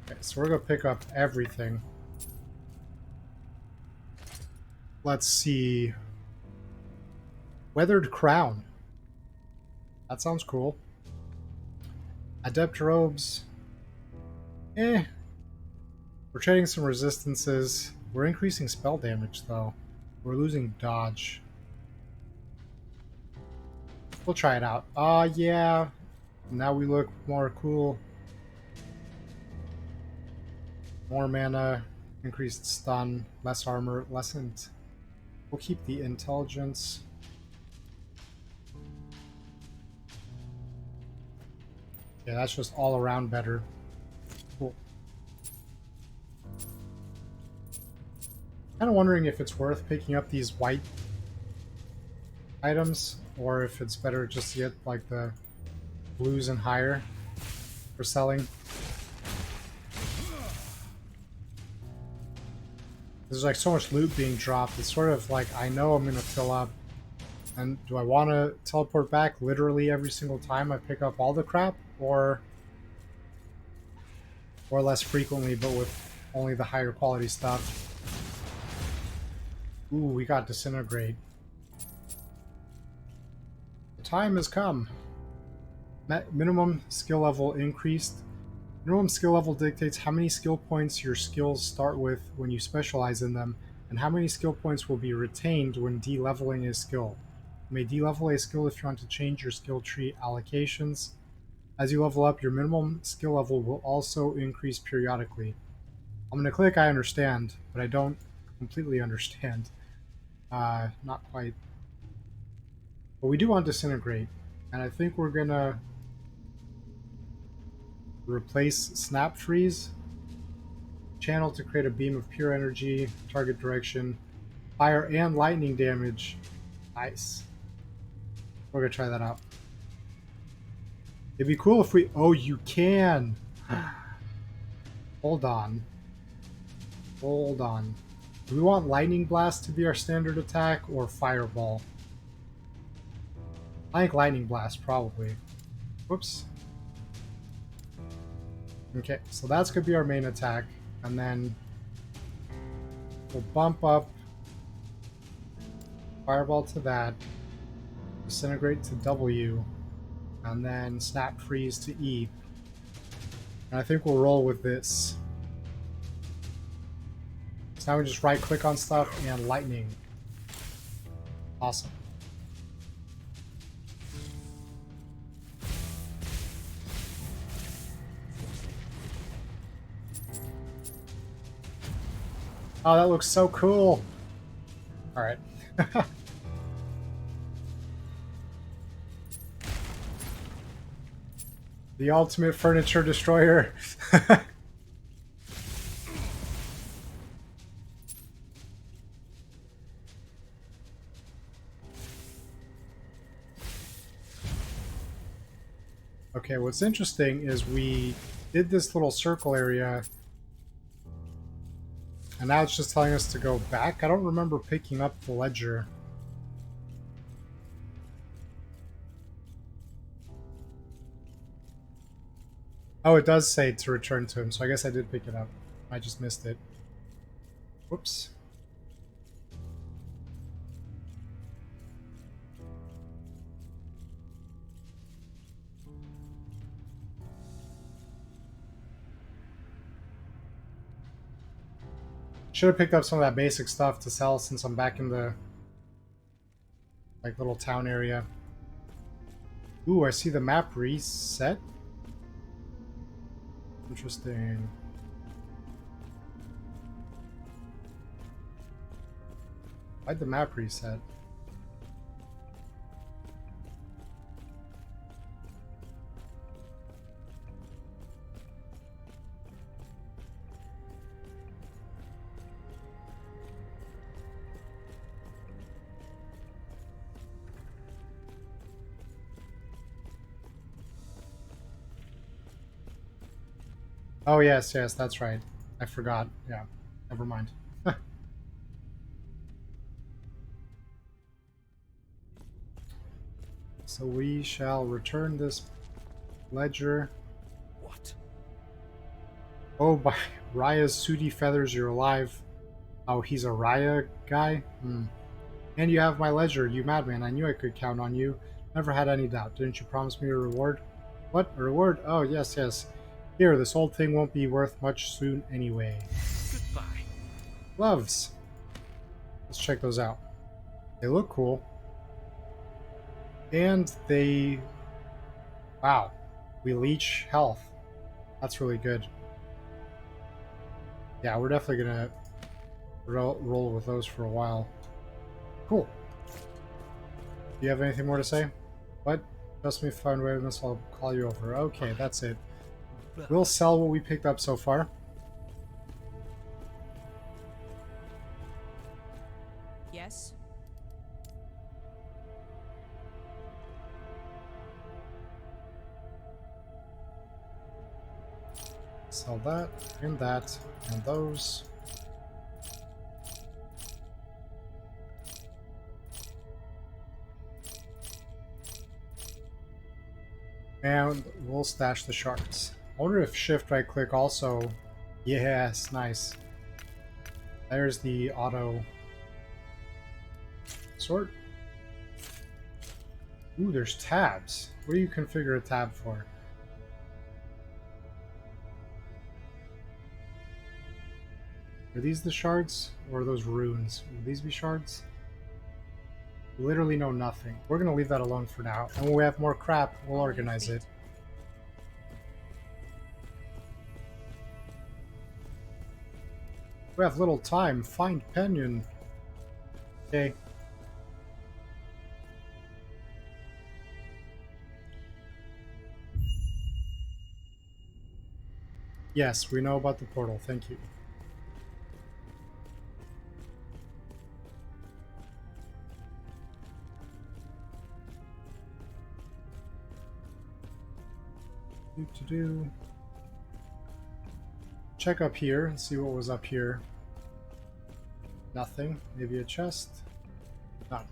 Okay, so we're gonna pick up everything. Let's see. Weathered Crown. That sounds cool. Adept Robes. Eh. We're trading some resistances. We're increasing spell damage, though. We're losing dodge. We'll try it out. Yeah. Now we look more cool. More mana, increased stun, less armor, lessened. We'll keep the intelligence. Yeah, that's just all around better. Cool. Kind of wondering if it's worth picking up these white items, or if it's better just to get like the blues and higher for selling. There's like so much loot being dropped. It's sort of like I know I'm gonna fill up, and do I want to teleport back literally every single time I pick up all the crap, or less frequently but with only the higher quality stuff? Ooh, we got Disintegrate. The time has come. Minimum skill level increased. Minimum skill level dictates how many skill points your skills start with when you specialize in them. And how many skill points will be retained when de-leveling a skill? You may de-level a skill if you want to change your skill tree allocations. As you level up, your minimum skill level will also increase periodically. I'm going to click I understand, but I don't completely understand. Not quite. But we do want disintegrate, and I think we're going to replace snap freeze, channel to create a beam of pure energy, target direction, fire and lightning damage. Nice. We're going to try that out. It'd be cool if we... Oh, you can! Hold on. Hold on. Do we want Lightning Blast to be our standard attack or Fireball? I think Lightning Blast, probably. Whoops. Okay, so that's going to be our main attack. And then we'll bump up Fireball to that, Disintegrate to W, and then Snap Freeze to E. And I think we'll roll with this. So now we just right click on stuff and lightning. Awesome. Oh, that looks so cool. Alright. The ultimate furniture destroyer. Okay, what's interesting is we did this little circle area, and now it's just telling us to go back. I don't remember picking up the ledger. Oh, it does say to return to him, so I guess I did pick it up. I just missed it. Whoops. Should have picked up some of that basic stuff to sell since I'm back in the like little town area. Ooh, I see the map reset. Interesting. Why'd the map reset? Oh, yes, yes, that's right. I forgot. Yeah, never mind. So we shall return this ledger. What? Oh, by Raya's sooty feathers, you're alive. Oh, he's a Raya guy? Hmm. And you have my ledger, you madman. I knew I could count on you. Never had any doubt. Didn't you promise me a reward? What? A reward? Oh, yes, yes. Here, this old thing won't be worth much soon anyway. Goodbye. Gloves. Let's check those out. They look cool. And they... Wow. We leech health. That's really good. Yeah, we're definitely gonna roll with those for a while. Cool. Do you have anything more to say? What? Trust me, if I find a way to this, I'll call you over. Okay, that's it. We'll sell what we picked up so far. Yes? Sell that, and those. And we'll stash the shards. I wonder if shift right click also... Yes, nice. There's the auto sort. Ooh, there's tabs. What do you configure a tab for? Are these the shards? Or are those runes? Will these be shards? Literally know nothing. We're gonna leave that alone for now. And when we have more crap, we'll On your organize feet. it. We have little time. Find Penyon. Okay. Yes, we know about the portal. Thank you. Do. Check up here and see what was up here. Nothing. Maybe a chest? None.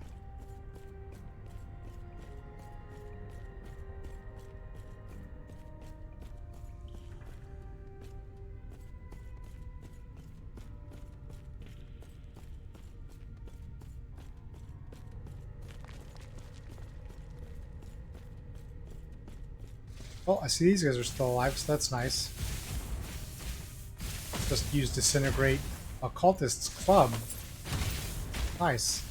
Well, I see these guys are still alive, so that's nice. Just use Disintegrate Occultist's Club. Nice.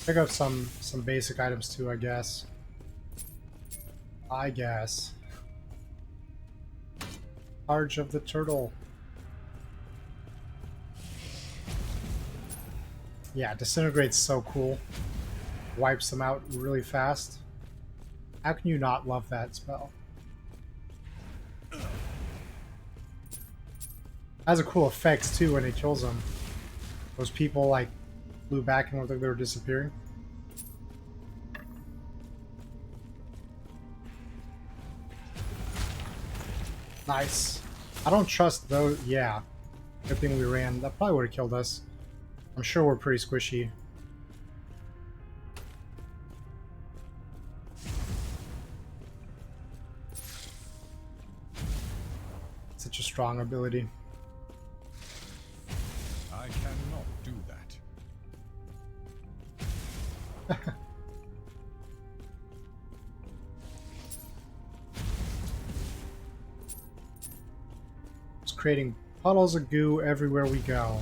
Pick up some basic items too, I guess. Charge of the Turtle. Yeah, Disintegrate's so cool. Wipes them out really fast. How can you not love that spell? Has a cool effect too when it kills them. Those people like flew back and looked like they were disappearing. Nice. I don't trust those. Yeah. Good thing we ran. That probably would have killed us. I'm sure we're pretty squishy. Such a strong ability. I cannot do that. It's creating puddles of goo everywhere we go.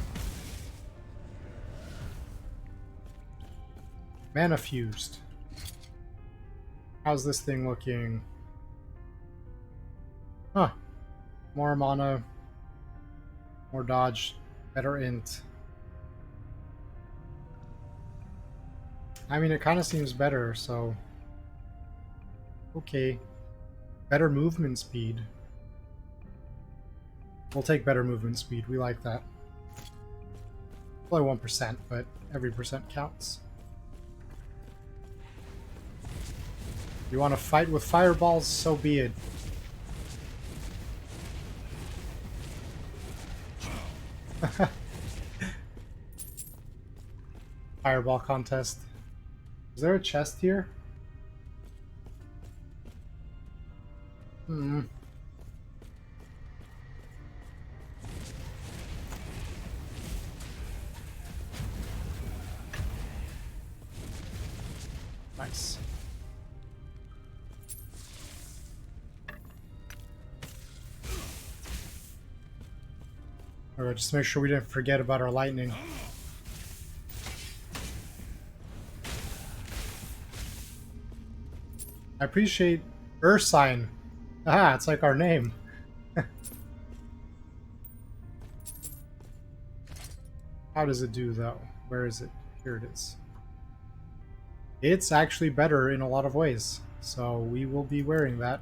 Mana fused. How's this thing looking? Huh. More mana. More dodge. Better int. I mean, it kind of seems better, so... Okay. Better movement speed. We'll take better movement speed. We like that. Only 1%, but every percent counts. You want to fight with fireballs? So be it. Fireball contest. Is there a chest here? Hmm. Nice. Alright, just make sure we didn't forget about our lightning. I appreciate Ursine. Ah, it's like our name. How does it do, though? Where is it? Here it is. It's actually better in a lot of ways, so we will be wearing that.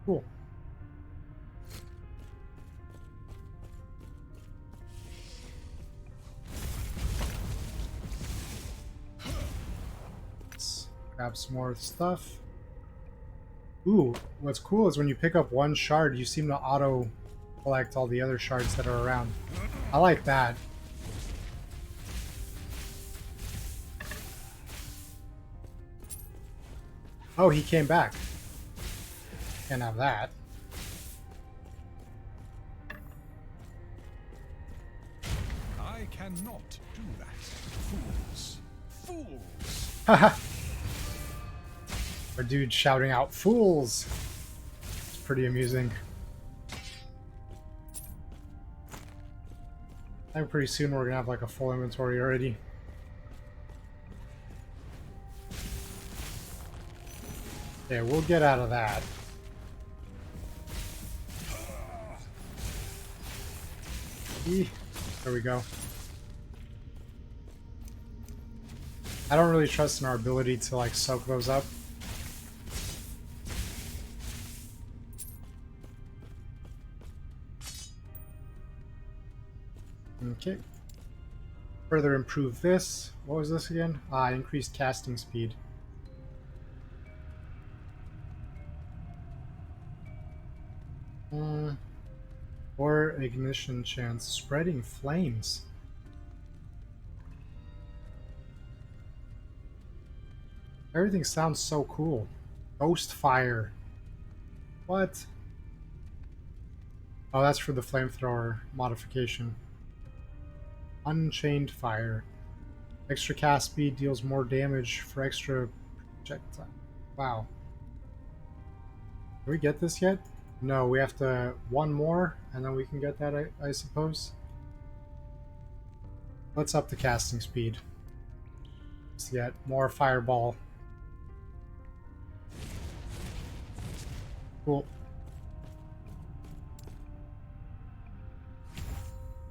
Cool. Let's grab some more stuff. Ooh, what's cool is when you pick up one shard, you seem to auto collect all the other shards that are around. I like that. Oh, he came back. Can't have that. I cannot do that. Fools. Fools. Haha. Our dude shouting out, "Fools!" It's pretty amusing. I think pretty soon we're gonna have like a full inventory already. Okay, we'll get out of that. There we go. I don't really trust in our ability to like soak those up. Okay. Further improve this. What was this again? Increased casting speed. Uh, or ignition chance. Spreading flames. Everything sounds so cool. Ghost fire. What? Oh, that's for the flamethrower modification. Unchained fire. Extra cast speed deals more damage for extra projectile. Wow. Did we get this yet? No, we have to one more, and then we can get that, I suppose. Let's up the casting speed. Let's get more fireball. Cool.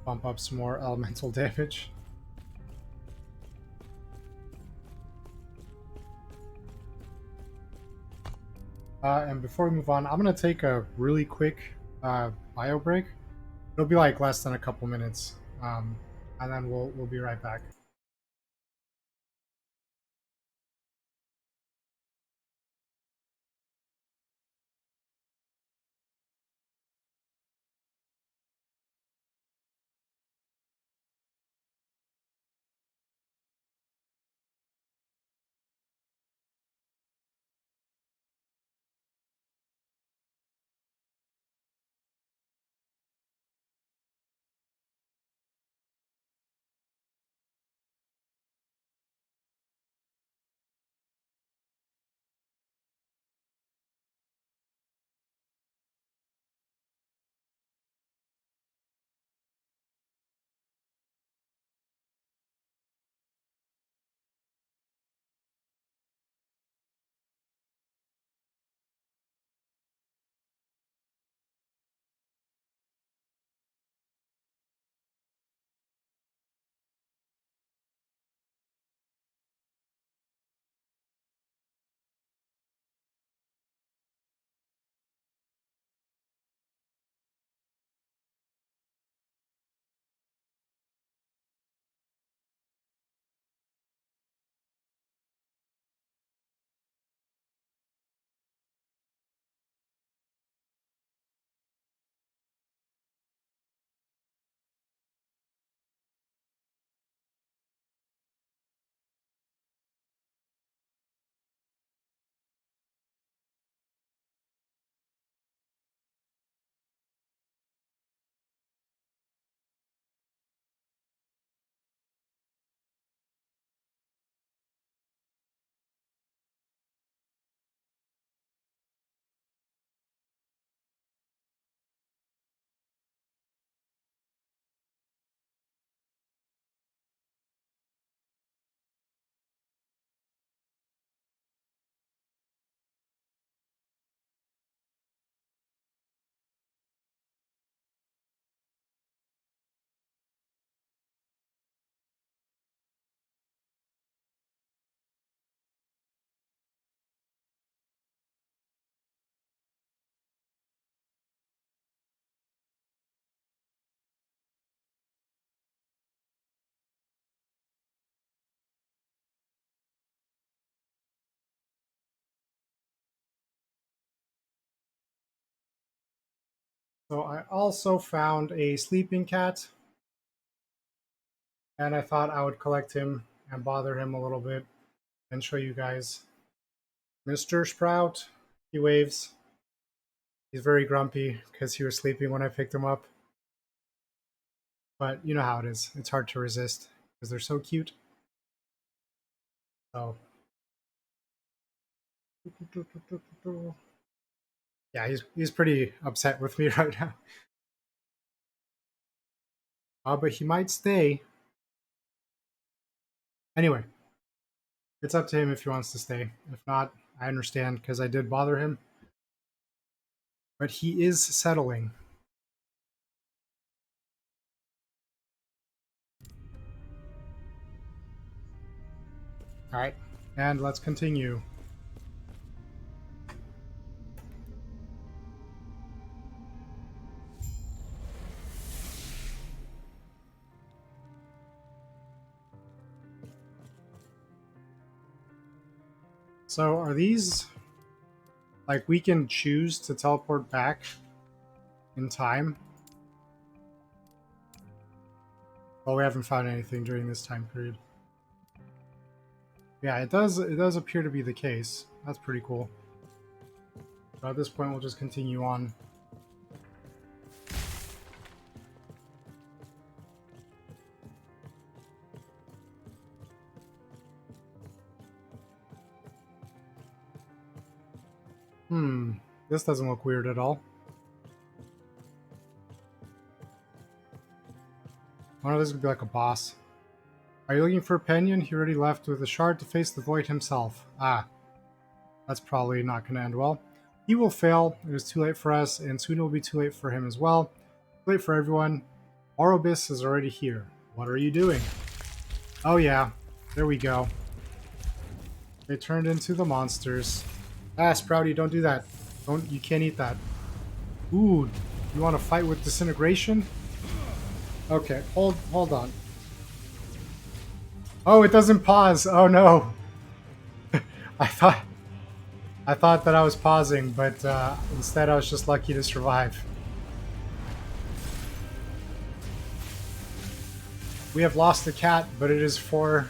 Bump up some more elemental damage. And before we move on, I'm going to take a really quick bio break. It'll be like less than a couple minutes, and then we'll be right back. So I also found a sleeping cat, and I thought I would collect him and bother him a little bit and show you guys. Mr. Sprout, he waves. He's very grumpy because he was sleeping when I picked him up. But you know how it is. It's hard to resist because they're so cute. So yeah, he's pretty upset with me right now. But he might stay. Anyway, it's up to him if he wants to stay. If not, I understand because I did bother him. But he is settling. Alright, and let's continue. So are these, like, we can choose to teleport back in time? Well, we haven't found anything during this time period. Yeah, it does appear to be the case. That's pretty cool. So at this point, we'll just continue on. This doesn't look weird at all. I wonder if this would be like a boss. Are you looking for a Pinion? He already left with a shard to face the void himself. Ah, that's probably not going to end well. He will fail. It is too late for us, and soon it will be too late for him as well. Too late for everyone. Orobis is already here. What are you doing? Oh yeah, there we go. They turned into the monsters. Ah, Sprouty, don't do that. You can't eat that. Ooh, you want to fight with disintegration? Okay, hold on. Oh, it doesn't pause. Oh no. I thought that I was pausing, but instead I was just lucky to survive. We have lost the cat, but it is for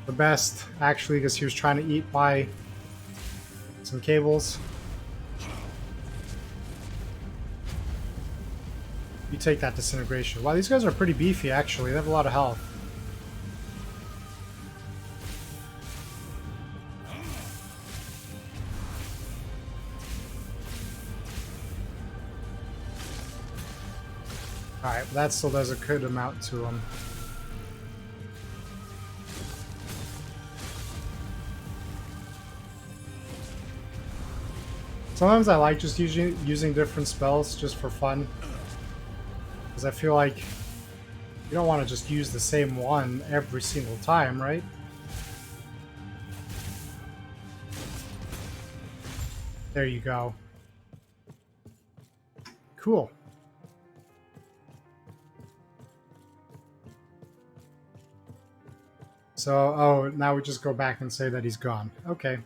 the best, actually, because he was trying to eat my some cables. You take that disintegration. Wow, these guys are pretty beefy, actually. They have a lot of health. Alright, that still does a good amount to them. Sometimes I like just using different spells just for fun. Because I feel like you don't want to just use the same one every single time, right? There you go. Cool. So, oh, now we just go back and say that he's gone. Okay.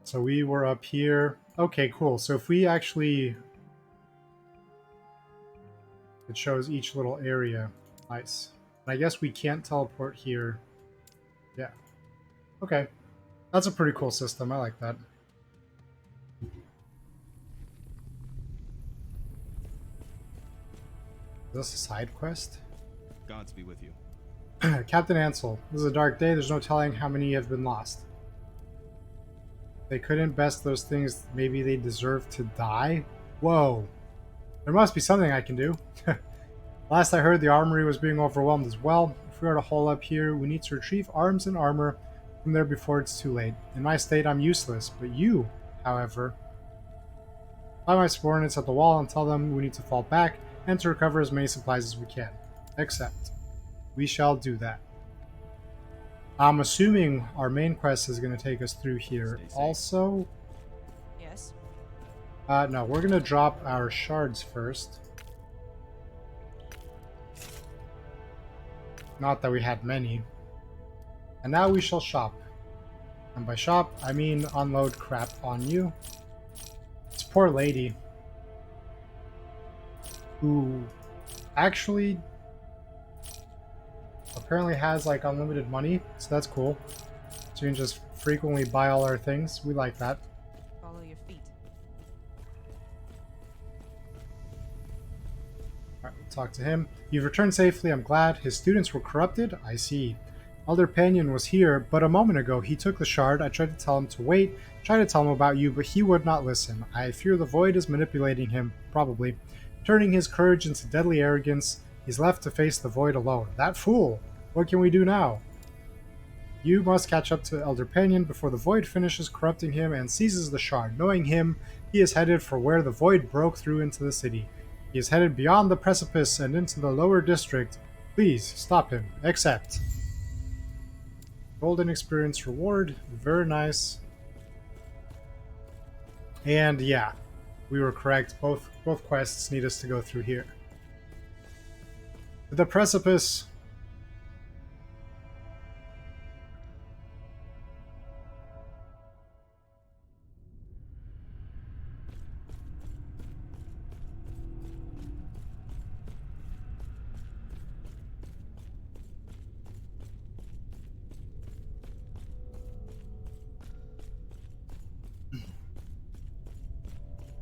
So we were up here. Okay, cool. So if we actually... It shows each little area. Nice. And I guess we can't teleport here. Yeah. Okay. That's a pretty cool system. I like that. Is this a side quest? Gods be with you. Captain Ansel, this is a dark day. There's no telling how many have been lost. They couldn't best those things. Maybe they deserve to die? Whoa. There must be something I can do. Last I heard, the armory was being overwhelmed as well. If we are to hole up here, we need to retrieve arms and armor from there before it's too late. In my state, I'm useless. But you, however... Find my subordinates at the wall and tell them we need to fall back and to recover as many supplies as we can. Accept. We shall do that. I'm assuming our main quest is going to take us through here. Also, Yes. no, we're going to drop our shards first. Not that we had many. And now we shall shop. And by shop, I mean unload crap on you. This poor lady. Who actually apparently has like unlimited money, so that's cool. So you can just frequently buy all our things. We like that. Follow your feet. Alright, we'll talk to him. You've returned safely, I'm glad. His students were corrupted? I see. Elder Panion was here, but a moment ago he took the shard. I tried to tell him to wait, tried to tell him about you, but he would not listen. I fear the void is manipulating him, probably. Turning his courage into deadly arrogance, he's left to face the void alone. That fool! What can we do now? You must catch up to Elder Panion before the void finishes corrupting him and seizes the shard. Knowing him, he is headed for where the void broke through into the city. He is headed beyond the precipice and into the lower district. Please, stop him. Accept. Golden experience reward. Very nice. And yeah, we were correct. Both quests need us to go through here. The precipice.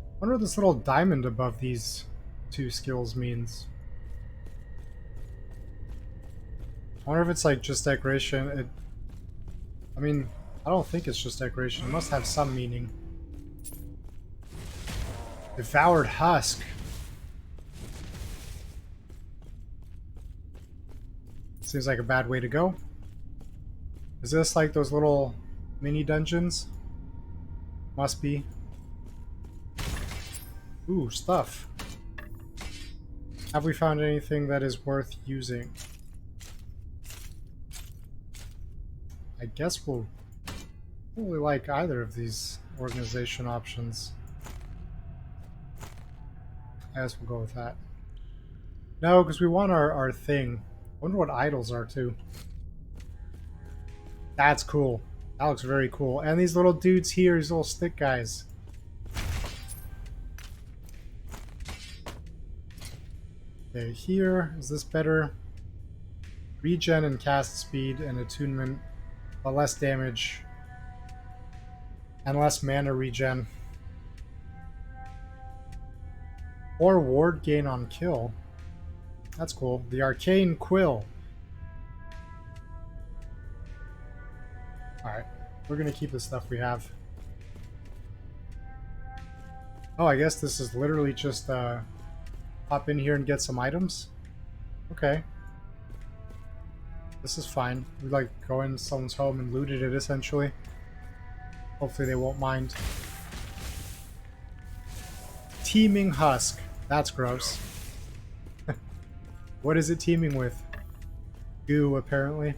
I wonder what this little diamond above these two skills means. I wonder if it's like just decoration. I mean, I don't think it's just decoration. It must have some meaning. Devoured Husk. Seems like a bad way to go. Is this like those little mini dungeons? Must be. Ooh, stuff. Have we found anything that is worth using? I guess we'll really like either of these organization options. I guess we'll go with that. No, because we want our thing. I wonder what idols are too. That's cool. That looks very cool. And these little dudes here, these little stick guys. Okay, here, is this better? Regen and cast speed and attunement, but less damage. And less mana regen. Or ward gain on kill. That's cool. The Arcane Quill. Alright, we're gonna keep the stuff we have. Oh, I guess this is literally just hop in here and get some items. Okay. This is fine. We like go in someone's home and looted it essentially. Hopefully they won't mind. Teeming Husk. That's gross. What is it teeming with? Goo, apparently.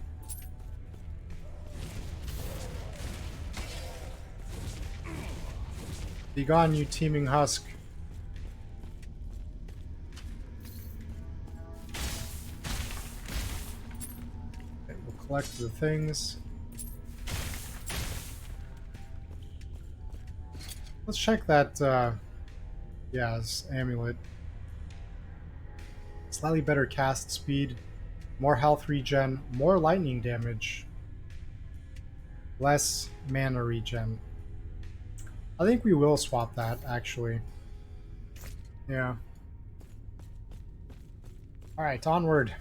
Be gone, you teeming husk. Okay, we'll collect the things. Let's check that, yeah, this amulet. Slightly better cast speed, more health regen, more lightning damage, less mana regen. I think we will swap that, actually. Yeah. Alright, onward.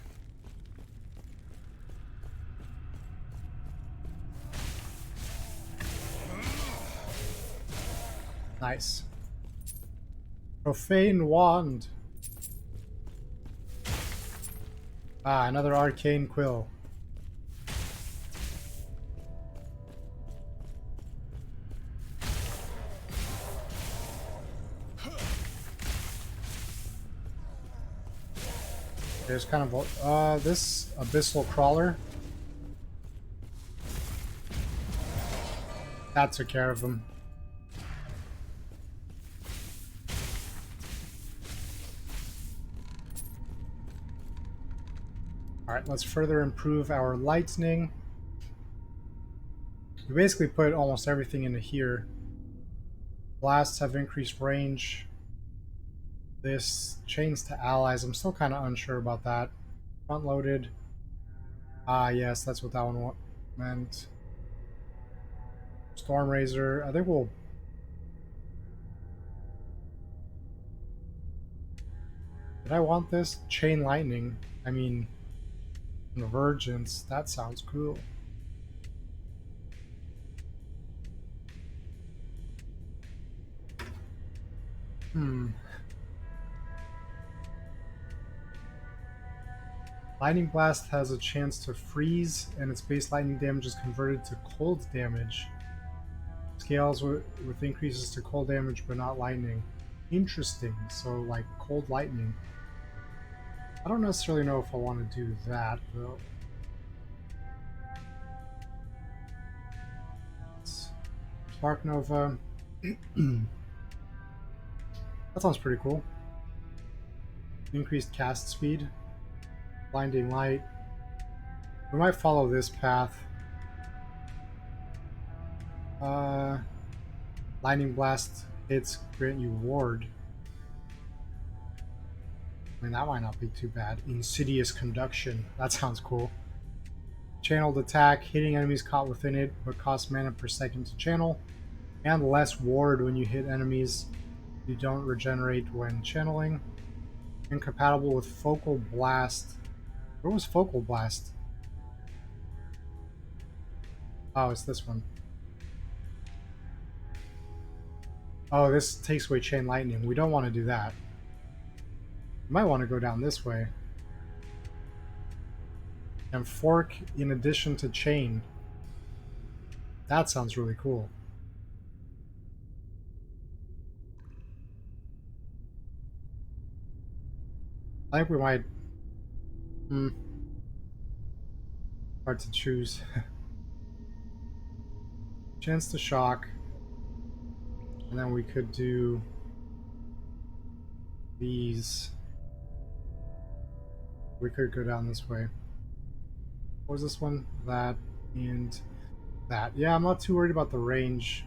Nice. Profane Wand. Ah, another Arcane Quill. There's kind of this Abyssal Crawler. That took care of him. Alright, let's further improve our lightning. We basically put almost everything into here. Blasts have increased range. This chains to allies. I'm still kind of unsure about that. Front loaded. Ah, yes, that's what that one meant. Storm Razor. I think we'll... Did I want this? Chain Lightning. I mean, Convergence. That sounds cool. Hmm. Lightning Blast has a chance to freeze, and its base lightning damage is converted to cold damage. Scales with increases to cold damage, but not lightning. Interesting. So, like, cold lightning. I don't necessarily know if I want to do that, though. Spark Nova. That sounds pretty cool. Increased cast speed. Blinding Light. We might follow this path. Lightning Blast hits grant you ward. I mean, that might not be too bad. Insidious Conduction. That sounds cool. Channeled Attack. Hitting enemies caught within it, but costs mana per second to channel. And less ward when you hit enemies you don't regenerate when channeling. Incompatible with Focal Blast. Where was Focal Blast? Oh, it's this one. Oh, this takes away Chain Lightning. We don't want to do that. We might want to go down this way. And Fork in addition to Chain. That sounds really cool. I think we might... Hard to choose. Chance to shock. And then we could do these. We could go down this way. What was this one? That and that. Yeah, I'm not too worried about the range.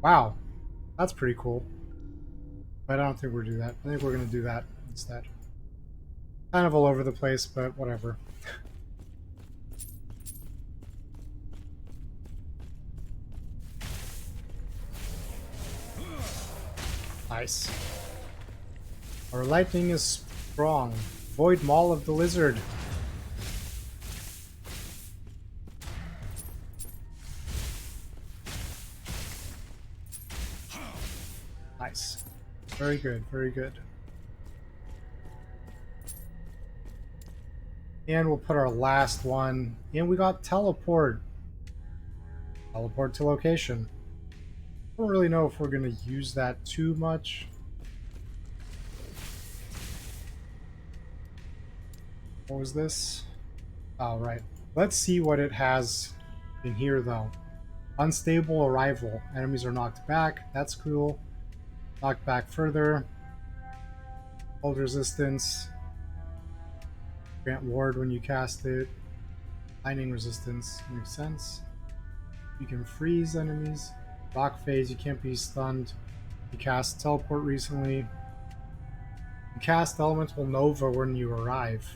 Wow, that's pretty cool. But I don't think we're gonna do that. I think we're gonna do that instead. Kind of all over the place, but whatever. Nice. Our lightning is strong. Void Maul of the Lizard. Nice. Very good, very good. And we'll put our last one. And we got Teleport. Teleport to location. I don't really know if we're going to use that too much. What was this? Oh, right. Let's see what it has in here, though. Unstable Arrival. Enemies are knocked back. That's cool. Knocked back further. Hold resistance. Grant ward when you cast it. Lightning resistance. Makes sense. You can freeze enemies. Rock phase. You can't be stunned. You cast teleport recently. You cast elemental nova when you arrive.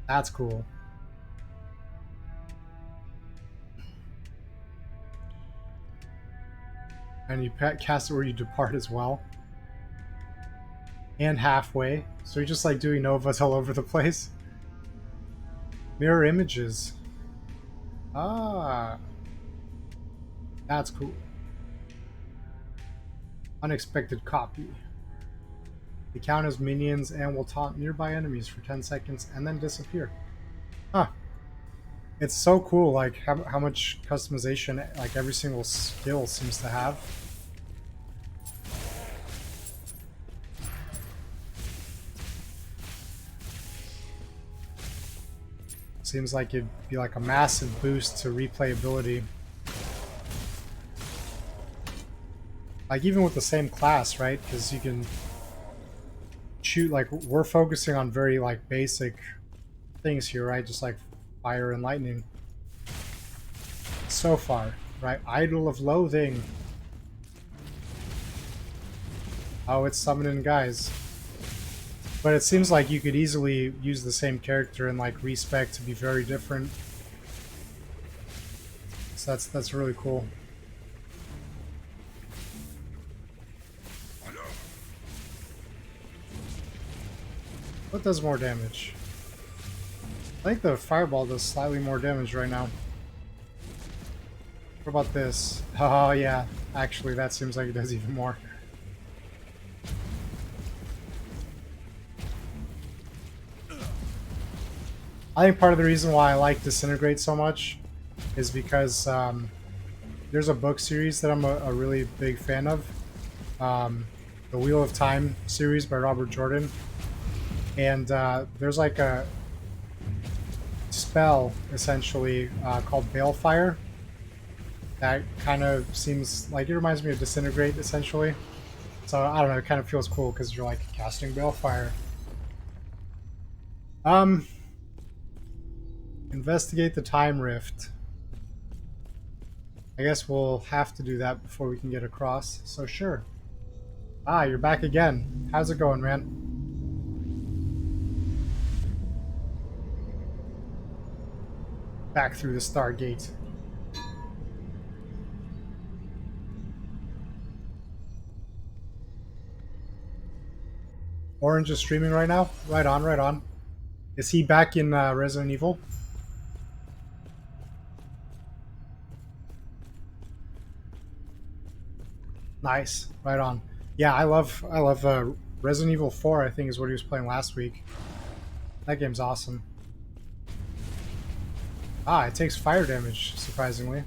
That's cool. And you cast it where you depart as well. And halfway. So you're just like doing novas all over the place. Mirror images. Ah. That's cool. Unexpected copy. They count as minions and will taunt nearby enemies for 10 seconds and then disappear. Huh. It's so cool, like, how much customization, like, every single skill seems to have. Seems like it'd be like a massive boost to replayability. Like, even with the same class, right? Because you can shoot, like, we're focusing on very, like, basic things here, right? Just like fire and lightning. So far, right? Idol of Loathing. Oh, it's summoning guys. But it seems like you could easily use the same character and like respec to be very different. So that's really cool. What does more damage? I think the fireball does slightly more damage right now. What about this? Oh yeah, actually that seems like it does even more. I think part of the reason why I like Disintegrate so much is because there's a book series that I'm a really big fan of. The Wheel of Time series by Robert Jordan. And there's like a spell, essentially, called Balefire. That kind of seems like it reminds me of Disintegrate, essentially. So, I don't know, it kind of feels cool because you're like casting Balefire. Um, Investigate the Time Rift. I guess we'll have to do that before we can get across, so sure. Ah, you're back again. How's it going, man? Back through the Stargate. Orange is streaming right now? Right on, right on. Is he back in Resident Evil? Nice, right on. Yeah, I love Resident Evil 4. I think is what he was playing last week. That game's awesome. Ah, it takes fire damage, surprisingly.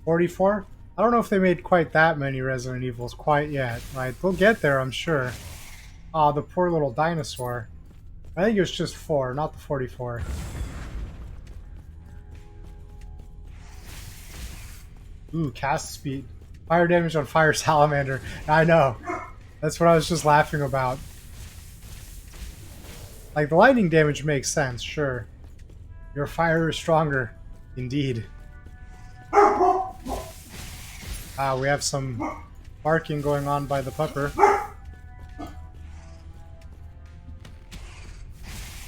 $44? I don't know if they made quite that many Resident Evils quite yet. Right, they'll get there, I'm sure. Ah, the poor little dinosaur. I think it was just 4, not the 44. Ooh, cast speed. Fire damage on Fire Salamander. I know. That's what I was just laughing about. Like, the lightning damage makes sense, sure. Your fire is stronger. Indeed. Ah, we have some barking going on by the pupper.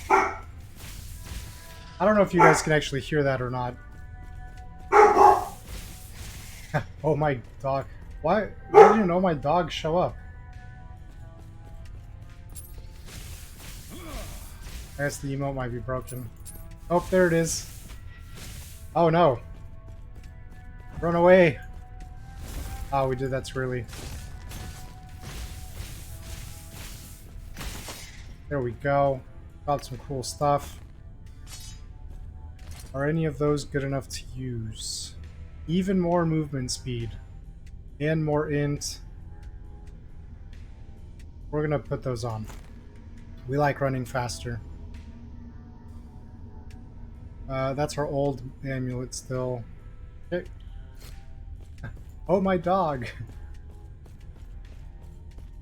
I don't know if you guys can actually hear that or not. Oh, my dog. Why didn't Oh My Dog show up? I guess the emote might be broken. Oh, there it is. Oh no. Run away. Oh, we did that too early. There we go. Got some cool stuff. Are any of those good enough to use? Even more movement speed. And more int. We're gonna put those on. We like running faster. That's our old amulet still. Okay. Oh my dog!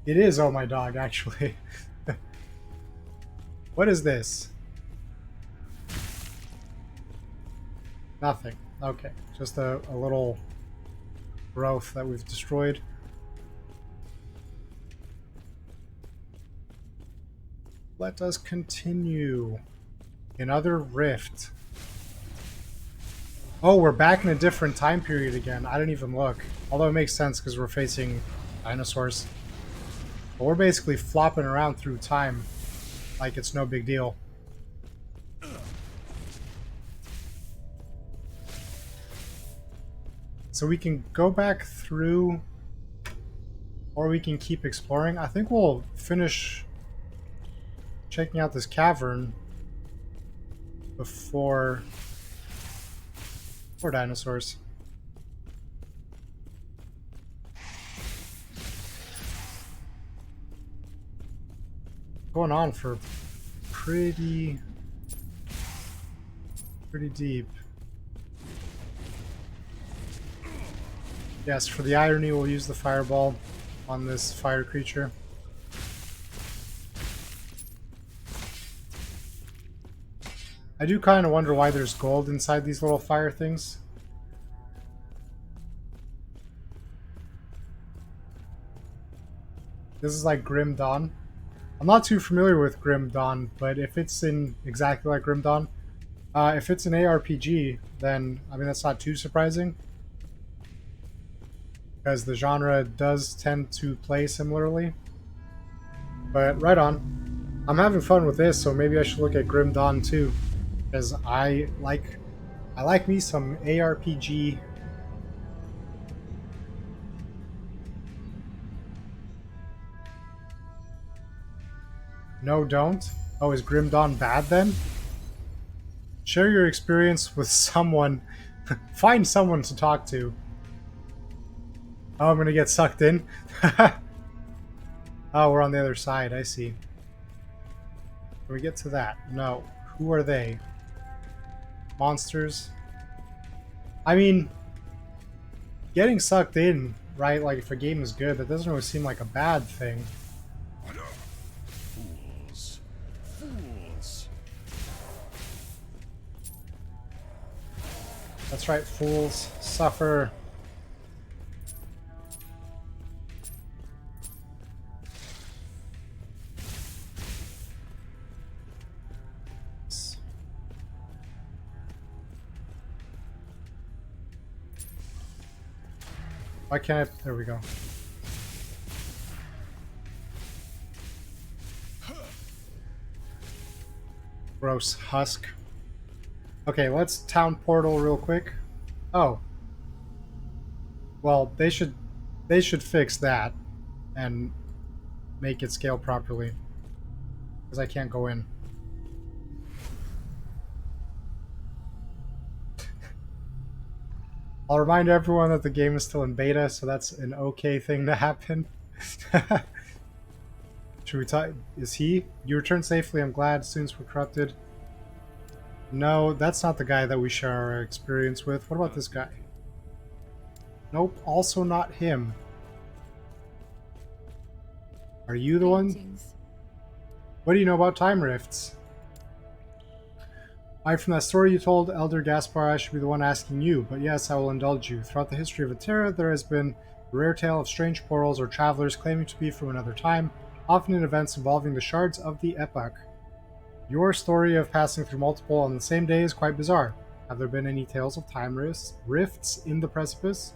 It is Oh My Dog, actually. What is this? Nothing. Okay, just a little growth that we've destroyed. Let us continue. Another rift. Oh, we're back in a different time period again. I didn't even look. Although it makes sense because we're facing dinosaurs. But we're basically flopping around through time like it's no big deal. So we can go back through, or we can keep exploring. I think we'll finish checking out this cavern before dinosaurs. Going on for pretty deep. Yes, for the irony, we'll use the fireball on this fire creature. I do kind of wonder why there's gold inside these little fire things. This is like Grim Dawn. I'm not too familiar with Grim Dawn, but if it's in exactly like Grim Dawn, if it's an ARPG, then, I mean, that's not too surprising. because the genre does tend to play similarly. But right on. I'm having fun with this, so maybe I should look at Grim Dawn too, because I like me some ARPG. No, don't. Oh, is Grim Dawn bad then? Share your experience with someone. Find someone to talk to. Oh, I'm gonna get sucked in. Oh, we're on the other side. I see. Can we get to that? No. Who are they? Monsters? I mean, getting sucked in, right? Like, if a game is good, that doesn't really seem like a bad thing. Fools. Fools. That's right, fools. Suffer. Why can't I? There we go. Gross husk. Okay, let's town portal real quick. Oh. Well, they should fix that and make it scale properly. Because I can't go in. I'll remind everyone that the game is still in beta, so that's an okay thing to happen. Should we talk? Is he? You returned safely, I'm glad. Students were corrupted. No, that's not the guy that we share our experience with. What about this guy? Nope, also not him. Are you the one? Paintings. What do you know about time rifts? From that story you told, Elder Gaspar, I should be the one asking you, but yes, I will indulge you. Throughout the history of Atera, there has been a rare tale of strange portals or travelers claiming to be from another time, often in events involving the shards of the Epoch. Your story of passing through multiple on the same day is quite bizarre. Have there been any tales of time rifts in the precipice?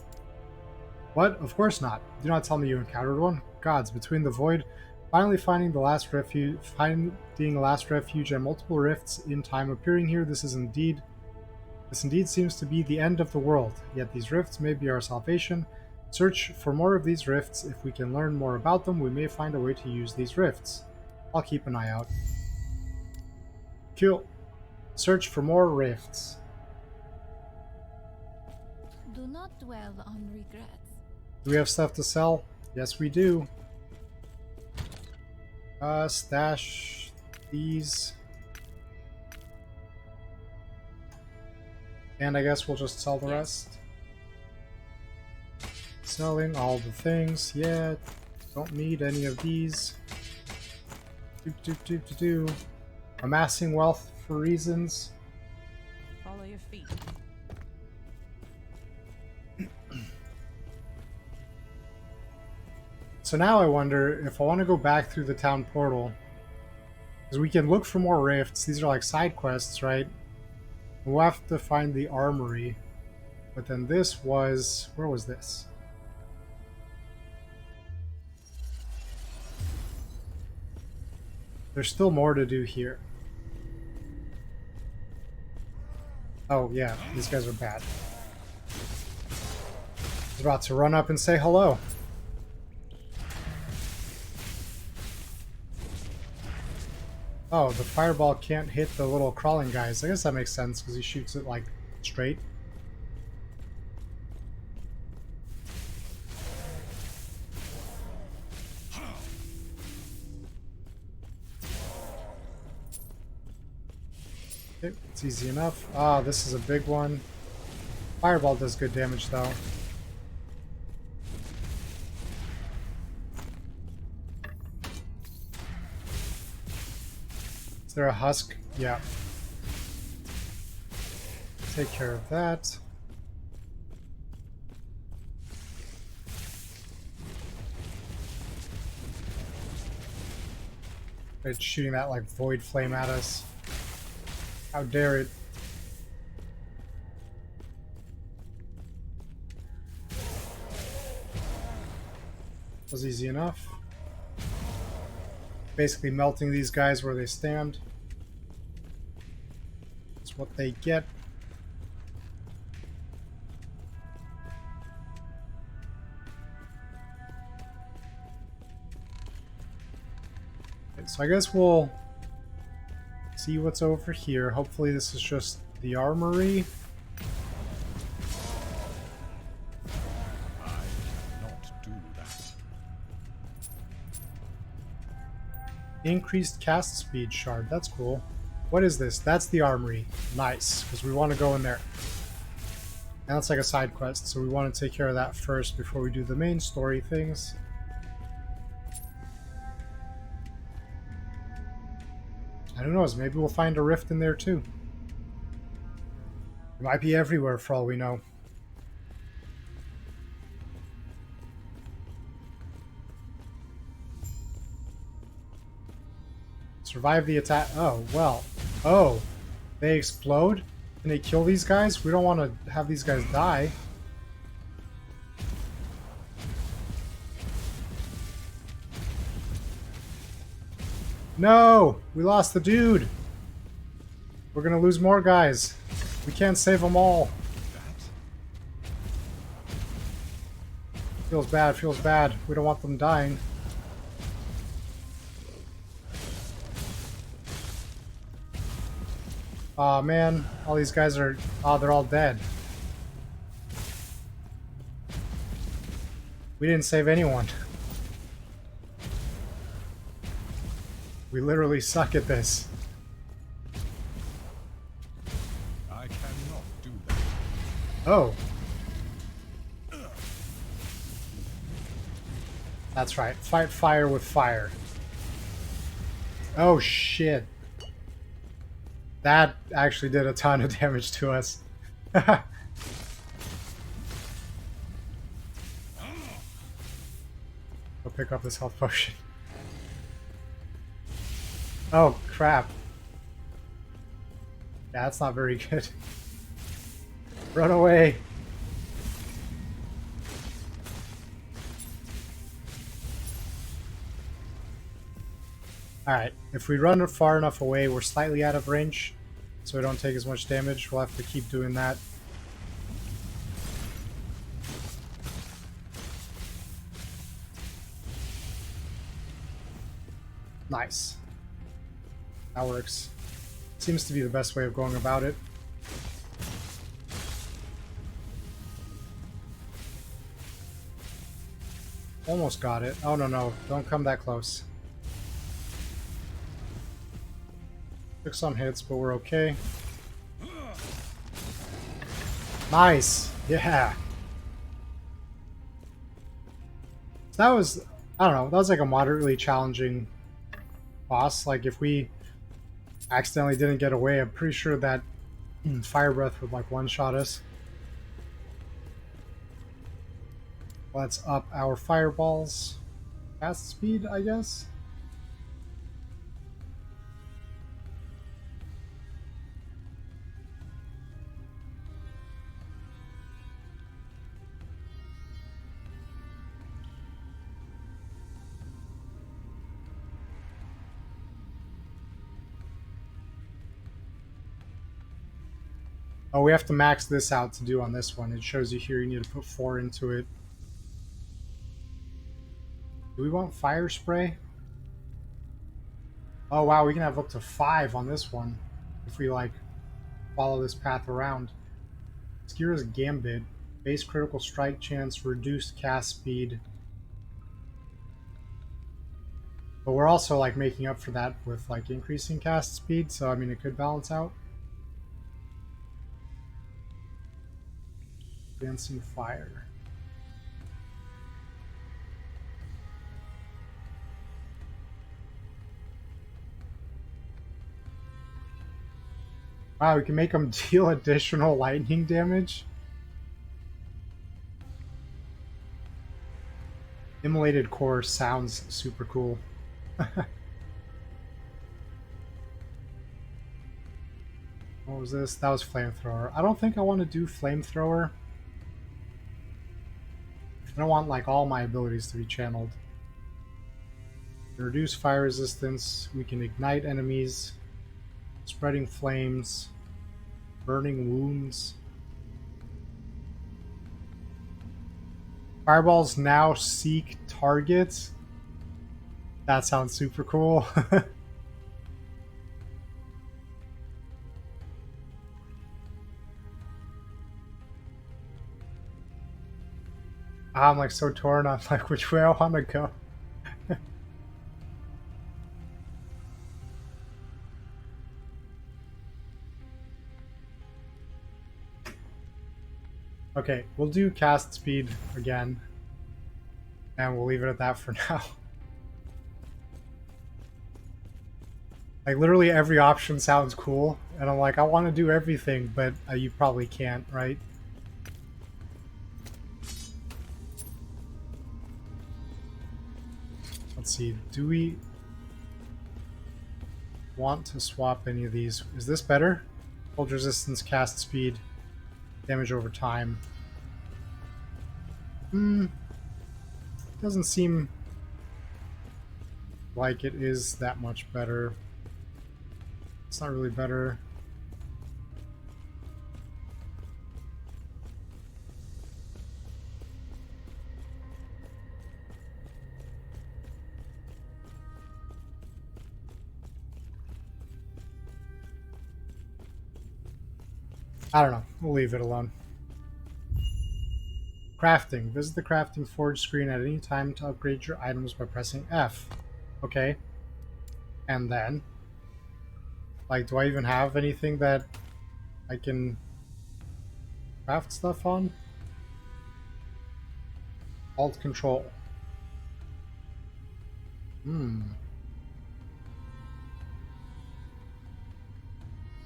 What? Of course not. Do not tell me you encountered one. Gods, between the void, finally finding the last refuge, and multiple rifts in time appearing here, this indeed seems to be the end of the world. Yet these rifts may be our salvation. Search for more of these rifts. If we can learn more about them, we may find a way to use these rifts. I'll keep an eye out. Cool. Search for more rifts. Do not dwell on regrets. Do we have stuff to sell? Yes, we do. Stash these. And I guess we'll just sell the rest. Selling all the things. Yeah, don't need any of these. Amassing wealth for reasons. Follow your feet. So now I wonder if I want to go back through the town portal. Because we can look for more rifts. These are like side quests, right? We'll have to find the armory. But then this was... Where was this? There's still more to do here. Oh, yeah. These guys are bad. I was about to run up and say hello. Oh, the fireball can't hit the little crawling guys. I guess that makes sense because he shoots it like straight. Okay, it's easy enough. Ah, this is a big one. Fireball does good damage though. Is there a husk? Yeah. Take care of that. It's shooting that like void flame at us. How dare it? Was easy enough. Basically melting these guys where they stand. That's what they get. Okay, so I guess we'll see what's over here. Hopefully this is just the armory. I cannot do that. Increased cast speed shard. That's cool. What is this? That's the armory. Nice, because we want to go in there. And that's like a side quest, so we want to take care of that first before we do the main story things. I don't know, maybe we'll find a rift in there too. It might be everywhere for all we know. Survive the attack. Oh, well. Oh, they explode? Can they kill these guys? We don't want to have these guys die. No! We lost the dude! We're gonna lose more guys. We can't save them all. Feels bad, feels bad. We don't want them dying. Aw, man. All these guys are... Oh, they're all dead. We didn't save anyone. We literally suck at this. I cannot do that. Oh. That's right. Fight fire with fire. Oh, shit. That actually did a ton of damage to us. Go pick up this health potion. Oh, crap. Yeah, that's not very good. Run away. Alright, if we run far enough away, we're slightly out of range, so we don't take as much damage. We'll have to keep doing that. Nice. That works. Seems to be the best way of going about it. Almost got it. Oh, no. Don't come that close. Took some hits, but we're okay. Nice! Yeah! So that was... I don't know. That was like a moderately challenging boss. Like, if we accidentally didn't get away, I'm pretty sure that fire breath would like one-shot us. Let's up our fireballs. Fast speed, I guess? Oh, we have to max this out to do on this one. It shows you here you need to put 4 into it. Do we want fire spray? Oh wow, we can have up to 5 on this one if we like follow this path around. Skira's Gambit. Base critical strike chance, reduced cast speed. But we're also like making up for that with like increasing cast speed, so I mean it could balance out. Dancing fire. Wow, we can make them deal additional lightning damage. Immolated core sounds super cool. What was this? That was flamethrower. I don't think I want to do flamethrower. I don't want like all my abilities to be channeled. Reduce fire resistance. We can ignite enemies. Spreading flames. Burning wounds. Fireballs now seek targets. That sounds super cool. I'm like so torn on like which way I want to go. Okay, we'll do cast speed again, and we'll leave it at that for now. Like literally every option sounds cool, and I'm like, I want to do everything, but you probably can't, right? Let's see, do we want to swap any of these? Is this better? Hold resistance, cast speed, damage over time. Doesn't seem like it is that much better. It's not really better. I don't know. We'll leave it alone. Crafting. Visit the crafting forge screen at any time to upgrade your items by pressing F. Okay. And then? Like, do I even have anything that I can craft stuff on? Alt Control.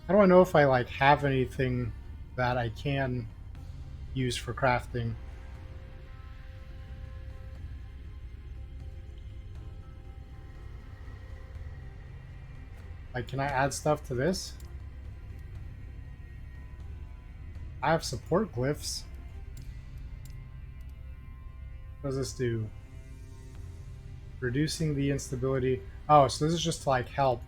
How do I know if I, like, have anything that I can use for crafting? Like, can I add stuff to this? I have support glyphs. What does this do? Reducing the instability. Oh, so this is just to, like, help.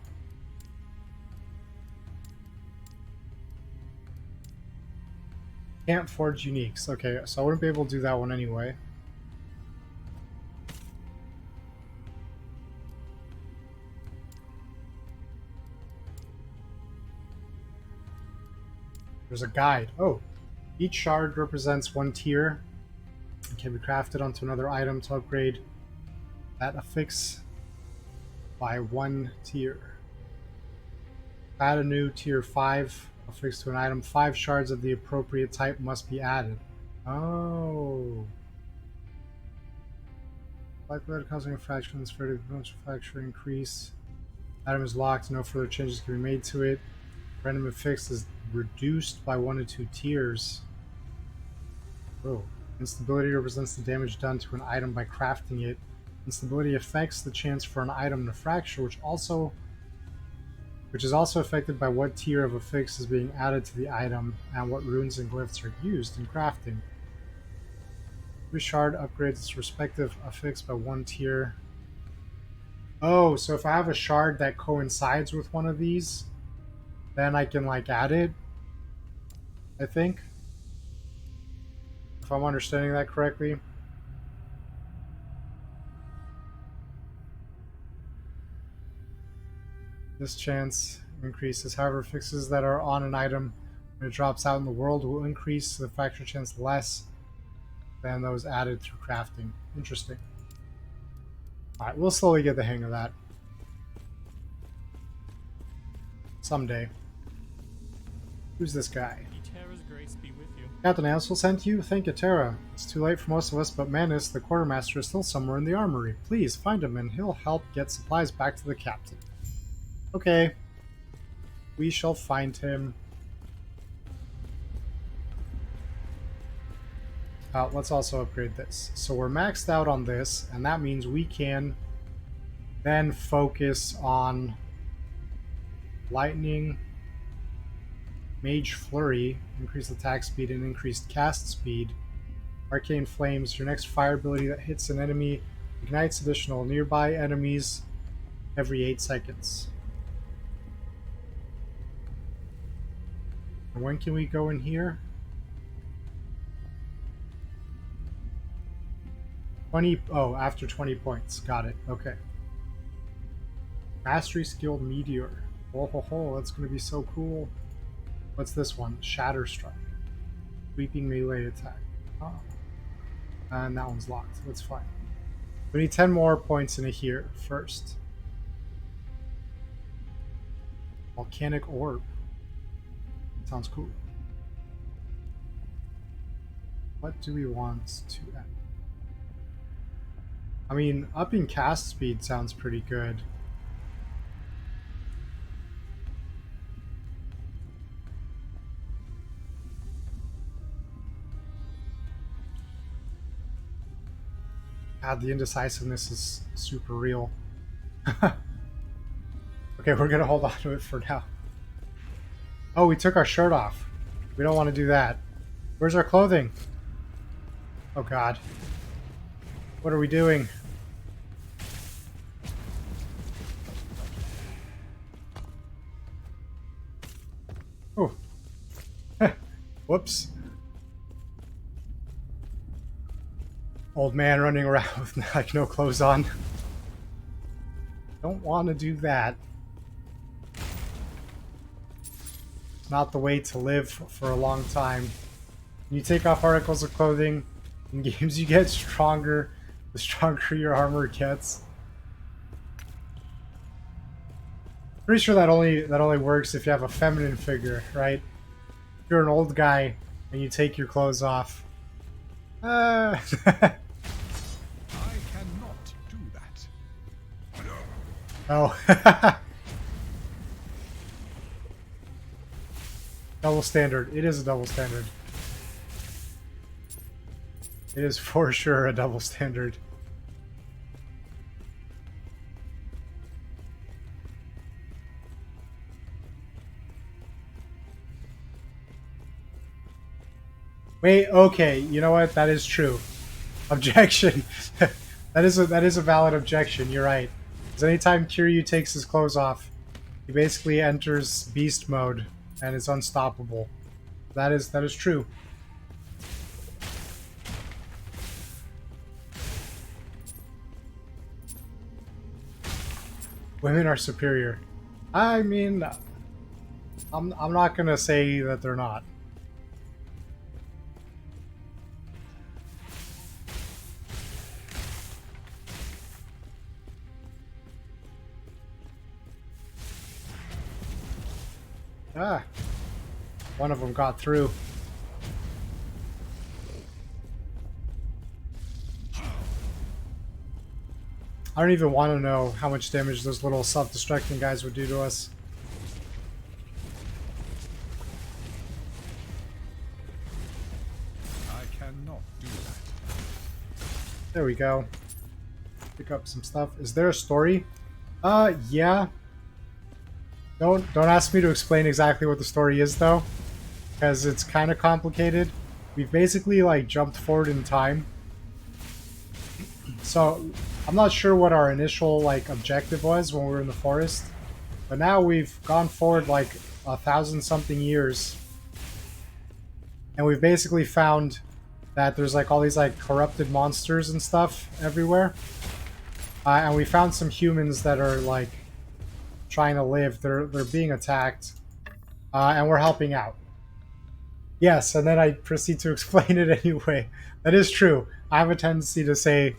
Can't forge uniques. Okay, so I wouldn't be able to do that one anyway. There's a guide. Oh, each shard represents one tier. It can be crafted onto another item to upgrade that affix by one tier. Add a new tier 5 affixed to an item. 5 shards of the appropriate type must be added. Oh. Likelihood of causing a fraction is further fracture increase. Item is locked, no further changes can be made to it. Random affix is reduced by 1 to 2 tiers. Oh. Instability represents the damage done to an item by crafting it. Instability affects the chance for an item to fracture, which is also affected by what tier of affix is being added to the item and what runes and glyphs are used in crafting. Every shard upgrades its respective affix by one tier. Oh, so if I have a shard that coincides with one of these, then I can like add it, I think. If I'm understanding that correctly. This chance increases. However, fixes that are on an item when it drops out in the world will increase the fracture chance less than those added through crafting. Interesting. Alright, we'll slowly get the hang of that. Someday. Who's this guy? Terra's grace be with you. Captain Ansel sent you? Thank you, Terra. It's too late for most of us, but Manus, the quartermaster, is still somewhere in the armory. Please, find him and he'll help get supplies back to the captain. Okay. We shall find him. Let's also upgrade this. So we're maxed out on this, and that means we can then focus on Lightning, Mage Flurry, increased attack speed, and increased cast speed. Arcane Flames. Your next fire ability that hits an enemy ignites additional nearby enemies every 8 seconds. And when can we go in here? 20. Oh, after 20 points. Got it. Okay. Mastery Skill Meteor. Oh ho ho, that's going to be so cool. What's this one? Shatter Strike. Sweeping melee attack. Oh. And that one's locked. That's fine. We need 10 more points in a here first. Volcanic Orb. Sounds cool. What do we want to add? I mean, upping cast speed sounds pretty good. God, the indecisiveness is super real. Okay, we're gonna hold on to it for now. Oh, we took our shirt off. We don't want to do that. Where's our clothing? Oh god. What are we doing? Oh. Whoops. Old man running around with like no clothes on. Don't want to do that. Not the way to live for a long time. When you take off articles of clothing, in games you get stronger, the stronger your armor gets. Pretty sure that only works if you have a feminine figure, right? If you're an old guy and you take your clothes off. I cannot do that. Oh. Double standard. It is a double standard. It is for sure a double standard. Wait, okay, you know what? That is true. Objection. that is a valid objection. You're right. Because anytime Kiryu takes his clothes off, he basically enters beast mode and is unstoppable. That is true. Women are superior. I mean, I'm not gonna say that they're not. Ah, one of them got through. I don't even want to know how much damage those little self-destructing guys would do to us. I cannot do that. There we go. Pick up some stuff. Is there a story? Yeah. Don't ask me to explain exactly what the story is though, because it's kind of complicated. We've basically like jumped forward in time. So I'm not sure what our initial like objective was when we were in the forest, but now we've gone forward like 1,000-something years, and we've basically found that there's like all these like corrupted monsters and stuff everywhere, and we found some humans that are like trying to live. They're being attacked, and we're helping out. Yes, and then I proceed to explain it anyway. That is true. I have a tendency to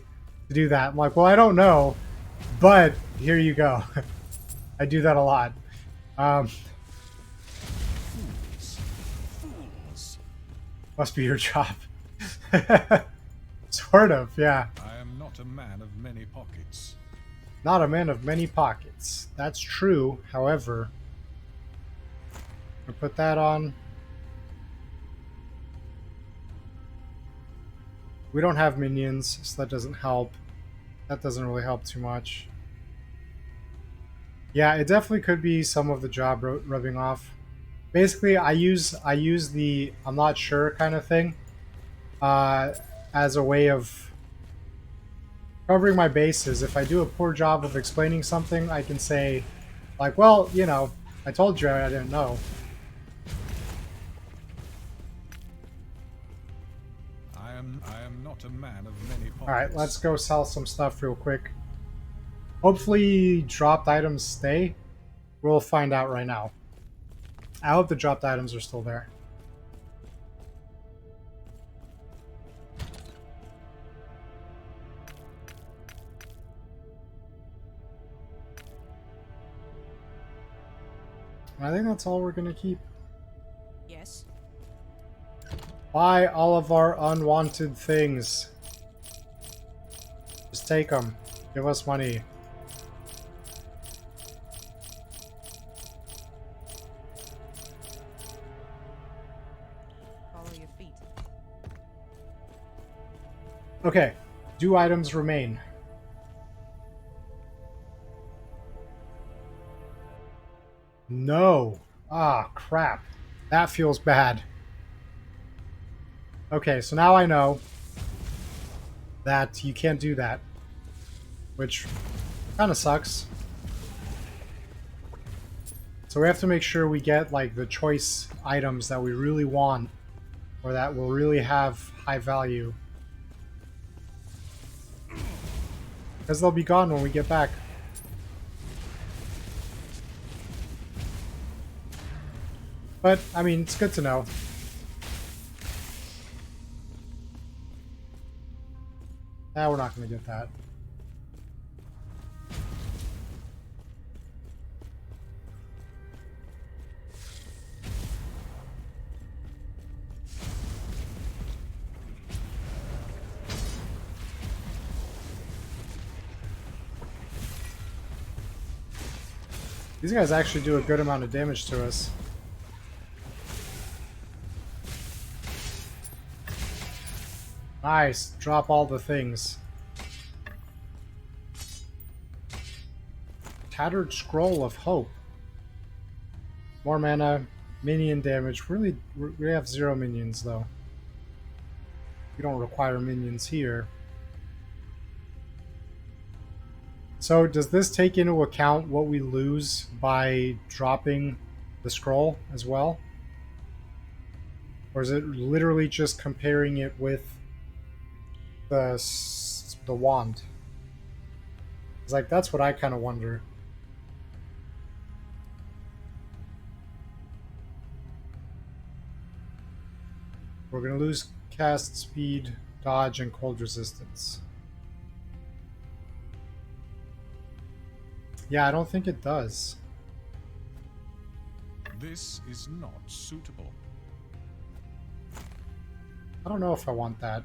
do that. I'm like, well, I don't know, but here you go. I do that a lot. Fools. Must be your job. Sort of, yeah. I am not a man of many pockets. Not a man of many pockets. That's true, however. I'll put that on. We don't have minions, so that doesn't help. That doesn't really help too much. Yeah, it definitely could be some of the job rubbing off. Basically, I use the I'm not sure kind of thing. as a way of covering my bases. If I do a poor job of explaining something, I can say, like, well, you know, I told you I didn't know. I am not a man of many pockets. Alright, let's go sell some stuff real quick. Hopefully dropped items stay. We'll find out right now. I hope the dropped items are still there. I think that's all we're gonna keep. Yes. Buy all of our unwanted things. Just take them. Give us money. Follow your feet. Okay. Do items remain? No. Ah, crap. That feels bad. Okay, so now I know that you can't do that. Which kind of sucks. So we have to make sure we get like the choice items that we really want or that will really have high value. Because they'll be gone when we get back. But, I mean, it's good to know. Nah, we're not going to get that. These guys actually do a good amount of damage to us. Nice. Drop all the things. Tattered Scroll of Hope. More mana, minion damage. Really, we have 0 minions though. We don't require minions here. So does this take into account what we lose by dropping the scroll as well? Or is it literally just comparing it with the wand? It's like, that's what I kind of wonder. We're going to lose cast speed, dodge, and cold resistance. Yeah, I don't think it does. This is not suitable. I don't know if I want that.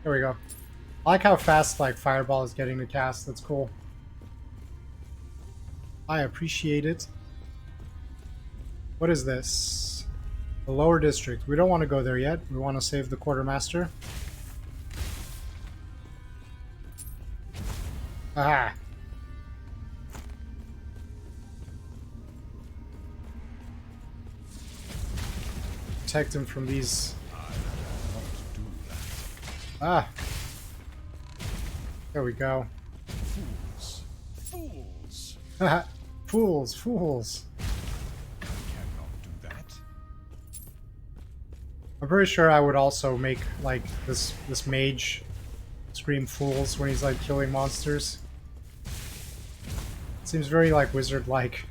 There we go. I like how fast like Fireball is getting to cast. That's cool. I appreciate it. What is this? The lower district. We don't want to go there yet. We want to save the quartermaster. Aha! Protect him from these. Ah! There we go. Fools! Fools! Haha! Fools! Fools! Cannot do that. I'm pretty sure I would also make like this mage scream fools when he's like killing monsters. Seems very like wizard-like.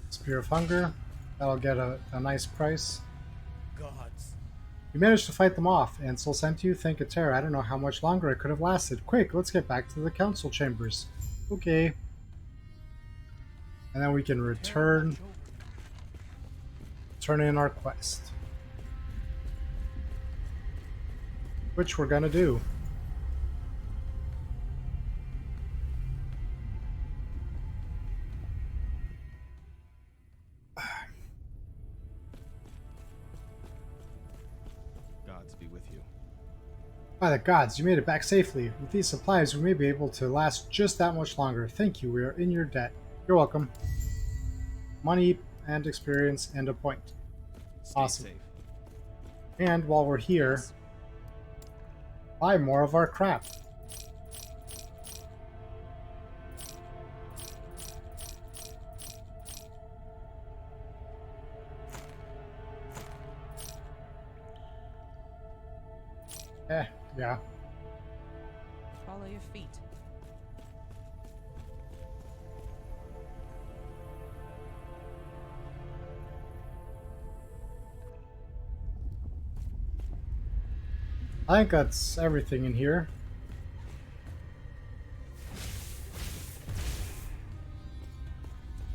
Spear of Hunger. That'll get a nice price. Gods. You managed to fight them off. Ansel sent you? Thank a terror. I don't know how much longer it could have lasted. Quick, let's get back to the council chambers. Okay. And then we can turn in our quest. which we're gonna do. Gods be with you. By the gods, you made it back safely. With these supplies, we may be able to last just that much longer. Thank you, we are in your debt. You're welcome. Money and experience and a point. Stay Awesome. safe. And while we're here, Yes. buy more of our crap. Yeah. Follow your feet. I think that's everything in here.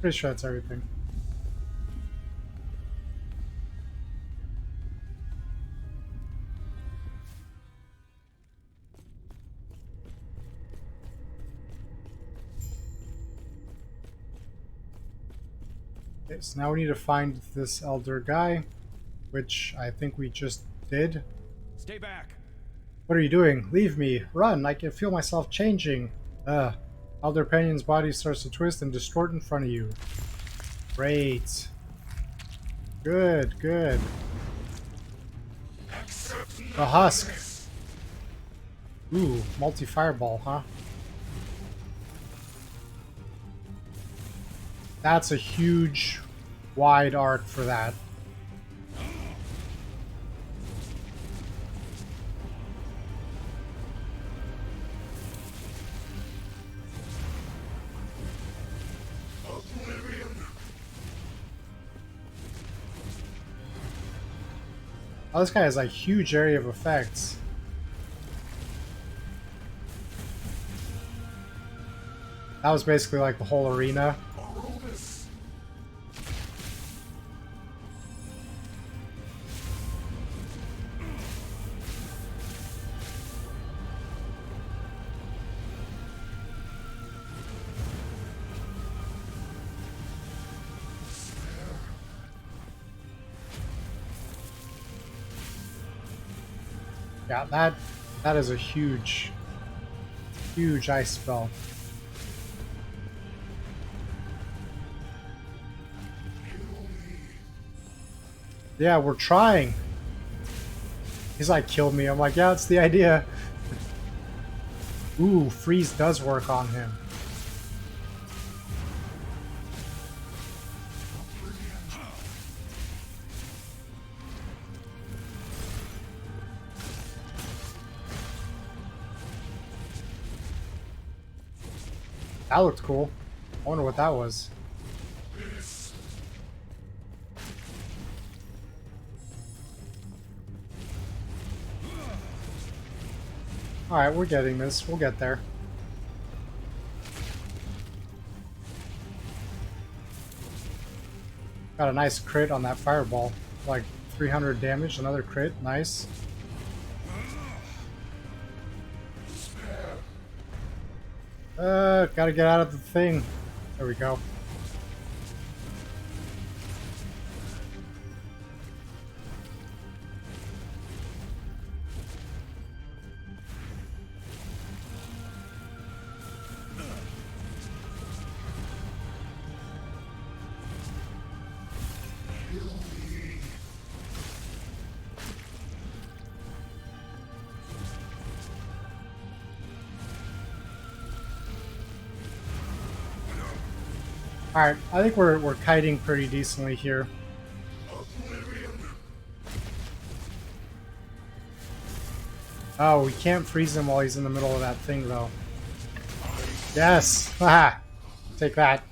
Pretty sure that's everything. Okay, so now we need to find this elder guy, which I think we just did. Stay back. What are you doing? Leave me. Run. I can feel myself changing. Elder Penion's body starts to twist and distort in front of you. Great. Good, good. The husk. Ooh, multi-fireball, huh? That's a huge, wide arc for that. Oh, this guy has a huge area of effects. That was basically like the whole arena. Yeah, that is a huge, huge ice spell. Yeah, we're trying. He's like, kill me. I'm like, yeah, that's the idea. Ooh, freeze does work on him. That looked cool. I wonder what that was. Alright, we're getting this. We'll get there. Got a nice crit on that fireball. Like 300 damage, another crit. Nice. Gotta get out of the thing. There we go. Alright, I think we're kiting pretty decently here. Oh, we can't freeze him while he's in the middle of that thing, though. Yes! Haha! Take that.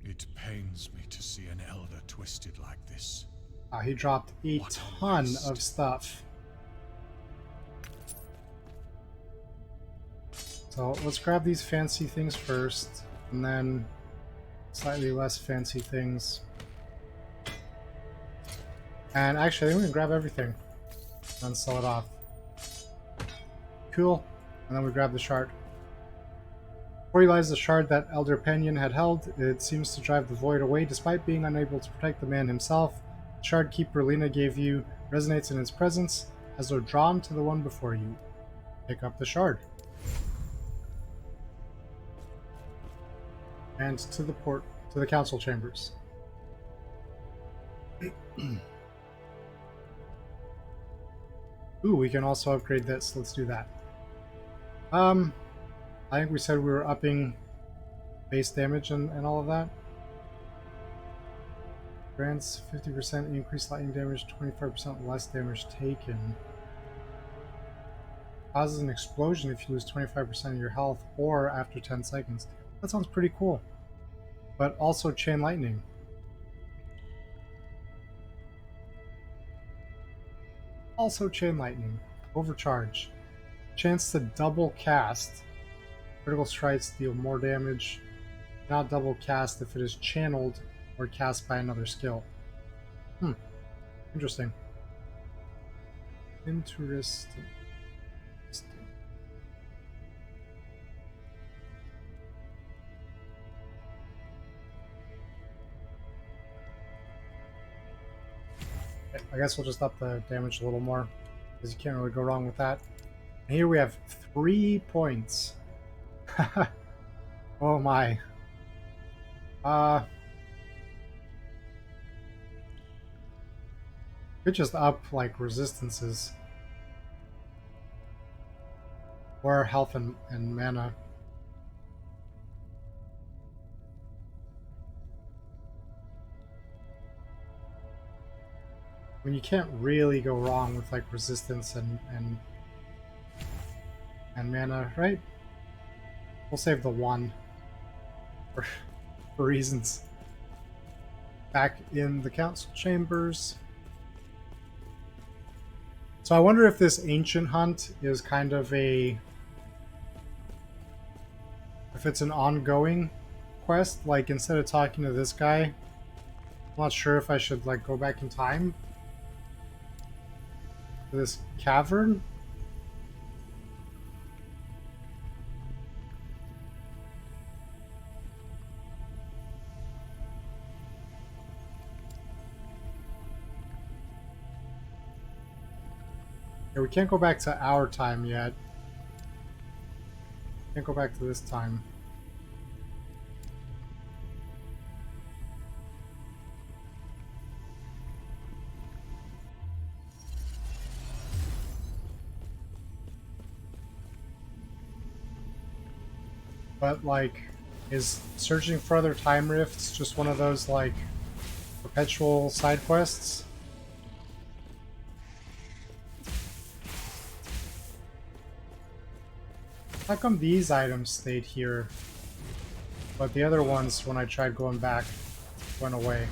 It pains me to see an elder twisted like this. He dropped a What a ton waste. of stuff. So let's grab these fancy things first, and then slightly less fancy things. And actually, I think we can grab everything and sell it off. Cool. And then we grab the shard. Before you lies the shard that Elder Penyon had held. It seems to drive the void away despite being unable to protect the man himself. The shard Keeper Lena gave you resonates in its presence as though drawn to the one before you. Pick up the shard. And to the council chambers. Ooh, we can also upgrade this. Let's do that. I think we said we were upping base damage and all of that. Grants 50% increased lightning damage, 25% less damage taken. Causes an explosion if you lose 25% of your health or after 10 seconds. That sounds pretty cool. But also chain lightning. Also chain lightning. Overcharge. Chance to double cast. Critical strikes deal more damage. Not double cast if it is channeled or cast by another skill. Interesting. Interesting. I guess we'll just up the damage a little more, because you can't really go wrong with that. And here we have 3 points. Oh my. Could just up like resistances. Or health and mana. I mean, you can't really go wrong with like resistance and mana, right? We'll save the 1 for reasons. Back in the council chambers. So I wonder if this ancient hunt is kind of if it's an ongoing quest, like instead of talking to this guy, I'm not sure if I should like go back in time to this cavern. Yeah, we can't go back to our time yet. Can't go back to this time. But like, is searching for other time rifts just one of those like perpetual side quests? How come these items stayed here, but the other ones, when I tried going back, went away?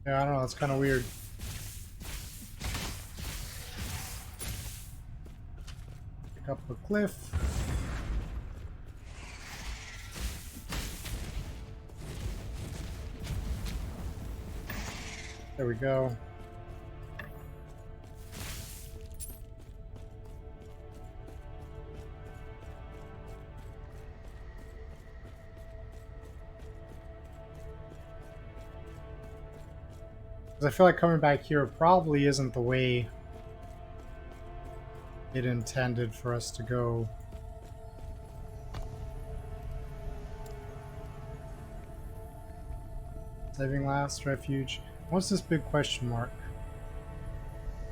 Yeah, I don't know, that's kind of weird. Pick up the cliff. There we go. Because I feel like coming back here probably isn't the way it intended for us to go. Saving last refuge. What's this big question mark?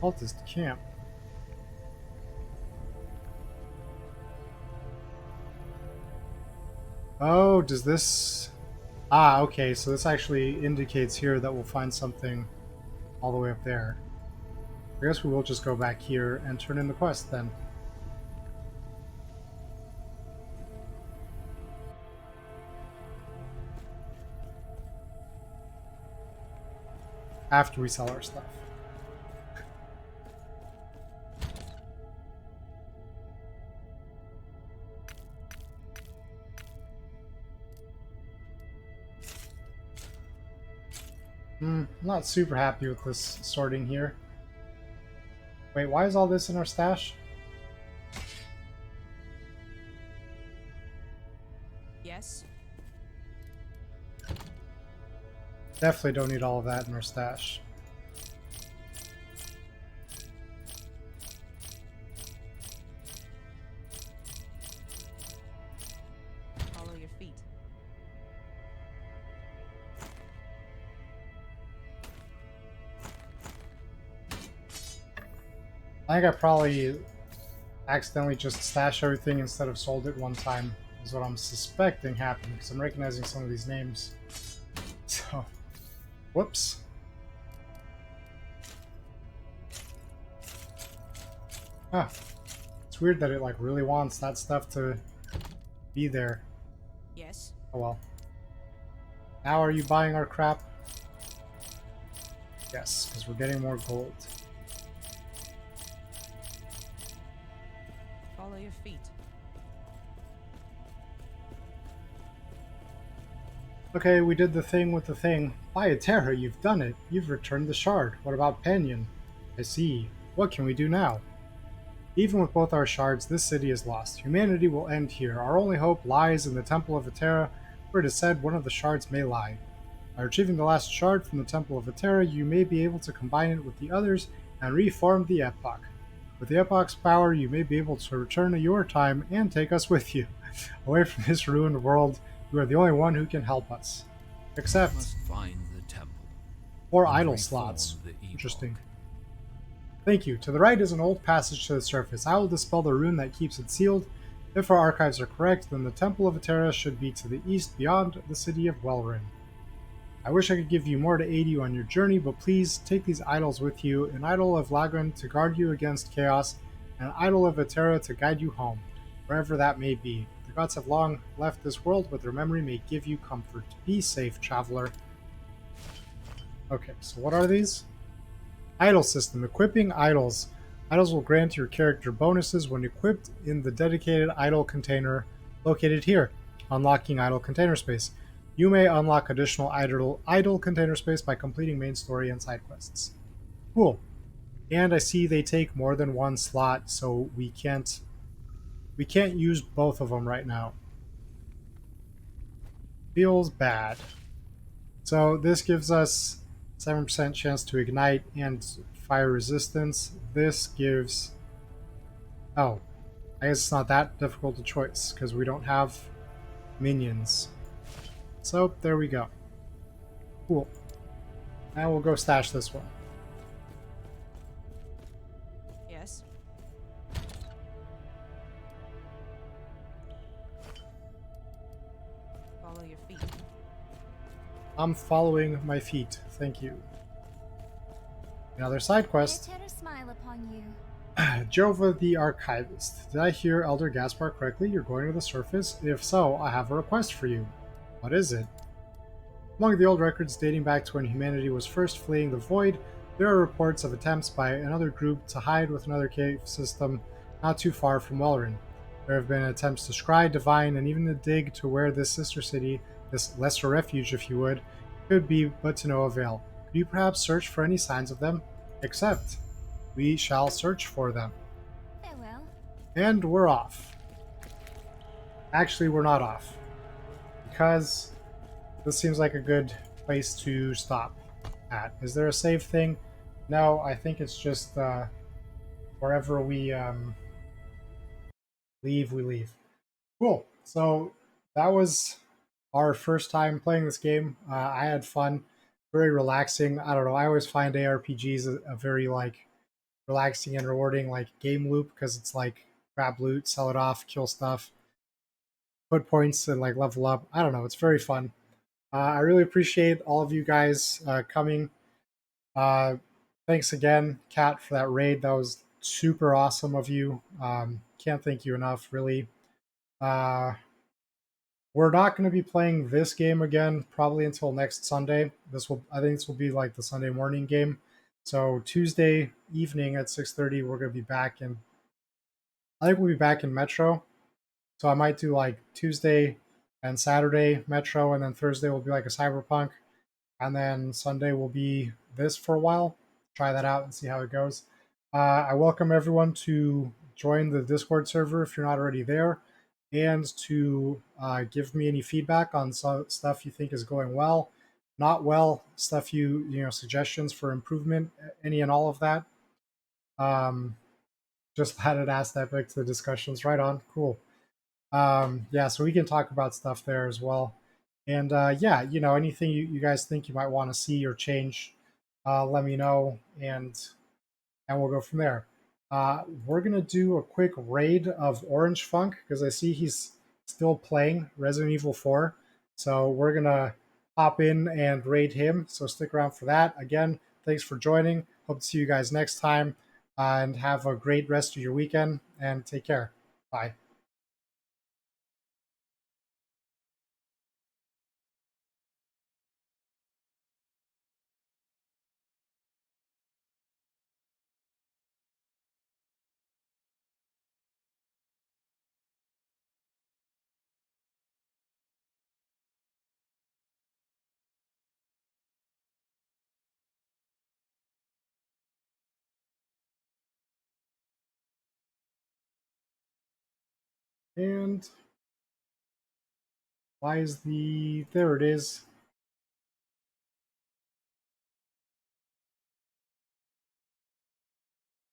Cultist camp. Oh, does this... Ah, okay, so this actually indicates here that we'll find something all the way up there. I guess we will just go back here and turn in the quest then. After we sell our stuff. I'm not super happy with this sorting here. Wait, why is all this in our stash? Yes. Definitely don't need all of that in our stash. Follow your feet. I think I probably accidentally just stashed everything instead of sold it one time, is what I'm suspecting happened, because I'm recognizing some of these names. So, whoops. Huh. It's weird that it like really wants that stuff to be there. Yes. Oh well. Now are you buying our crap? Yes, because we're getting more gold. Follow your feet. Okay, we did the thing with the thing. By Terra, you've done it. You've returned the shard. What about Panion? I see. What can we do now? Even with both our shards, this city is lost. Humanity will end here. Our only hope lies in the Temple of Eterra, where it is said one of the shards may lie. By retrieving the last shard from the Temple of Eterra, you may be able to combine it with the others and reform the Epoch. With the Epoch's power, you may be able to return to your time and take us with you. Away from this ruined world, you are the only one who can help us. Except Must find the temple. 4 and idle reform slots. the Epoch. Interesting. Thank you. To the right is an old passage to the surface. I will dispel the rune that keeps it sealed. If our archives are correct, then the Temple of Eterra should be to the east beyond the city of Welrin. I wish I could give you more to aid you on your journey, but please take these idols with you, an idol of Lagran to guard you against chaos, and an idol of Eterra to guide you home, wherever that may be. The gods have long left this world, but their memory may give you comfort. Be safe, traveler. Okay, so what are these? Idol system. Equipping idols. Idols will grant your character bonuses when equipped in the dedicated idol container located here. Unlocking idol container space. You may unlock additional idol container space by completing main story and side quests. Cool. And I see they take more than one slot, so we can't use both of them right now. Feels bad. So this gives us 7% chance to ignite and fire resistance. This gives... Oh, I guess it's not that difficult a choice, because we don't have minions. So, there we go. Cool. Now we'll go stash this one. Yes. Follow your feet. I'm following my feet. Thank you. Another side quest. May Terra smile upon you. Jova the Archivist. Did I hear Elder Gaspar correctly? You're going to the surface? If so, I have a request for you. What is it? Among the old records dating back to when humanity was first fleeing the void, there are reports of attempts by another group to hide with another cave system not too far from Welrin. There have been attempts to scry, divine, and even to dig to where this sister city, this lesser refuge if you would, could be, but to no avail. Could you perhaps search for any signs of them? Except, we shall search for them. Farewell. And we're off. Actually, we're not off. Because this seems like a good place to stop at. Is there a save thing? No, I think it's just wherever we leave, we leave. Cool. So that was our first time playing this game. I had fun. Very relaxing. I don't know. I always find ARPGs a very like relaxing and rewarding like game loop because it's like grab loot, sell it off, kill stuff, put points, and like level up. I don't know. It's very fun. I really appreciate all of you guys coming. Thanks again, Kat, for that raid. That was super awesome of you. Can't thank you enough, really. Uh, we're not going to be playing this game again probably until next Sunday. I think this will be like the Sunday morning game. So Tuesday evening at 6:30, we're going to be back in. I think we'll be back in Metro. So I might do like Tuesday and Saturday Metro, and then Thursday will be like a Cyberpunk. and then Sunday will be this for a while. Try that out and see how it goes. I welcome everyone to join the Discord server if you're not already there, and to give me any feedback on stuff you think is going well, not well, stuff suggestions for improvement, any and all of that. Um, just added Ask Epic to the discussions. Right on, cool. Yeah, so we can talk about stuff there as well. And yeah, anything you guys think you might want to see or change, let me know, and we'll go from there. We're gonna do a quick raid of Orange Funk because I see he's still playing Resident Evil 4. So we're gonna hop in and raid him. So stick around for that. Again, thanks for joining. Hope to see you guys next time, and have a great rest of your weekend. And take care. Bye. And why is there it is.